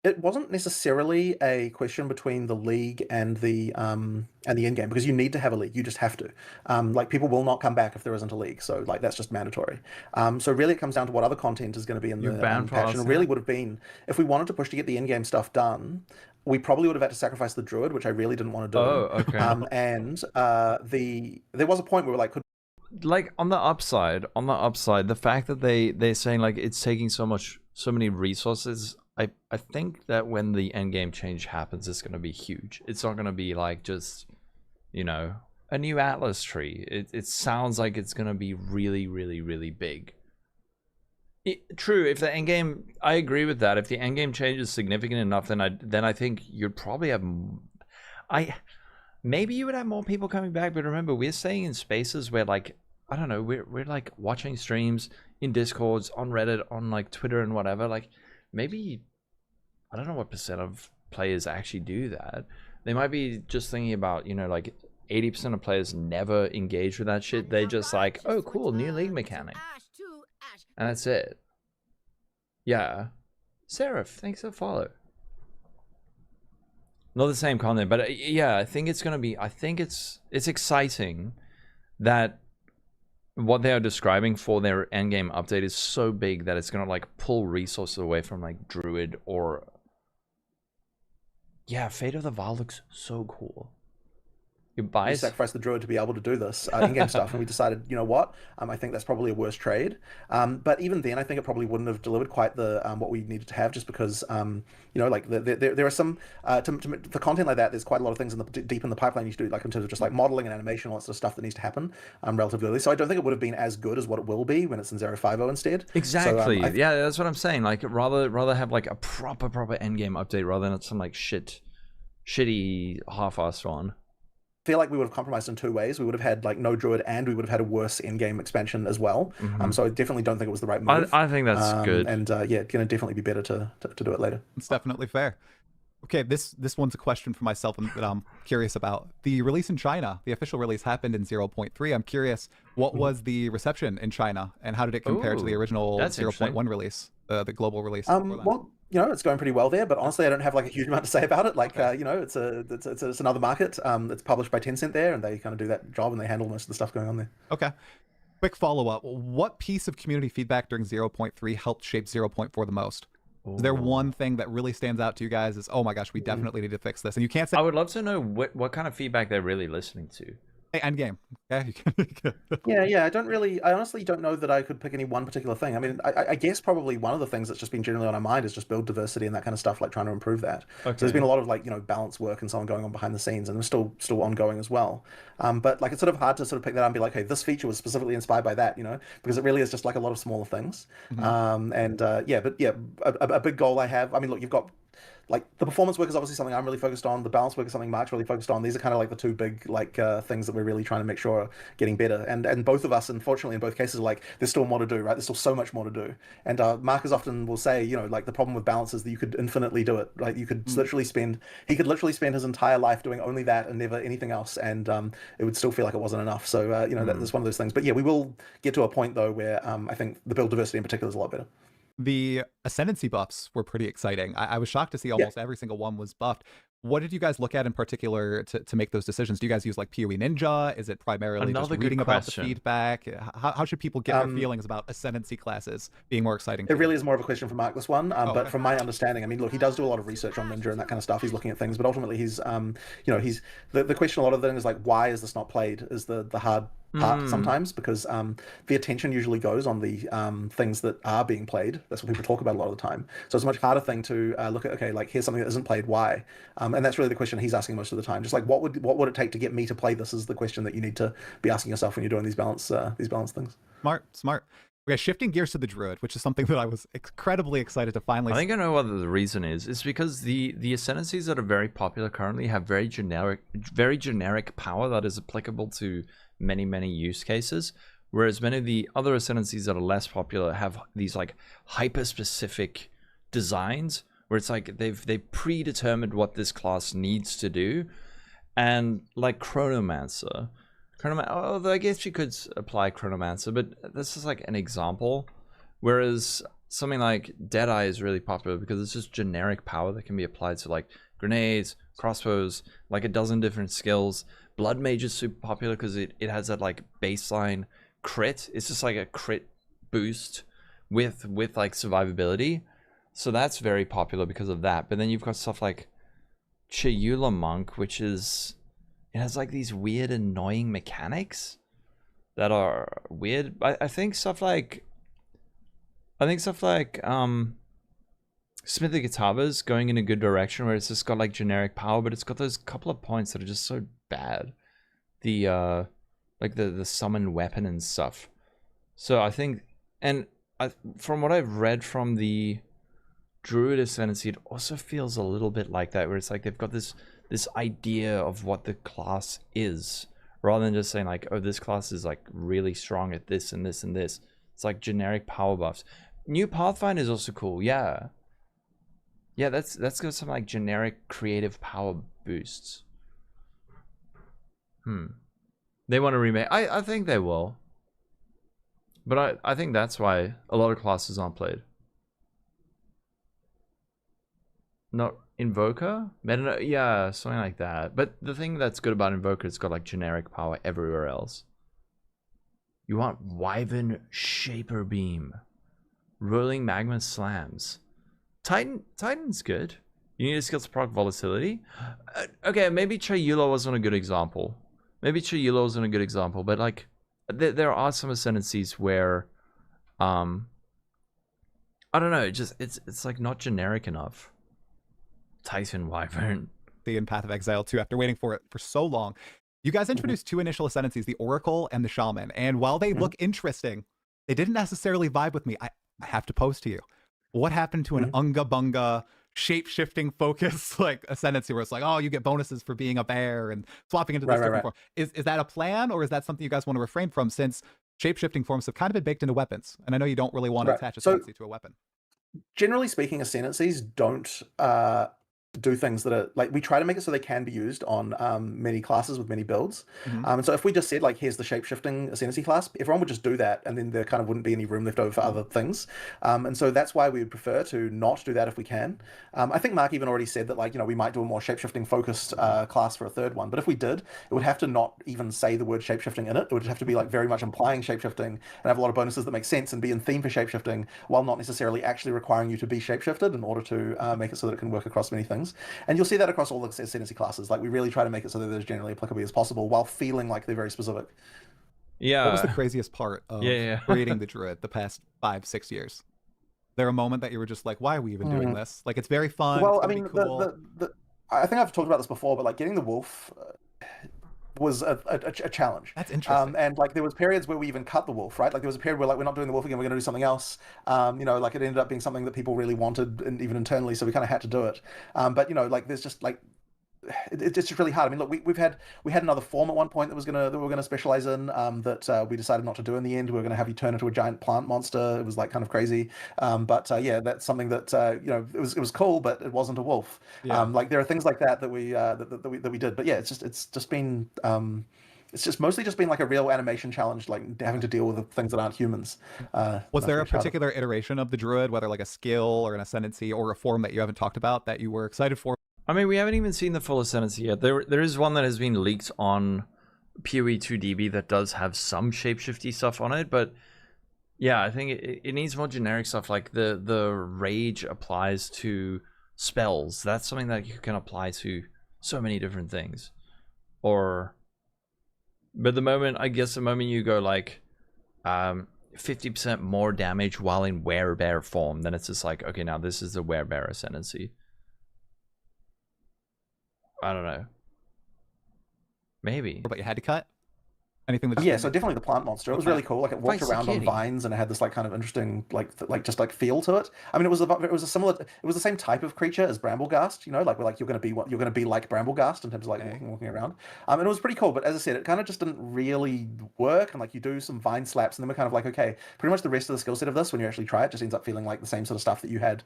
It wasn't necessarily a question between the league and the end game, because you need to have a league. You just have to. Like people will not come back if there isn't a league, so like that's just mandatory. So really, it comes down to what other content is going to be in the patch. And it really would have been, if we wanted to push to get the end game stuff done, we probably would have had to sacrifice the Druid, which I really didn't want to do. Oh, okay. And there was a point where we're like, like on the upside, the fact that they're saying like it's taking so many resources. I think that when the endgame change happens, it's going to be huge. It's not going to be like just, you know, a new Atlas tree. It sounds like it's going to be really, really, really big. True, if the endgame, I agree with that. If the endgame change is significant enough, then I think you'd probably have, maybe you would have more people coming back. But remember, we're staying in spaces where like, I don't know, we're like watching streams in Discords, on Reddit, on like Twitter and whatever. Like maybe, I don't know what percent of players actually do that. They might be just thinking about, you know, like 80% of players never engage with that shit. They just like, oh, cool, new league mechanic. And that's it. Yeah. Seraph, thanks for the follow. Not the same content, but yeah, I think it's going to be, I think it's exciting that what they are describing for their endgame update is so big that it's going to like pull resources away from like Druid or... Yeah, Fate of the Vaal looks so cool. We sacrificed the Druid to be able to do this in-game stuff, and we decided, you know what, I think that's probably a worse trade. But even then, I think it probably wouldn't have delivered quite the what we needed to have, just because, you know, like there are some for content like that. There's quite a lot of things deep in the pipeline you should do, like in terms of just like modeling and animation, all that sort of stuff that needs to happen relatively early. So I don't think it would have been as good as what it will be when it's in 050 instead. Exactly. So, yeah, that's what I'm saying. Like rather have like a proper endgame update rather than some like shitty half-assed one. Feel like we would have compromised in two ways. We would have had like no Druid, and we would have had a worse in-game expansion as well. So I definitely don't think it was the right move. I think that's good. And yeah, it's going to definitely be better to do it later. It's definitely fair. Okay, this one's a question for myself that I'm curious about. The release in China, the official release happened in 0.3. I'm curious, what was the reception in China, and how did it compare to the original 0.1 release, the global release? Well, you know, it's going pretty well there, but honestly, I don't have like a huge amount to say about it. Like, you know, it's another market. It's published by Tencent there, and they kind of do that job, and they handle most of the stuff going on there. Okay. Quick follow-up. What piece of community feedback during 0.3 helped shape 0.4 the most? Is there one thing that really stands out to you guys as, oh my gosh, we definitely need to fix this? And you can't say... I would love to know what kind of feedback they're really listening to. Hey, Endgame. Okay. Yeah. I honestly don't know that I could pick any one particular thing. I mean, I guess probably one of the things that's just been generally on our mind is just build diversity and that kind of stuff, like trying to improve that. Okay. So there's been a lot of like, you know, balance work and so on going on behind the scenes, and it's still ongoing as well. But like, it's sort of hard to sort of pick that up and be like, hey, this feature was specifically inspired by that, you know, because it really is just like a lot of smaller things. A big goal I have. I mean, look, you've got like the performance work is obviously something I'm really focused on. The balance work is something Mark's really focused on. These are kind of like the two big things that we're really trying to make sure are getting better. And both of us, unfortunately, in both cases, are like there's still more to do, right? There's still so much more to do. And Mark as often will say, like the problem with balance is that you could infinitely do it, right? You could literally he could literally spend his entire life doing only that and never anything else, and it would still feel like it wasn't enough. So that's one of those things. But yeah, we will get to a point though where I think the build diversity in particular is a lot better. The Ascendancy buffs were pretty exciting. I was shocked to see almost every single one was buffed. What did you guys look at in particular to make those decisions? Do you guys use like PoE Ninja? Is it primarily just reading about the feedback? How should people get their feelings about Ascendancy classes being more exciting? It really is more of a question for Mark, this one. But from my understanding, I mean, look, he does do a lot of research on Ninja and that kind of stuff. He's looking at things, but ultimately he's, the question a lot of the thing is like, why is this not played is the hard part sometimes, because the attention usually goes on the things that are being played. That's what people talk about a lot of the time. So it's a much harder thing to look at, okay, like here's something that isn't played, why? And that's really the question he's asking most of the time. Just like what would it take to get me to play this is the question that you need to be asking yourself when you're doing these balance things. Smart. Okay, shifting gears to the Druid, which is something that I was incredibly excited to finally. I think I know what the reason is. It's because the Ascendancies that are very popular currently have very generic power that is applicable to many use cases, whereas many of the other Ascendancies that are less popular have these like hyper specific designs where it's like they've predetermined what this class needs to do. And like Chronomancer, although I guess you could apply Chronomancer, but this is like an example. Whereas something like Deadeye is really popular because it's just generic power that can be applied to like grenades, crossbows, like a dozen different skills. Blood Mage is super popular because it has that like baseline crit. It's just like a crit boost with like survivability. So that's very popular because of that. But then you've got stuff like Chayula Monk, which is, it has like these weird annoying mechanics that are weird. I think stuff like Smithy Guitava's going in a good direction where it's just got like generic power, but it's got those couple of points that are just so bad. The like the summon weapon and stuff. So I think, and from what I've read from the Druid Ascendancy, it also feels a little bit like that, where it's like they've got this idea of what the class is, rather than just saying like, oh, this class is like really strong at this and this and this. It's like generic power buffs. New Pathfinder is also cool. Yeah, that's got some like generic creative power boosts. They want to remake. I think they will, but I think that's why a lot of classes aren't played. Not Invoker? Meta, yeah, something like that. But the thing that's good about Invoker, it's got like generic power everywhere else. You want Wyvern Shaper Beam, Rolling Magma Slams. Titan's good. You need a skill to proc volatility. Okay, maybe Chayula wasn't a good example. But like there are some Ascendancies where I don't know, it's like not generic enough. Titan Wyvern. In Path of Exile 2, after waiting for it for so long. You guys introduced two initial Ascendancies, the Oracle and the Shaman. And while they look interesting, they didn't necessarily vibe with me. I have to pose to you. What happened to an Unga Bunga shape-shifting focus like Ascendancy, where it's like, oh, you get bonuses for being a bear and swapping into this different form? Is that a plan, or is that something you guys want to refrain from, since shape-shifting forms have kind of been baked into weapons? And I know you don't really want to attach Ascendancy to a weapon. Generally speaking, Ascendancies don't do things that are like, we try to make it so they can be used on many classes with many builds. And so if we just said like, here's the shape-shifting Ascendancy class, everyone would just do that, and then there kind of wouldn't be any room left over for other things. And so that's why we would prefer to not do that if we can. I think Mark even already said that, like, we might do a more shape-shifting focused class for a third one, but if we did, it would have to not even say the word shape-shifting in it. It would have to be like very much implying shape-shifting and have a lot of bonuses that make sense and be in theme for shape-shifting, while not necessarily actually requiring you to be shape-shifted in order to make it so that it can work across many things. And you'll see that across all the Ascendancy classes. Like, we really try to make it so that they're as generally applicable as possible, while feeling like they're very specific. Yeah. What was the craziest part of creating the Druid the past 5-6 years? There a moment that you were just like, why are we even doing this? Like, it's very fun. Well, it's I mean, cool. I think I've talked about this before, but like getting the wolf was a challenge. That's interesting. And like there was periods where we even cut the wolf, right? Like there was a period where like we're not doing the wolf again, we're going to do something else. You know, like it ended up being something that people really wanted, and even internally, so we kind of had to do it. But you know, like there's just like it's just really hard. I mean, look, we had another form at one point that we were gonna specialize in that we decided not to do in the end. We were gonna have you turn into a giant plant monster. It was like kind of crazy. But yeah, that's something that you know it was cool, but it wasn't a wolf. Yeah. Like there are things like that that we did. But yeah, it's just been it's just mostly just been like a real animation challenge, like having to deal with the things that aren't humans. Was there a much harder. particular iteration of the Druid, whether like a skill or an Ascendancy or a form that you haven't talked about that you were excited for? I mean, we haven't even seen the full Ascendancy yet. There is one that has been leaked on PoE 2DB that does have some shapeshifty stuff on it, but yeah, I think it needs more generic stuff. Like the rage applies to spells. That's something that you can apply to so many different things. But the moment, I guess the moment you go like 50% more damage while in werebear form, then it's just like, okay, now this is the werebear Ascendancy. I don't know. Maybe. But you had to cut? Anything that Yeah, so definitely the plant monster. It was really cool. Like it walked Feisty around on kitty. vines and it had this like kind of interesting just like feel to it. I mean, it was a similar. It was the same type of creature as Bramblegast. You know, like we're like you're gonna be like Bramblegast in terms of like walking around. And it was pretty cool. But as I said, it kind of just didn't really work. And like you do some vine slaps, and then we're kind of like, okay, pretty much the rest of the skill set of this, when you actually try it, just ends up feeling like the same sort of stuff that you had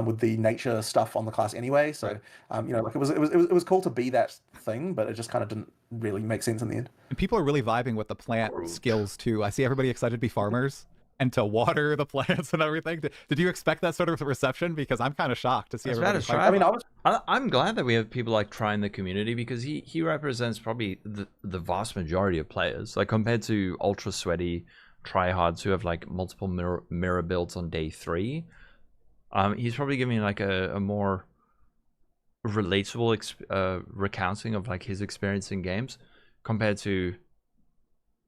with the nature stuff on the class anyway. So you know, like it was cool to be that thing, but it just kind of didn't really make sense in the end. And people are really vibing with the plant skills too. I see everybody excited to be farmers and to water the plants and everything. Did you expect that sort of reception? Because I'm kind of shocked to see everybody. I mean, I'm glad that we have people like Try in the community, because he represents probably the vast majority of players. Like compared to ultra sweaty tryhards who have like multiple mirror builds on day 3, he's probably giving like a more relatable recounting of like his experience in games compared to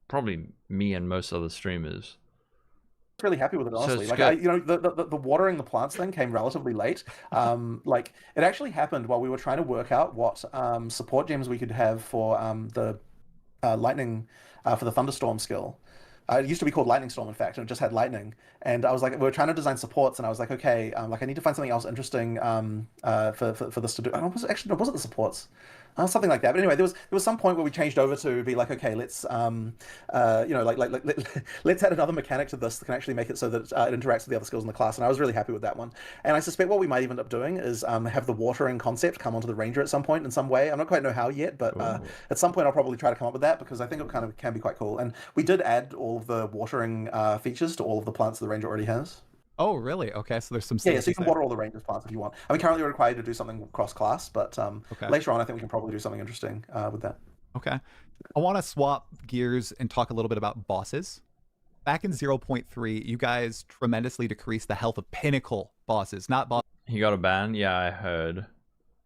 probably me and most other streamers. Really happy with it, honestly. So like you know, the watering the plants thing came relatively late. Like it actually happened while we were trying to work out what support gems we could have for the lightning for the thunderstorm skill. It used to be called Lightning Storm, in fact, and it just had lightning. And I was like, we were trying to design supports, and I was like, okay, like I need to find something else interesting for this to do. And it wasn't the supports. Something like that. But anyway, there was some point where we changed over to be like, okay, let's you know, let's add another mechanic to this that can actually make it so that it interacts with the other skills in the class. And I was really happy with that one. And I suspect what we might even end up doing is have the watering concept come onto the ranger at some point in some way. I'm not quite know how yet, but at some point I'll probably try to come up with that, because I think it kind of can be quite cool. And we did add all of the watering features to all of the plants that the ranger already has. Oh, really? Okay, so there's some. Yeah, so you can water all the ranger's plants if you want. I mean, currently we're required to do something cross-class, but later on I think we can probably do something interesting with that. Okay. I want to swap gears and talk a little bit about bosses. Back in 0.3, you guys tremendously decreased the health of pinnacle bosses, not bosses. He got a ban? Yeah, I heard.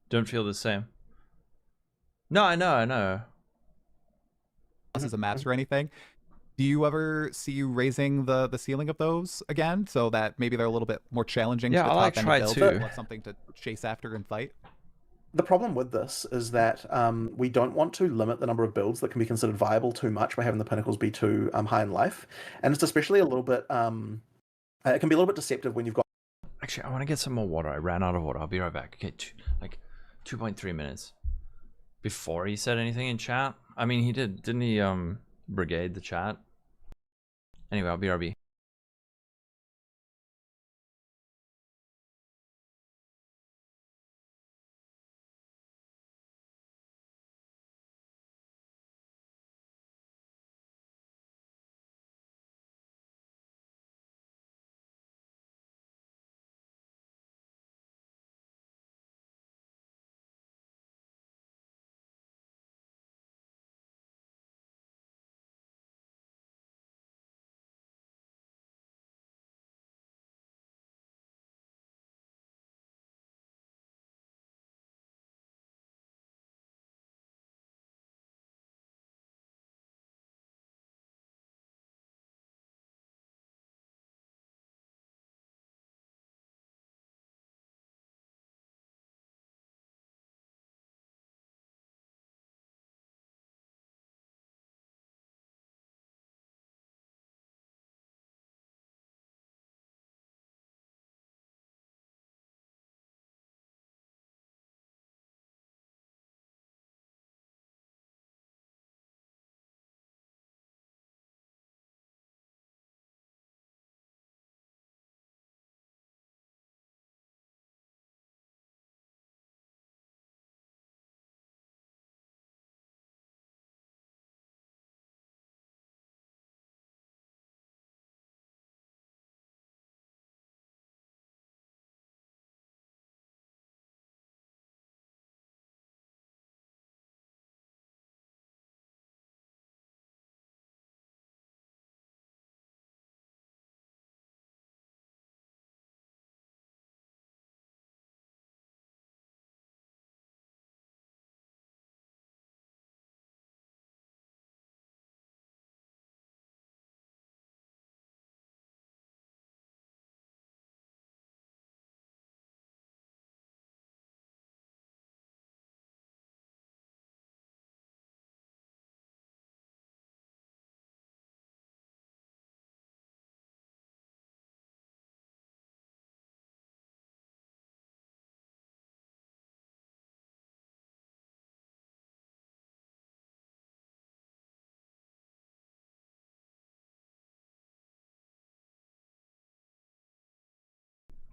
Don't feel the same. No, I know. Bosses of maps or anything. Do you ever see you raising the ceiling of those again, so that maybe they're a little bit more challenging to the top end of builds, like something to chase after and fight? The problem with this is that we don't want to limit the number of builds that can be considered viable too much by having the pinnacles be too high in life, and it's especially a little bit. It can be a little bit deceptive when you've got. Actually, I want to get some more water. I ran out of water. I'll be right back. Okay, like 2.3 minutes. Before he said anything in chat, I mean he didn't he brigade the chat? Anyway, I'll be RB.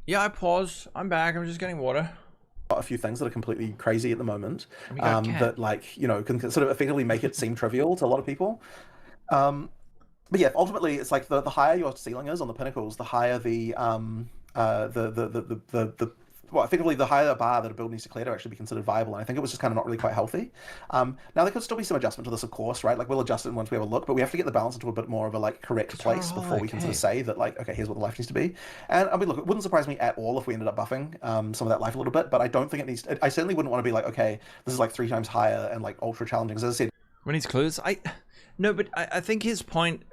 Yeah, I paused. I'm back. I'm just getting water. A few things that are completely crazy at the moment, We got that like, you know, can sort of effectively make it seem trivial to a lot of people. But yeah, ultimately, it's like the higher your ceiling is on the pinnacles, the higher the well, effectively the higher bar that a build needs to clear to actually be considered viable. And I think it was just kind of not really quite healthy. Now there could still be some adjustment to this, of course, right? Like we'll adjust it once we have a look, but we have to get the balance into a bit more of a like correct place before we can sort of say that like, okay, here's what the life needs to be. And I mean, look, it wouldn't surprise me at all if we ended up buffing some of that life a little bit, but I don't think it needs. I certainly wouldn't want to be like, okay, this is like 3 times higher and like ultra challenging. Because as I said, when he's clues, no, but I think his point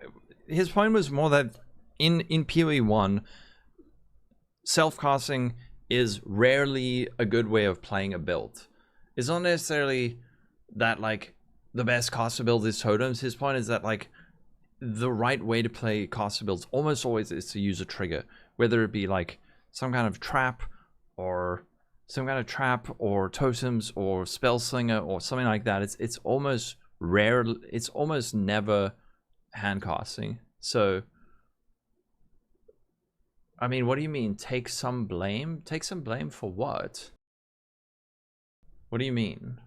was more that in PoE 1, self-casting is rarely a good way of playing a build. It's not necessarily that like the best caster build is totems. His point is that like the right way to play caster builds almost always is to use a trigger, whether it be like some kind of trap or totems or spell slinger or something like that. It's almost rare. It's almost never hand casting. So I mean, what do you mean? Take some blame? Take some blame for what? What do you mean?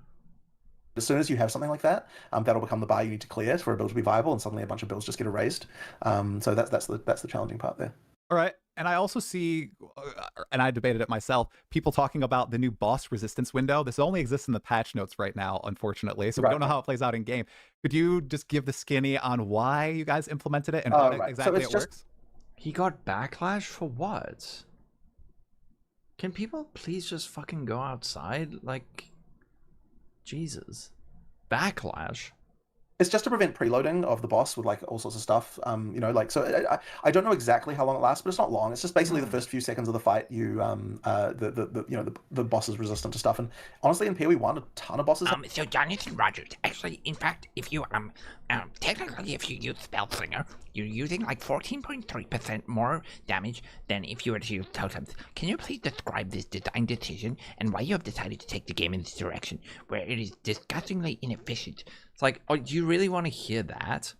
As soon as you have something like that, that'll become the bar you need to clear for a build to be viable, and suddenly a bunch of builds just get erased. So that's the challenging part there. All right. And I also see, and I debated it myself, people talking about the new boss resistance window. This only exists in the patch notes right now, unfortunately. So we don't know how it plays out in game. Could you just give the skinny on why you guys implemented it and how exactly it works? He got backlash for what? Can people please just fucking go outside? Like, Jesus. Backlash? It's just to prevent preloading of the boss with like all sorts of stuff. You know, like, so I don't know exactly how long it lasts, but it's not long. It's just basically the first few seconds of the fight. You the boss is resistant to stuff, and honestly, in PoE 1, a ton of bosses. So Jonathan Rogers, actually, in fact, if you technically, if you use Spellslinger, you're using like 14.3% more damage than if you were to use Totems. Can you please describe this design decision and why you have decided to take the game in this direction, where it is disgustingly inefficient? It's like, oh, do you really want to hear that?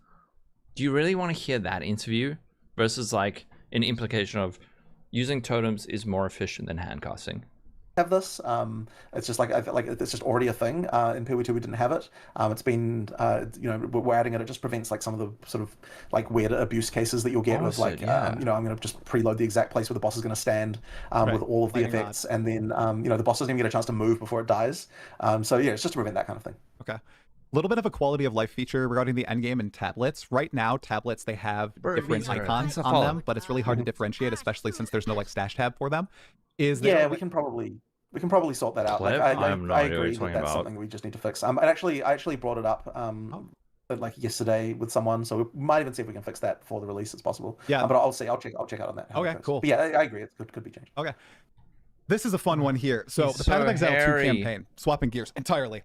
Do you really want to hear that interview versus like an implication of using totems is more efficient than handcasting? Have this. It's just like I feel like it's just already a thing. In PoE 2 we didn't have it. It's been you know, we're adding it. It just prevents like some of the sort of like weird abuse cases that you'll get with like you know, I'm going to just preload the exact place where the boss is going to stand with all of the effects, and then you know, the boss doesn't even get a chance to move before it dies. So yeah, it's just to prevent that kind of thing. Okay. A little bit of a quality of life feature regarding the endgame and tablets. Right now, tablets, they have different icons on them, but it's really hard to differentiate, especially since there's no like stash tab for them. Yeah, we can probably sort that out. Like, I agree that that's something we just need to fix. I actually brought it up like yesterday with someone, so we might even see if we can fix that before the release. It's possible. Yeah, but I'll check out on that. Okay, cool. But yeah, I agree. It could be changed. Okay, this is a fun one here. So the Path of Exile 2 campaign, swapping gears entirely.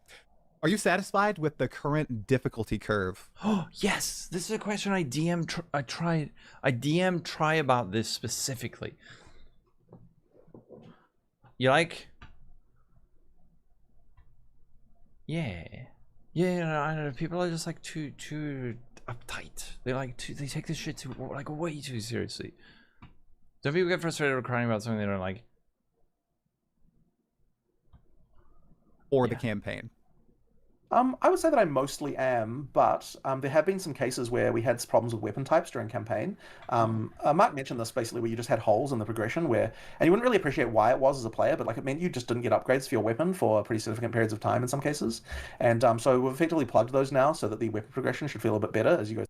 Are you satisfied with the current difficulty curve? Oh, yes. This is a question I DM try about this specifically. You like? Yeah. Yeah, I know. People are just like too uptight. They take this shit too like way too seriously. Don't people get frustrated or crying about something they don't like? Or the campaign? I would say that I mostly am, but there have been some cases where we had problems with weapon types during campaign. Mark mentioned this basically, where you just had holes in the progression and you wouldn't really appreciate why it was as a player, but like it meant you just didn't get upgrades for your weapon for pretty significant periods of time in some cases. And so we've effectively plugged those now so that the weapon progression should feel a bit better as you go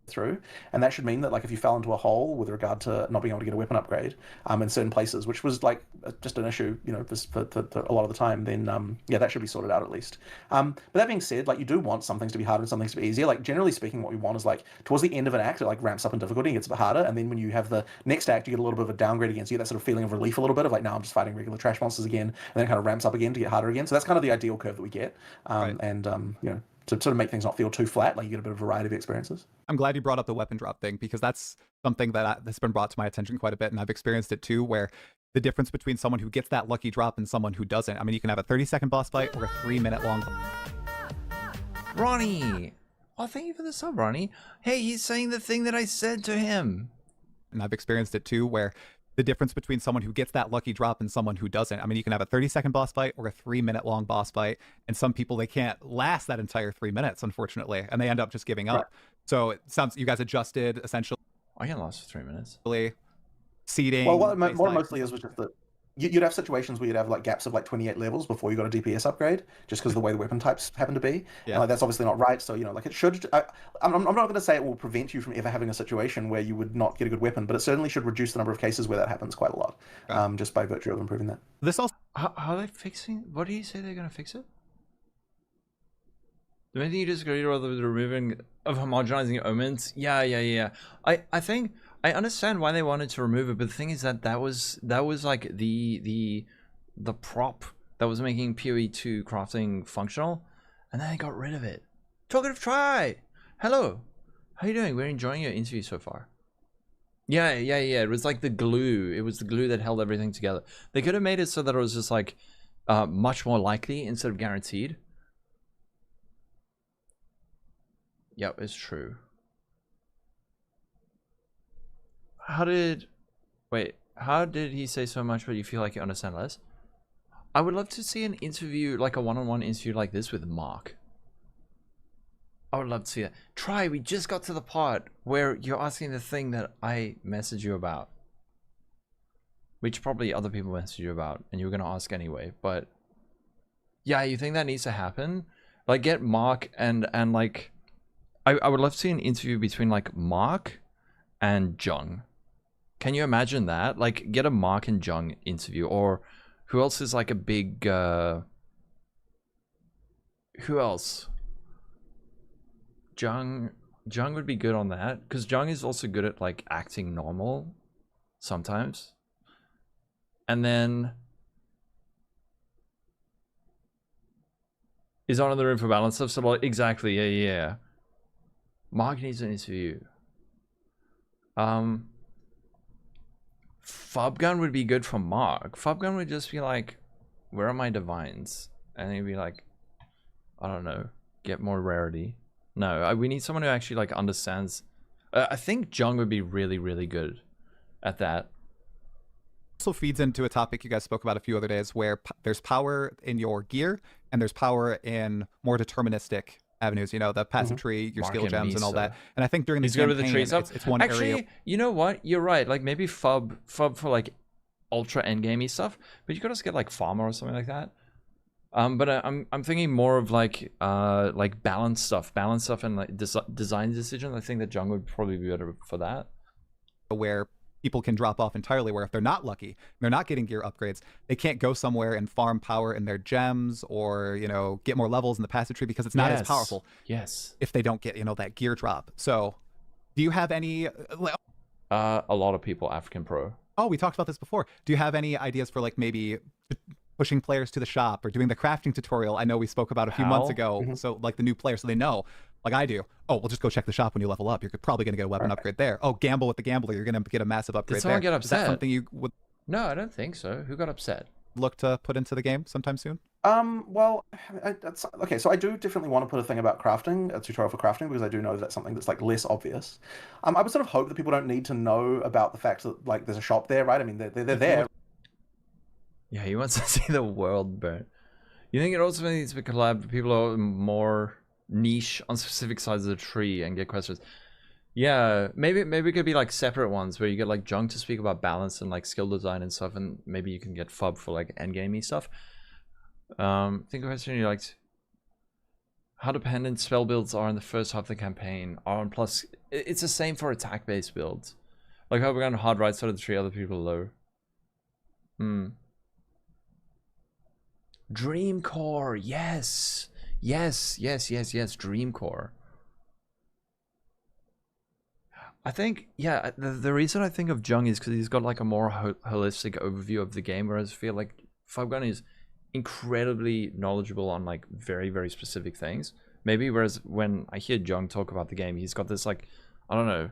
through, and that should mean that like if you fell into a hole with regard to not being able to get a weapon upgrade in certain places, which was like just an issue, you know, for a lot of the time, then yeah, that should be sorted out at least. But that being said, like you do want some things to be harder and some things to be easier. Like generally speaking, what we want is like towards the end of an act, it like ramps up in difficulty and gets a bit harder, and then when you have the next act, you get a little bit of a downgrade again, so you get that sort of feeling of relief a little bit of like, now I'm just fighting regular trash monsters again, and then it kind of ramps up again to get harder again. So that's kind of the ideal curve that we get, and you know, to sort of make things not feel too flat, like you get a bit of variety of experiences. I'm glad you brought up the weapon drop thing, because that's something that's been brought to my attention quite a bit, and I've experienced it too, where the difference between someone who gets that lucky drop and someone who doesn't. I mean, you can have a 30-second boss fight or a 3-minute long. Ronnie! Oh, thank you for the sub, Ronnie. Hey, he's saying the thing that I said to him. And I've experienced it too, where the difference between someone who gets that lucky drop and someone who doesn't. I mean, you can have a 30-second boss fight or a 3-minute long boss fight, and some people, they can't last that entire 3 minutes, unfortunately, and they end up just giving up. Right. So it sounds you guys adjusted essentially. I can last for 3 minutes. Seeding. Well, what more mostly is was just that you'd have situations where you'd have like gaps of like 28 levels before you got a DPS upgrade, just because of the way the weapon types happen to be. Yeah. And like that's obviously not right. So like it should. I'm not going to say it will prevent you from ever having a situation where you would not get a good weapon, but it certainly should reduce the number of cases where that happens quite a lot, just by virtue of improving that. This also. How are they fixing? What do you say they're going to fix it? The main thing you disagree with the removing of homogenizing omens? Yeah. I think I understand why they wanted to remove it, but the thing is that was like the prop that was making PoE 2 crafting functional, and then they got rid of it. Talkative, try. Hello, how you doing? We're enjoying your interview so far. Yeah. It was like the glue. It was the glue that held everything together. They could have made it so that it was just like much more likely instead of guaranteed. Yep, it's true. How did he say so much but you feel like you understand less? I would love to see an interview, like a one-on-one interview like this with Mark. I would love to see it. Try, we just got to the part where you're asking the thing that I messaged you about. Which probably other people messaged you about and you were gonna ask anyway, but yeah, you think that needs to happen? Like get Mark and like I would love to see an interview between like Mark and Jung. Can you imagine that? Like get a Mark and Jung interview, or who else is like a big who else? Jung would be good on that, because Jung is also good at like acting normal sometimes. And then is on in the room for balance stuff, so like, exactly, yeah. Mark needs an interview. Fubgun would be good for Mark. Fubgun would just be like, where are my divines? And he'd be like, I don't know, get more rarity. No, we need someone who actually like understands. I think Jung would be really, really good at that. Also feeds into a topic you guys spoke about a few other days, where there's power in your gear and there's power in more deterministic avenues, you know, the passive tree, your skill gems and all that. And I think during the campaign, it's one actually, area. You know what? You're right. Like maybe Fub for like ultra endgamey stuff, but you could also get like farmer or something like that. But I'm thinking more of like balance stuff and like design decisions. I think that Jung would probably be better for that. Where people can drop off entirely, where if they're not lucky, they're not getting gear upgrades, they can't go somewhere and farm power in their gems, or, you know, get more levels in the passive tree, because it's not as powerful. Yes. If they don't get, you know, that gear drop. So do you have any a lot of people African Pro. Oh, we talked about this before. Do you have any ideas for like maybe pushing players to the shop or doing the crafting tutorial? I know we spoke about a few months ago. So like the new players, so they know, like I do. Oh, we'll just go check the shop when you level up. You're probably going to get a weapon upgrade there. Oh, gamble with the gambler. You're going to get a massive upgrade. Did someone get upset? Is that something you would? No, I don't think so. Who got upset? Look to put into the game sometime soon? Well, okay, so I do definitely want to put a thing about crafting, a tutorial for crafting, because I do know that's something that's like less obvious. I would sort of hope that people don't need to know about the fact that like there's a shop there, right? I mean, they're there. Yeah, he wants to see the world burn. You think it also needs to be collab? People are more niche on specific sides of the tree and get questions. Yeah, maybe it could be like separate ones where you get like Jung to speak about balance and like skill design and stuff, and maybe you can get Fub for like endgamey stuff. Think of a question you liked. How dependent spell builds are in the first half of the campaign. R1 plus, it's the same for attack based builds. Like how we're going hard right side of the tree, other people low. Dream Core, yes, Dream Core. I think, yeah, the reason I think of Jung is because he's got like a more holistic overview of the game, whereas I feel like Fubgun is incredibly knowledgeable on like very, very specific things. Maybe, whereas when I hear Jung talk about the game, he's got this like, I don't know,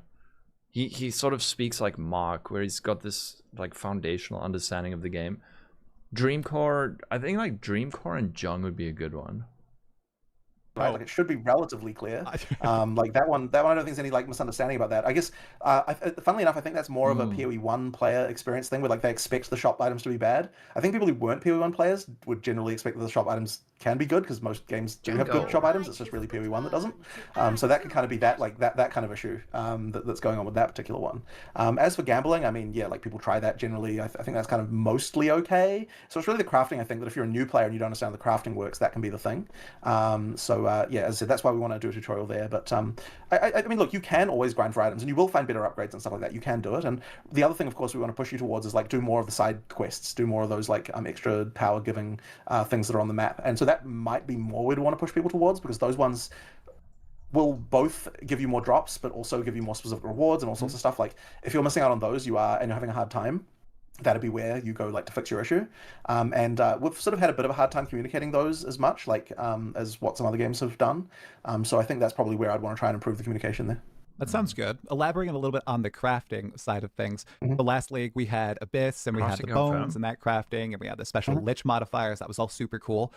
he sort of speaks like Mark, where he's got this like foundational understanding of the game. Dream Core, I think like Dream Core and Jung would be a good one. right? No. Like it should be relatively clear. Like that one I don't think there's any like misunderstanding about that. I guess, funnily enough, I think that's more of a PoE 1 player experience thing where like they expect the shop items to be bad. I think people who weren't PoE 1 players would generally expect that the shop items can be good because most games do have good shop items. It's just really PoE 1 that doesn't. So that could kind of be that kind of issue that's going on with that particular one. As for gambling, I mean, yeah, like people try that generally. I think that's kind of mostly okay. So it's really the crafting. I think that if you're a new player and you don't understand how the crafting works, that can be the thing. Yeah, as I said, that's why we want to do a tutorial there. But I mean, look, you can always grind for items, and you will find better upgrades and stuff like that. You can do it. And the other thing, of course, we want to push you towards is like do more of the side quests, do more of those like extra power giving things that are on the map. And so that might be more we'd want to push people towards because those ones will both give you more drops, but also give you more specific rewards and all sorts of stuff. Like if you're missing out on those, and you're having a hard time, that'd be where you go like to fix your issue. We've sort of had a bit of a hard time communicating those as much like as what some other games have done. So I think that's probably where I'd want to try and improve the communication there. That sounds good. Elaborating a little bit on the crafting side of things. The last league we had Abyss and we had the bones and that crafting and we had the special lich modifiers. That was all super cool.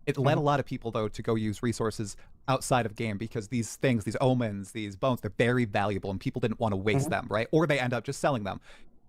It led a lot of people though to go use resources outside of game because these things, these omens, these bones, they're very valuable and people didn't want to waste them, right? Or they end up just selling them.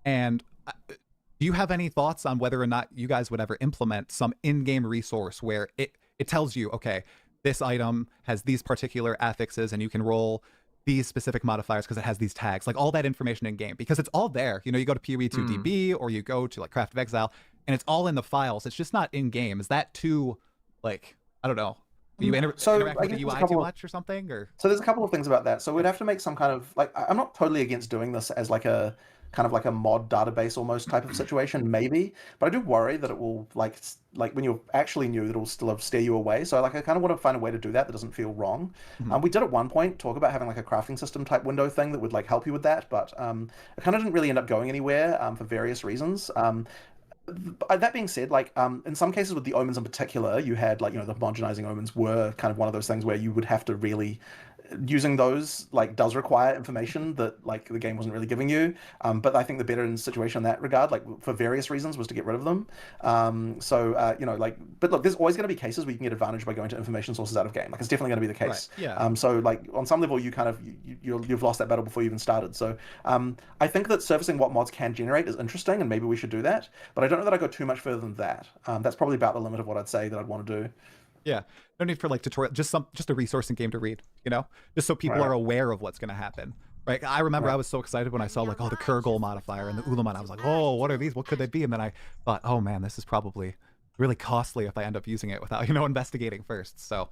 And do you have any thoughts on whether or not you guys would ever implement some in-game resource where it tells you, okay, this item has these particular affixes and you can roll these specific modifiers because it has these tags, like all that information in game, because it's all there. You know, you go to PoE 2DB or you go to like Craft of Exile and it's all in the files. It's just not in game. Is that too, like, I don't know. Do you interact with the UI too much or something? Or so there's a couple of things about that. So we'd have to make some kind of like, I'm not totally against doing this as like a kind of like a mod database almost type of situation, maybe. But I do worry that it will like when you're actually new, it'll still steer you away. So like I kind of want to find a way to do that doesn't feel wrong. We did at one point talk about having like a crafting system type window thing that would like help you with that, but it kind of didn't really end up going anywhere for various reasons. That being said, like in some cases with the omens in particular, you had like, you know, the homogenizing omens were kind of one of those things where you would have to really using those like does require information that like the game wasn't really giving you, but I think the better situation in that regard, like for various reasons, was to get rid of them. You know, like, but look, there's always going to be cases where you can get advantage by going to information sources out of game. Like it's definitely going to be the case. Right. Yeah. So like on some level, you kind of you've lost that battle before you even started. So I think that surfacing what mods can generate is interesting, and maybe we should do that. But I don't know that I go too much further than that. That's probably about the limit of what I'd say that I'd want to do. Yeah, no need for like tutorial, just a resource in game to read, you know, just so people are aware of what's going to happen. Right. I remember I was so excited when I saw like, oh, the Kurgle modifier and the Ulaman. I was like, oh, what are these? What could they be? And then I thought, oh man, this is probably really costly if I end up using it without, you know, investigating first. So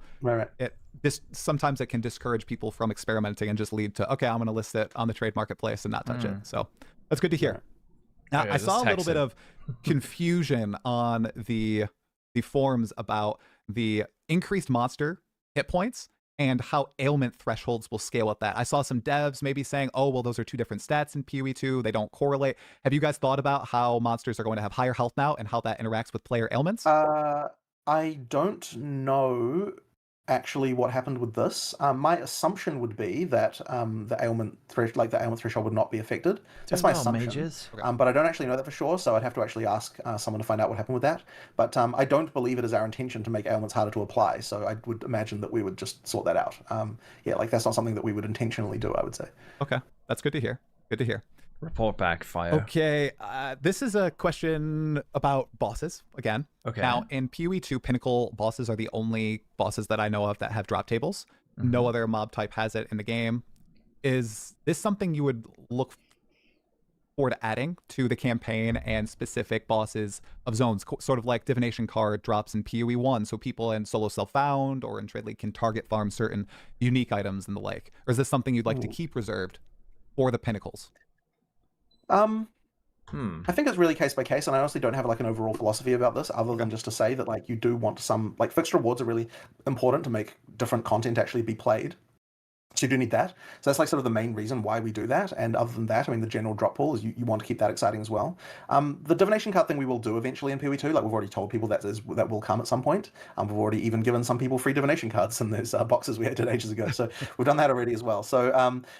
sometimes it can discourage people from experimenting and just lead to, okay, I'm going to list it on the trade marketplace and not touch it. So that's good to hear. Now, I saw a little bit of confusion on the forums about the increased monster hit points and how ailment thresholds will scale with that. I saw some devs maybe saying, oh, well, those are two different stats in PoE 2. They don't correlate. Have you guys thought about how monsters are going to have higher health now and how that interacts with player ailments? I don't know actually what happened with this. My assumption would be that the ailment threshold would not be affected. That's my assumption. But I don't actually know that for sure, so I'd have to actually ask someone to find out what happened with that. But I don't believe it is our intention to make ailments harder to apply, so I would imagine that we would just sort that out. Yeah, like that's not something that we would intentionally do, I would say. Okay, that's good to hear. Good to hear. Report back, fire. Okay, this is a question about bosses again. Okay. Now, in PoE 2, pinnacle bosses are the only bosses that I know of that have drop tables. No other mob type has it in the game. Is this something you would look forward to adding to the campaign and specific bosses of zones, sort of like divination card drops in PoE 1, so people in solo self-found or in Trade League can target farm certain unique items and the like? Or is this something you'd like to keep reserved for the pinnacles? I think it's really case by case, and I honestly don't have like an overall philosophy about this, other than just to say that like you do want some like fixed rewards are really important to make different content actually be played. So you do need that. So that's like sort of the main reason why we do that. And other than that, I mean, the general drop pool is you want to keep that exciting as well. The divination card thing we will do eventually in PoE 2. Like we've already told people that will come at some point. We've already even given some people free divination cards in those boxes we did ages ago. So we've done that already as well. So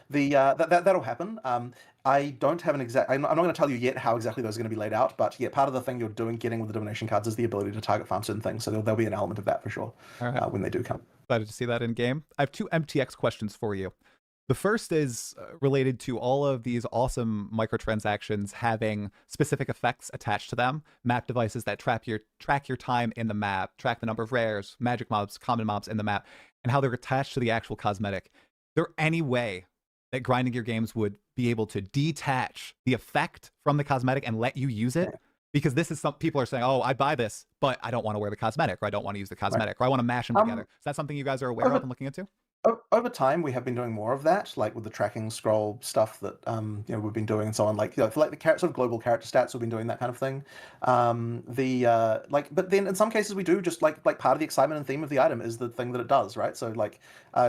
that'll happen. I don't have an exact. I'm not going to tell you yet how exactly those are going to be laid out, but yeah, part of the thing you're getting with the divination cards is the ability to target farm certain things. So there'll be an element of that for sure when they do come. Excited to see that in game. I have 2 MTX questions for you. The first is related to all of these awesome microtransactions having specific effects attached to them, map devices that track your time in the map, track the number of rares, magic mobs, common mobs in the map, and how they're attached to the actual cosmetic. Is there any way that grinding your games would be able to detach the effect from the cosmetic and let you use it? Because this is some people are saying, oh, I buy this, but I don't want to wear the cosmetic, or I don't want to use the cosmetic, or I want to mash them together. Is that something you guys are aware of and looking into? Over time, we have been doing more of that, like with the tracking scroll stuff that we've been doing and so on. Like for like the sort of global character stats, we've been doing that kind of thing. But then in some cases we do just like part of the excitement and theme of the item is the thing that it does, right? So like,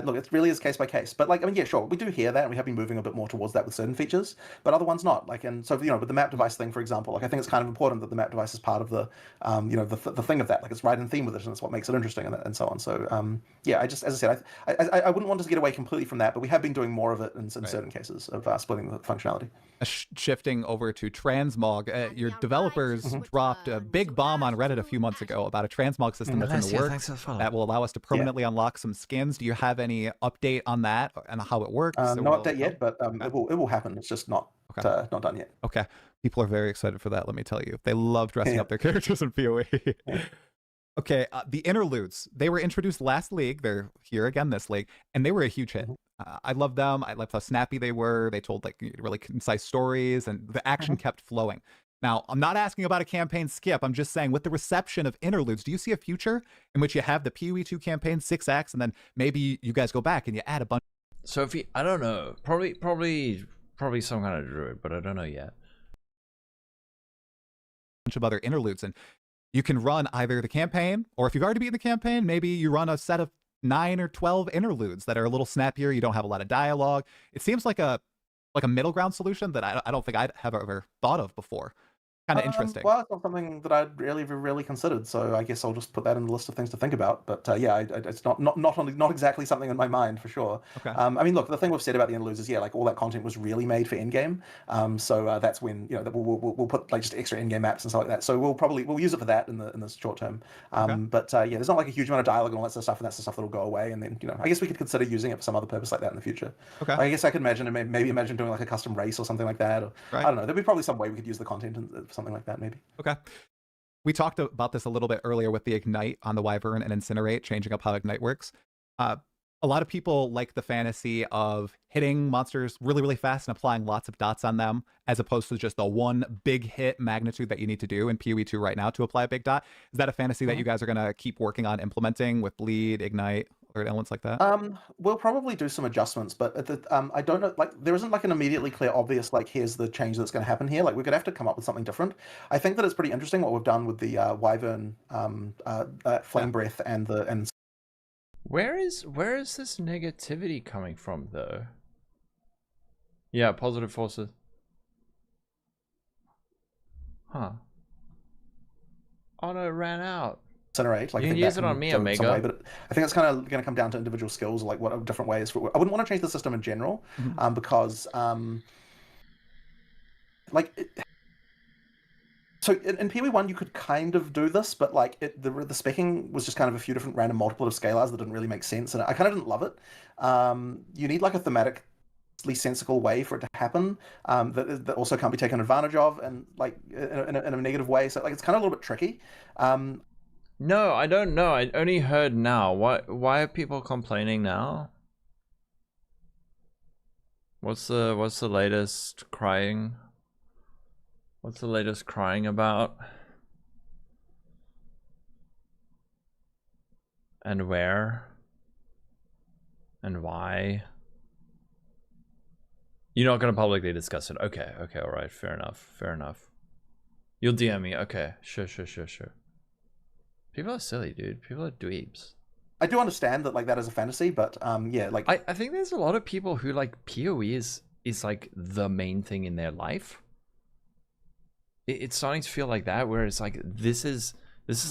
look, it really is case by case. But like, I mean, yeah, sure, we do hear that, and we have been moving a bit more towards that with certain features, but other ones not. Like, and so with the map device thing, for example, like I think it's kind of important that the map device is part of the the thing of that. Like it's right in theme with it, and it's what makes it interesting and so on. So yeah, I just, as I said, I wouldn't want to get away completely from that, but we have been doing more of it in certain cases of splitting the functionality. Shifting over to transmog, your developers dropped a big bomb on Reddit a few months ago about a transmog system that's in the works that will allow us to permanently unlock some skins. Do you have any update on that and how it works? No update yet, but it will happen. It's just not done yet. Okay. People are very excited for that, let me tell you. They love dressing up their characters in PoE. Okay, the interludes. They were introduced last league. They're here again this league, and they were a huge hit. I love them. I loved how snappy they were. They told like really concise stories, and the action kept flowing. Now, I'm not asking about a campaign skip. I'm just saying with the reception of interludes, do you see a future in which you have the PoE 2 campaign 6 acts, and then maybe you guys go back and you add a bunch? So if I don't know, probably some kind of druid, but I don't know yet. Bunch of other interludes, and you can run either the campaign, or if you've already beaten the campaign, maybe you run a set of 9 or 12 interludes that are a little snappier. You don't have a lot of dialogue. It seems like a middle ground solution that I don't think I'd have ever thought of before. Kind of interesting. Well, it's not something that I'd really considered, so I guess I'll just put that in the list of things to think about. But yeah, it's not exactly something in my mind for sure. Okay. I mean, look, the thing we've said about the interludes is like all that content was really made for Endgame. So that's when we'll put like just extra Endgame maps and stuff like that. So we'll use it for that in the short term. But yeah, there's not like a huge amount of dialogue and all that sort of stuff, and that's the stuff that'll go away. And then I guess we could consider using it for some other purpose like that in the future. Okay. I guess I could imagine maybe imagine doing like a custom race or something like that. Or, I don't know. There'd be probably some way we could use the content for something like that maybe. Okay. We talked about this a little bit earlier with the Ignite on the Wyvern and Incinerate, changing up how Ignite works. A lot of people like the fantasy of hitting monsters really, really fast and applying lots of dots on them, as opposed to just the one big hit magnitude that you need to do in PoE 2 right now to apply a big dot. Is that a fantasy that you guys are going to keep working on implementing with Bleed, Ignite, or elements like that? We'll probably do some adjustments, but I don't know, like there isn't like an immediately clear, obvious, like here's the change that's going to happen here. Like we're going to have to come up with something different. I think that it's pretty interesting what we've done with the Wyvern, Flame Breath, and Where is this negativity coming from though? Yeah, positive forces. Huh. Oh no, it ran out. Incinerate. Like, you can use it on me, Omega. Way, but I think it's kind of going to come down to individual skills, like what different ways. I wouldn't want to change the system in general, because so in PoE 1 you could kind of do this, but like the specking was just kind of a few different random multiplicative scalars that didn't really make sense, and I kind of didn't love it. You need like a thematically sensical way for it to happen, that also can't be taken advantage of, and like in a negative way. So like it's kind of a little bit tricky. No, I don't know. I only heard now. Why are people complaining now? What's the latest crying? What's the latest crying about? And where? And why? You're not going to publicly discuss it. Okay, all right. Fair enough. You'll DM me. Okay, sure. People are silly, dude. People are dweebs. I do understand that like that is a fantasy, but yeah, like I think there's a lot of people who like PoE is like the main thing in their life. It's starting to feel like that, where it's like this is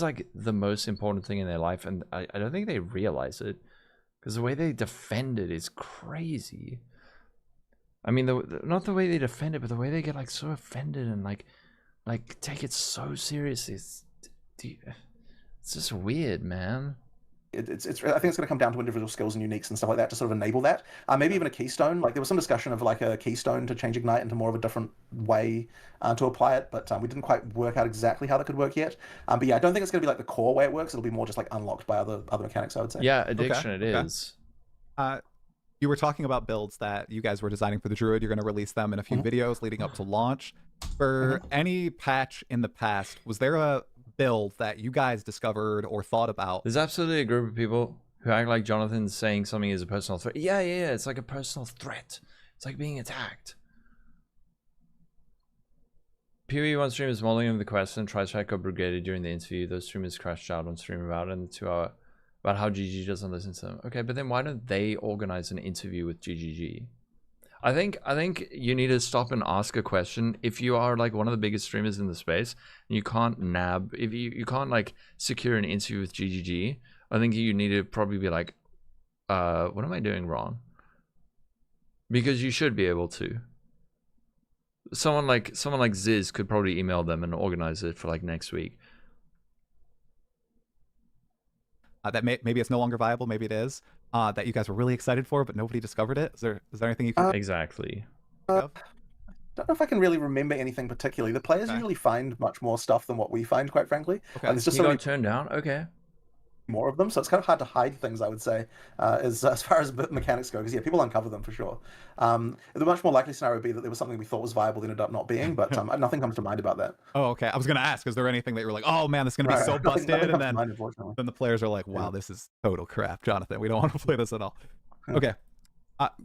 like the most important thing in their life, and I don't think they realize it, because the way they defend it is crazy. I mean, not the way they defend it, but the way they get like so offended and like take it so seriously. It's just weird, man. I think it's going to come down to individual skills and uniques and stuff like that to sort of enable that. Maybe even a keystone. Like there was some discussion of like a keystone to change Ignite into more of a different way to apply it, but we didn't quite work out exactly how that could work yet. But yeah, I don't think it's going to be like the core way it works. It'll be more just like unlocked by other mechanics, I would say. Yeah, addiction it is. You were talking about builds that you guys were designing for the Druid. You're going to release them in a few videos leading up to launch. For any patch in the past, was there a build that you guys discovered or thought about? There's absolutely a group of people who act like Jonathan's saying something is a personal threat. Yeah, it's like a personal threat. It's like being attacked. PoE one stream is modeling of the quest and tries to go brigaded during the interview. Those streamers crashed out on stream about it in the 2 hour about how GG doesn't listen to them. Okay, but then why don't they organize an interview with GGG? I think you need to stop and ask a question. If you are like one of the biggest streamers in the space, and you can't if you can't like secure an interview with GGG, I think you need to probably be like, what am I doing wrong? Because you should be able to. Someone like Ziz could probably email them and organize it for like next week. That maybe it's no longer viable, maybe it is, that you guys were really excited for, but nobody discovered it. Is there anything you can exactly? Don't know if I can really remember anything particularly. The players usually find much more stuff than what we find, quite frankly. Okay. There's just you so got turned down. Okay. More of them, so it's kind of hard to hide things, I would say, as far as mechanics go, because yeah, people uncover them for sure. The much more likely scenario would be that there was something we thought was viable that ended up not being, but nothing comes to mind about that. Oh, okay. I was gonna ask, is there anything that you were like, oh man, this is gonna be so busted, and then the players are like, wow, this is total crap, Jonathan, we don't want to play this at all. Okay.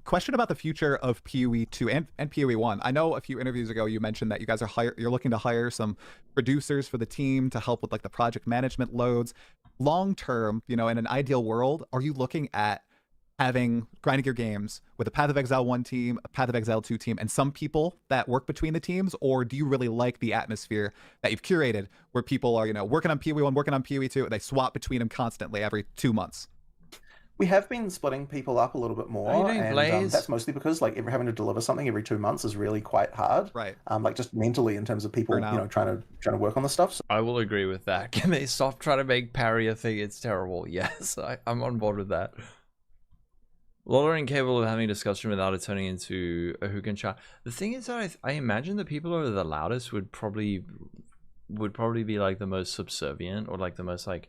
Question about the future of PoE 2 and PoE 1. I know a few interviews ago you mentioned that you guys are you're looking to hire some producers for the team to help with like the project management loads. Long term, in an ideal world, are you looking at grinding your games with a Path of Exile 1 team, a Path of Exile 2 team, and some people that work between the teams? Or do you really like the atmosphere that you've curated where people are, working on PoE 1, working on PoE 2, and they swap between them constantly every 2 months? We have been splitting people up a little bit more, and that's mostly because like having to deliver something every 2 months is really quite hard. Right. Like just mentally in terms of people, trying to work on the stuff. So I will agree with that. Can they stop trying to make parry a thing? It's terrible. Yes, I'm on board with that. Lola incapable of having a discussion without it turning into a hook and chat. The thing is that I imagine the people who are the loudest would probably be like the most subservient or like the most like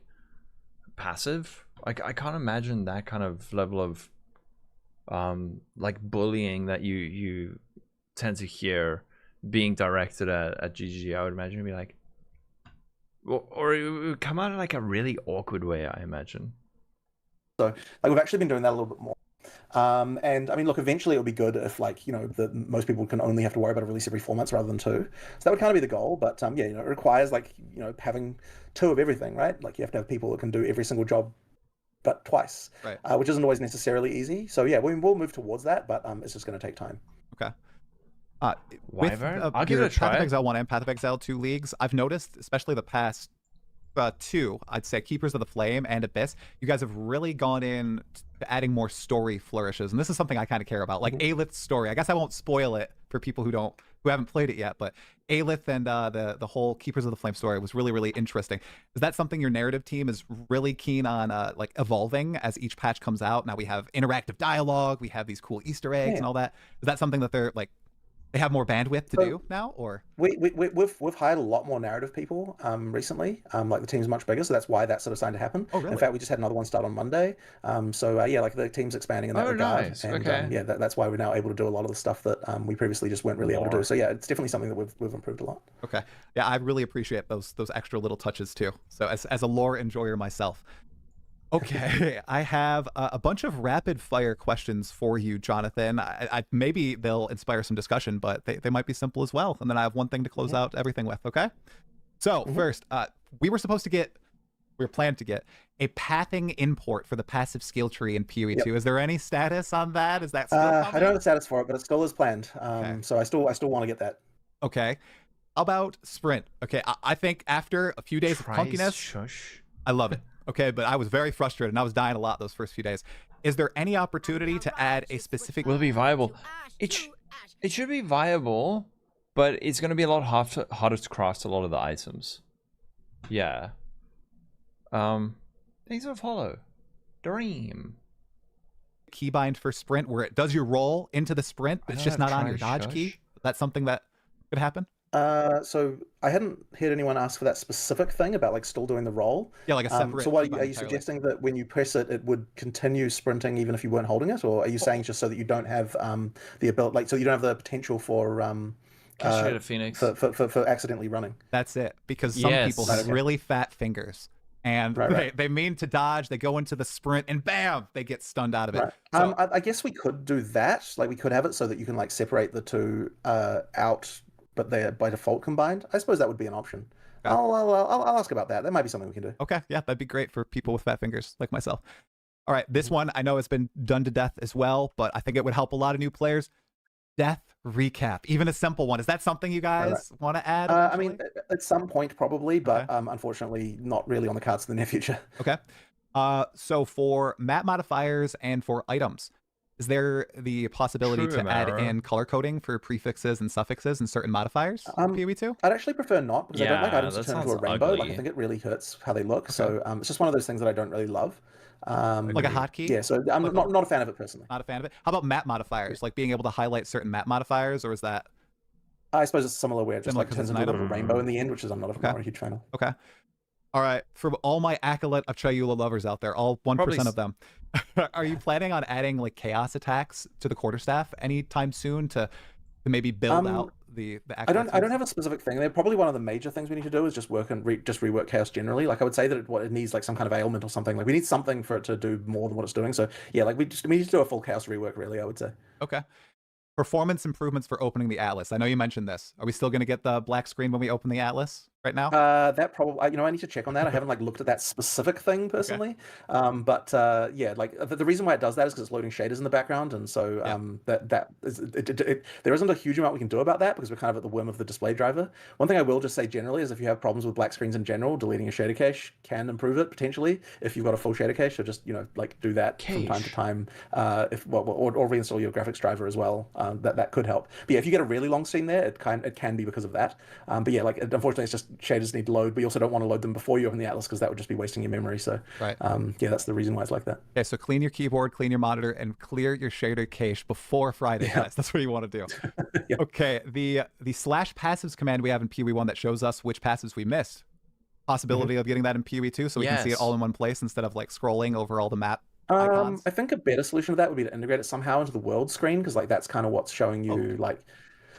passive. Like I can't imagine that kind of level of like bullying that you tend to hear being directed at GGG. I would imagine it'd be like, or it would come out in like a really awkward way, I imagine. So like we've actually been doing that a little bit more. And I mean, look, eventually it'll be good if like, most people can only have to worry about a release every 4 months rather than 2. So that would kind of be the goal. But yeah, it requires like, having 2 of everything, right? Like you have to have people that can do every single job but twice, right? Which isn't always necessarily easy. So yeah, we'll move towards that, but it's just going to take time. Okay. I'll give it a try. Path of Exile 1 and Path of Exile 2 leagues, I've noticed, especially the past 2, I'd say Keepers of the Flame and Abyss, you guys have really gone in to adding more story flourishes, and this is something I kind of care about, like Aelith's story. I guess I won't spoil it for people who haven't played it yet, but Aelith and the whole Keepers of the Flame story was really, really interesting. Is that something your narrative team is really keen on like evolving as each patch comes out? Now we have interactive dialogue, we have these cool Easter eggs and all that. Is that something that they're like, they have more bandwidth to do now, or we've hired a lot more narrative people recently. Like the team's much bigger, so that's why that's sort of starting to happen. Oh, really? In fact, we just had another one start on Monday. So yeah, like the team's expanding in that regard. Nice. And okay. Yeah, that's why we're now able to do a lot of the stuff that we previously just weren't really able to do. So yeah, it's definitely something that we've improved a lot. Okay. Yeah, I really appreciate those extra little touches too. So as a lore enjoyer myself. Okay, I have a bunch of rapid fire questions for you, Jonathan. I maybe they'll inspire some discussion, but they might be simple as well. And then I have one thing to close out everything with, okay? So first, we were planned to get a pathing import for the passive skill tree in PoE 2. Is there any status on that? Is that still coming? I don't have a status for it, but it still is planned. Okay. So I still want to get that. Okay. How about sprint? Okay, I think after a few days of clunkiness, I love it. Okay, but I was very frustrated and I was dying a lot those first few days. Is there any opportunity to add a specific... Will it be viable? It should be viable, but it's going to be a lot harder to craft a lot of the items. Yeah. Thanks for follow. Dream. Keybind for sprint where it does your roll into the sprint, but it's just not on your dodge key. That's something that could happen. So I hadn't heard anyone ask for that specific thing about like still doing the roll. Yeah, like a separate. So what are you suggesting, that when you press it, it would continue sprinting even if you weren't holding it, or are you saying just so that you don't have the ability, like so you don't have the potential for Phoenix for accidentally running? That's it, because some people have really fat fingers. And they mean to dodge, they go into the sprint, and bam, they get stunned out of it. Right. So, I guess we could do that. Like we could have it so that you can like separate the two out, but they're by default combined. I suppose that would be an option. Okay. I'll ask about that. That might be something we can do. Okay, yeah, that'd be great for people with fat fingers like myself. All right, this one I know it's been done to death as well, but I think it would help a lot of new players. Death recap, even a simple one. Is that something you guys want to add? I mean, at some point probably, but unfortunately not really on the cards in the near future. Okay. So for map modifiers and for items, is there the possibility to add in color coding for prefixes and suffixes and certain modifiers in PoE 2? I'd actually prefer not, because I don't like items to turn into a rainbow. Like, I think it really hurts how they look. So it's just one of those things that I don't really love. Like a hotkey? Yeah, so I'm not a fan of it personally. Not a fan of it? How about map modifiers? Like being able to highlight certain map modifiers, or is that... I suppose it's similar where it just like turns into a little rainbow in the end, which is I'm not a huge fan of. Okay. All right. For all my Acolyte of Chayula lovers out there, all 1% of them, are you planning on adding like chaos attacks to the quarterstaff anytime soon to maybe build out the Acolyte? I don't have a specific thing. They're probably one of the major things we need to do is just work and rework chaos generally. Like I would say that it needs like some kind of ailment or something. Like we need something for it to do more than what it's doing. So yeah, like we need to do a full chaos rework really, I would say. Okay. Performance improvements for opening the Atlas. I know you mentioned this. Are we still going to get the black screen when we open the Atlas right now? That probably, I need to check on that. I haven't like looked at that specific thing personally. But yeah, like the reason why it does that is because it's loading shaders in the background, and so that is there isn't a huge amount we can do about that because we're kind of at the whim of the display driver. One thing I will just say generally is if you have problems with black screens in general, deleting a shader cache can improve it potentially if you've got a full shader cache. So just like do that from time to time. Or reinstall your graphics driver as well. That could help. But yeah, if you get a really long scene there, it can be because of that. But yeah, like unfortunately, it's just shaders need to load, but you also don't want to load them before you open the Atlas because that would just be wasting your memory. So yeah, that's the reason why it's like that. Okay, so clean your keyboard, clean your monitor, and clear your shader cache before Friday, guys. That's what you want to do. Okay, the slash passives command we have in PoE 1 that shows us which passives we missed. Possibility of getting that in PoE 2 so we can see it all in one place instead of like scrolling over all the map icons. I think a better solution to that would be to integrate it somehow into the world screen, because like that's kind of what's showing you like.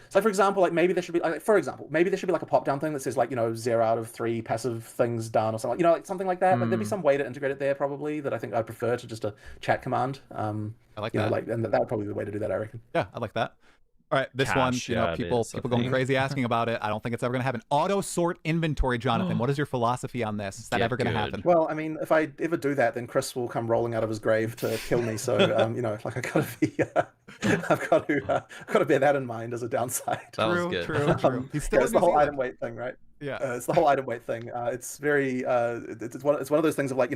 So for example, like maybe there should be like, a pop-down thing that says like 0 out of 3 passive things done or something, like something like that. Like, there'd be some way to integrate it there probably that I think I'd prefer to just a chat command. I like that. And that would probably be the way to do that, I reckon. Yeah, I like that. All right, this one, people going crazy asking about it. I don't think it's ever going to happen. Auto sort inventory, Jonathan. What is your philosophy on this? Is that ever going to happen? Well, I mean, if I ever do that, then Chris will come rolling out of his grave to kill me. So, like I've got to bear that in mind as a downside. True. He's still it's the whole item weight thing, right? Yeah, it's the whole item weight thing. It's very it's one of those things of like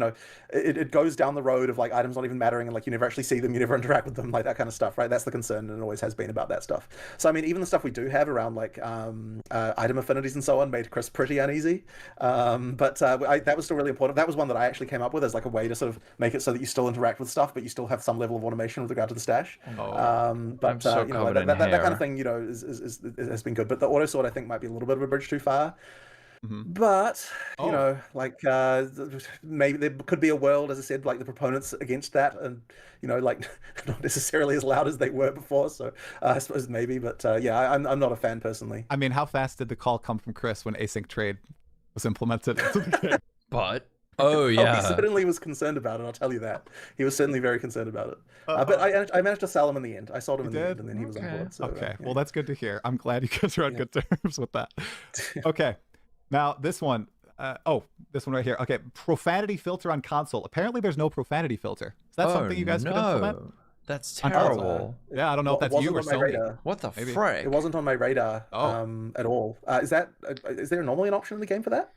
it goes down the road of like items not even mattering and like you never actually see them, you never interact with them, like that kind of stuff, right? That's the concern, and it always has been about that stuff. So I mean, even the stuff we do have around like item affinities and so on made Chris pretty uneasy. But that was still really important. That was one that I actually came up with as like a way to sort of make it so that you still interact with stuff, but you still have some level of automation with regard to the stash. But that kind of thing, has been good. But the auto sort I think might be a little bit of a bridge too far. But maybe there could be a world, as I said, like the proponents against that, and like not necessarily as loud as they were before. So I suppose maybe, but yeah, I'm not a fan personally. I mean, how fast did the call come from Chris when async trade was implemented? But he certainly was concerned about it. I'll tell you that he was certainly very concerned about it. But I managed to sell him in the end. I sold him in the end, and then he was on board. So, well, that's good to hear. I'm glad you guys are on good terms with that. Okay. Now, this one, this one right here. Okay, profanity filter on console. Apparently, there's no profanity filter. Is that something you guys could implement? That's terrible. Yeah, I don't know if that's you or Sony. What the frick? It wasn't on my radar at all. Is there normally an option in the game for that?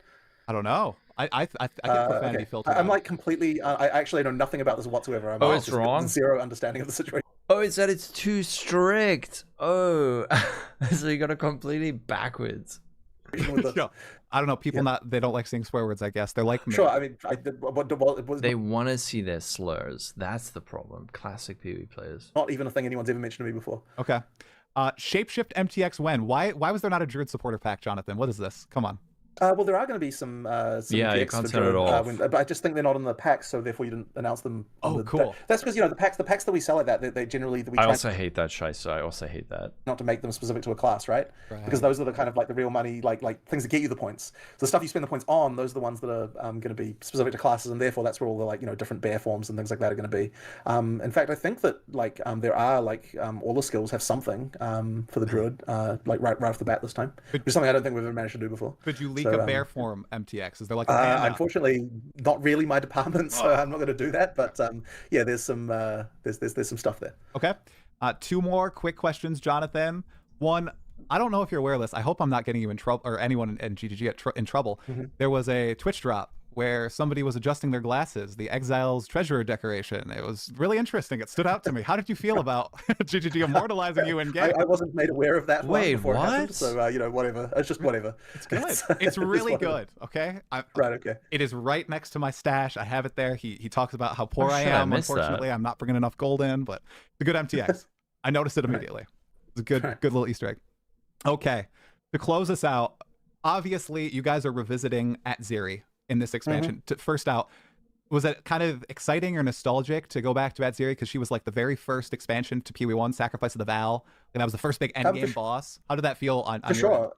I don't know. I think profanity filter. I'm like completely. I actually know nothing about this whatsoever. It's wrong. Zero understanding of the situation. Oh, it said it's too strict. Oh, so you got it completely backwards. Yo, I don't know. People they don't like saying swear words. I guess they're like me. Sure. I mean, I did. Well, it was They want to see their slurs. That's the problem. Classic PoE players. not even a thing anyone's ever mentioned to me before. Okay. Shapeshift MTX when? Why was there not a Druid supporter pack, Jonathan? What is this? Come on. Well, there are going to be some Yeah, you PX can't for turn it Druid, off. but I just think they're not in the packs, so therefore you didn't announce them. Oh, cool. That's because the packs that we sell like that, they generally I also hate that, Shice. I also hate that. not to make them specific to a class, right? Because those are the kind of like the real money, like things that get you the points. So the stuff you spend the points on, those are the ones that are going to be specific to classes, and therefore that's where all the different bear forms and things like that are going to be. In fact, I think that there are all the skills have something for the Druid right off the bat this time, which is something I don't think we've ever managed to do before. Could you leak a bear form MTX? Is there like a handout? Unfortunately, not really my department, so I'm not going to do that. But yeah, there's some stuff there. Okay. 2 more quick questions, Jonathan. One, I don't know if you're aware of this. I hope I'm not getting you in trouble or anyone in GGG in trouble. There was a Twitch drop where somebody was adjusting their glasses, the Exile's Treasurer decoration. It was really interesting. It stood out to me. How did you feel about GGG immortalizing you in game? I wasn't made aware of that. Wait, before what? It happened, so whatever. It's just whatever. It's good. It's really good. Okay. Right. Okay. It is right next to my stash. I have it there. He talks about how poor Oh, I shit, I am. missed Unfortunately, I'm not bringing enough gold in, but it's a good MTX. I noticed it immediately. It's a good little Easter egg. Okay. To close us out, obviously you guys are revisiting at Zeri in this expansion. First out, was it kind of exciting or nostalgic to go back to Atziri because she was like the very first expansion to PoE 1, Sacrifice of the Val, and that was the first big endgame boss? How did that feel on for your end? sure?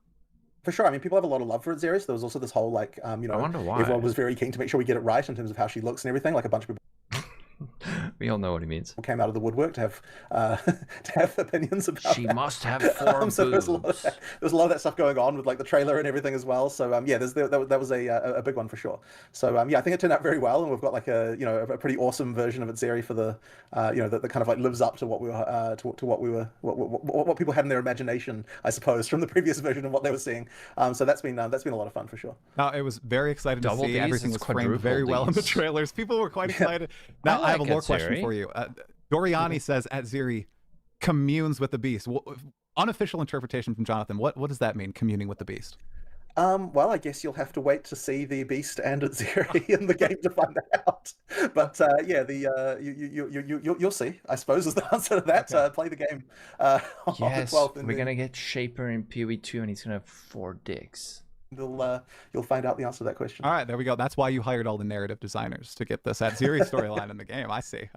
For sure. I mean, people have a lot of love for Atziri. So there was also this whole I wonder why. everyone was very keen to make sure we get it right in terms of how she looks and everything. Like a bunch of people We all know what he means. came out of the woodwork to have opinions about She that. must have 4 So there's boobs. a lot of that stuff going on with like the trailer and everything as well. So yeah, that was a big one for sure. So yeah, I think it turned out very well, and we've got like a pretty awesome version of Atziri for the that kind of like lives up to what we were what people had in their imagination, I suppose, from the previous version of what they were seeing. So that's been a lot of fun for sure. Now, it was very exciting to Double see. Ds, Everything it's was framed very quadruple well in the Ds. trailers. People were quite excited. Now, I have a like lore question Atziri. for you. Doriani says Atziri communes with the beast. Unofficial interpretation from Jonathan. What does that mean, communing with the beast? Well, I guess you'll have to wait to see the beast and Atziri in the game to find out. But yeah, you'll see, I suppose, is the answer to that. Okay. Play the game. On the Yes, 12th, we're and then gonna get Shaper in PoE 2, and he's gonna have 4 dicks. you'll find out the answer to that question. All right, there we go. That's why you hired all the narrative designers to get this Atziri storyline in the game. I see.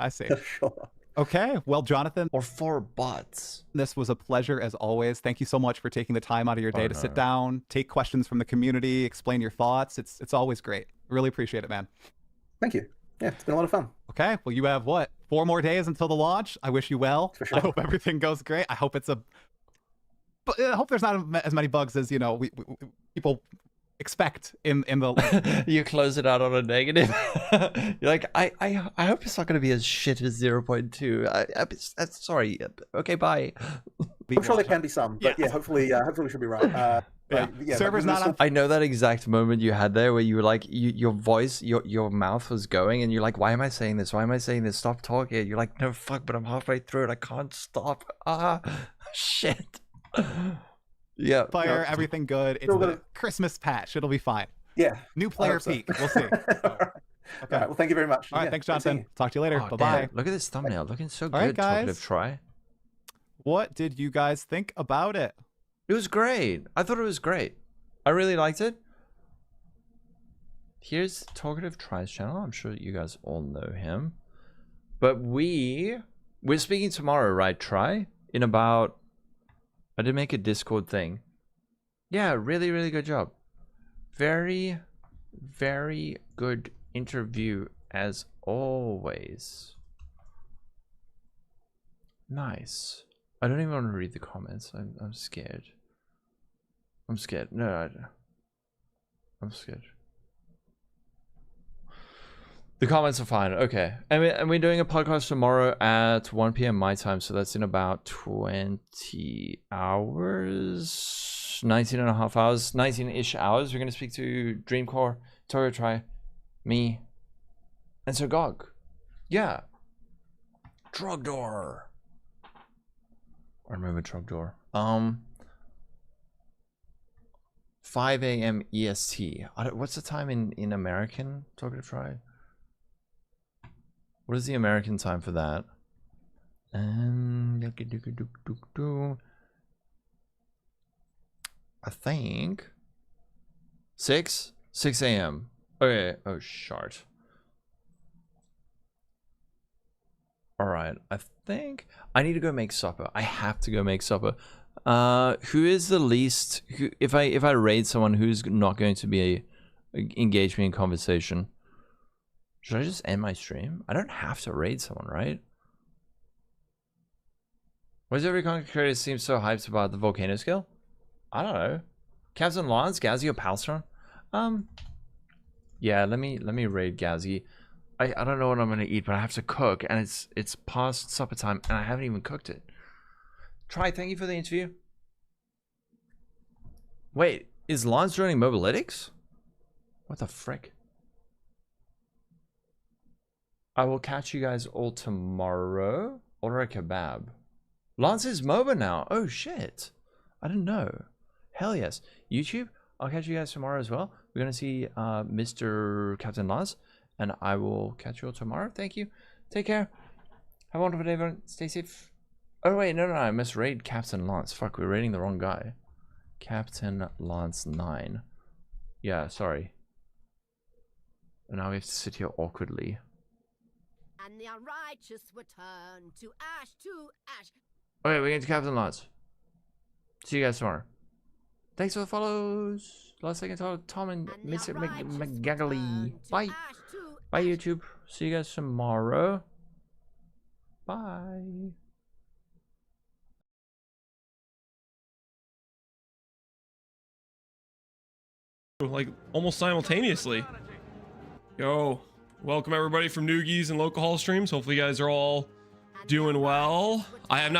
Sure. Okay, well, Jonathan, Or 4 bots. this was a pleasure as always. Thank you so much for taking the time out of your day to sit no. down, take questions from the community, explain your thoughts. It's always great. Really appreciate it, man. Thank you. Yeah, it's been a lot of fun. Okay, well, you have what? 4 more days until the launch. I wish you well. For sure. I hope everything goes great. I hope it's but I hope there's not as many bugs as we people expect in the. You close it out on a negative. You're like, I hope it's not going to be as shit as 0.2. I'm sorry. Okay, bye. I'm sure there can be some, but yeah, hopefully we should be right. Server's not on. I know that exact moment you had there where you were like, your voice, your mouth was going, and you're like, why am I saying this? Why am I saying this? Stop talking. You're like, no, fuck, but I'm halfway through it. I can't stop. Shit. Yeah. Fire, everything good. It's the Christmas patch. It'll be fine. Yeah. New player so. peak. We'll see. All right. Well, thank you very much. All right, Yeah, thanks, good seeing Jonathan. Talk to you later. Oh, Bye-bye. damn. Look at this thumbnail. Looking so right, good, guys. Talkative Try. What did you guys think about it? It was great. I thought it was great. I really liked it. Here's Talkative Try's channel. I'm sure you guys all know him. But we're speaking tomorrow, right, Try? In about... I did make a Discord thing. Yeah, really, really good job. Very, very good interview as always. Nice. I don't even want to read the comments. I'm scared. I'm scared. No, I'm scared. The comments are fine. Okay. And we're doing a podcast tomorrow at 1 p.m. my time, so that's in about 20 hours. 19 and a half hours. 19-ish hours. We're going to speak to Dreamcore, Toro Try, me, and Sir Gog. Yeah. Drugdor. I remember trapdoor. 5 a.m. EST. What's the time in American? Talkative try. What is the American time for that? And I think 6 a.m. Okay. Oh, shart. All right. I think I need to go make supper. I have to go make supper. Who is the least? If I raid someone, who's not going to be engage me in conversation? Should I just end my stream? I don't have to raid someone, right? Why does every content creator seem so hyped about the volcano skill? I don't know. Captain Lawrence, Gazzy, or Palstron? Yeah, let me raid Gazzy. I don't know what I'm gonna eat, but I have to cook, and it's past supper time, and I haven't even cooked it. Try, thank you for the interview. Wait, is Lance joining Mobalytics? What the frick? I will catch you guys all tomorrow. Order a kebab. Lance is MOBA now. Oh shit. I didn't know. Hell yes. YouTube, I'll catch you guys tomorrow as well. We're gonna see Mr. Captain Lance, and I will catch you all tomorrow. Thank you. Take care. Have a wonderful day, everyone. Stay safe. Oh wait, no, I must raid Captain Lance. Fuck, we're raiding the wrong guy. Captain Lance 9. Yeah, sorry. And now we have to sit here awkwardly. And the unrighteous were turned to ash. Okay, we're going to Captain Lance. See you guys tomorrow. Thanks for the follows. Last second, Tom and Mr. McGaggly. Bye. Bye, YouTube. See you guys tomorrow. Bye. Like almost simultaneously. Yo, welcome everybody from Noogies and Lolcohol streams. Hopefully you guys are all doing well. I have not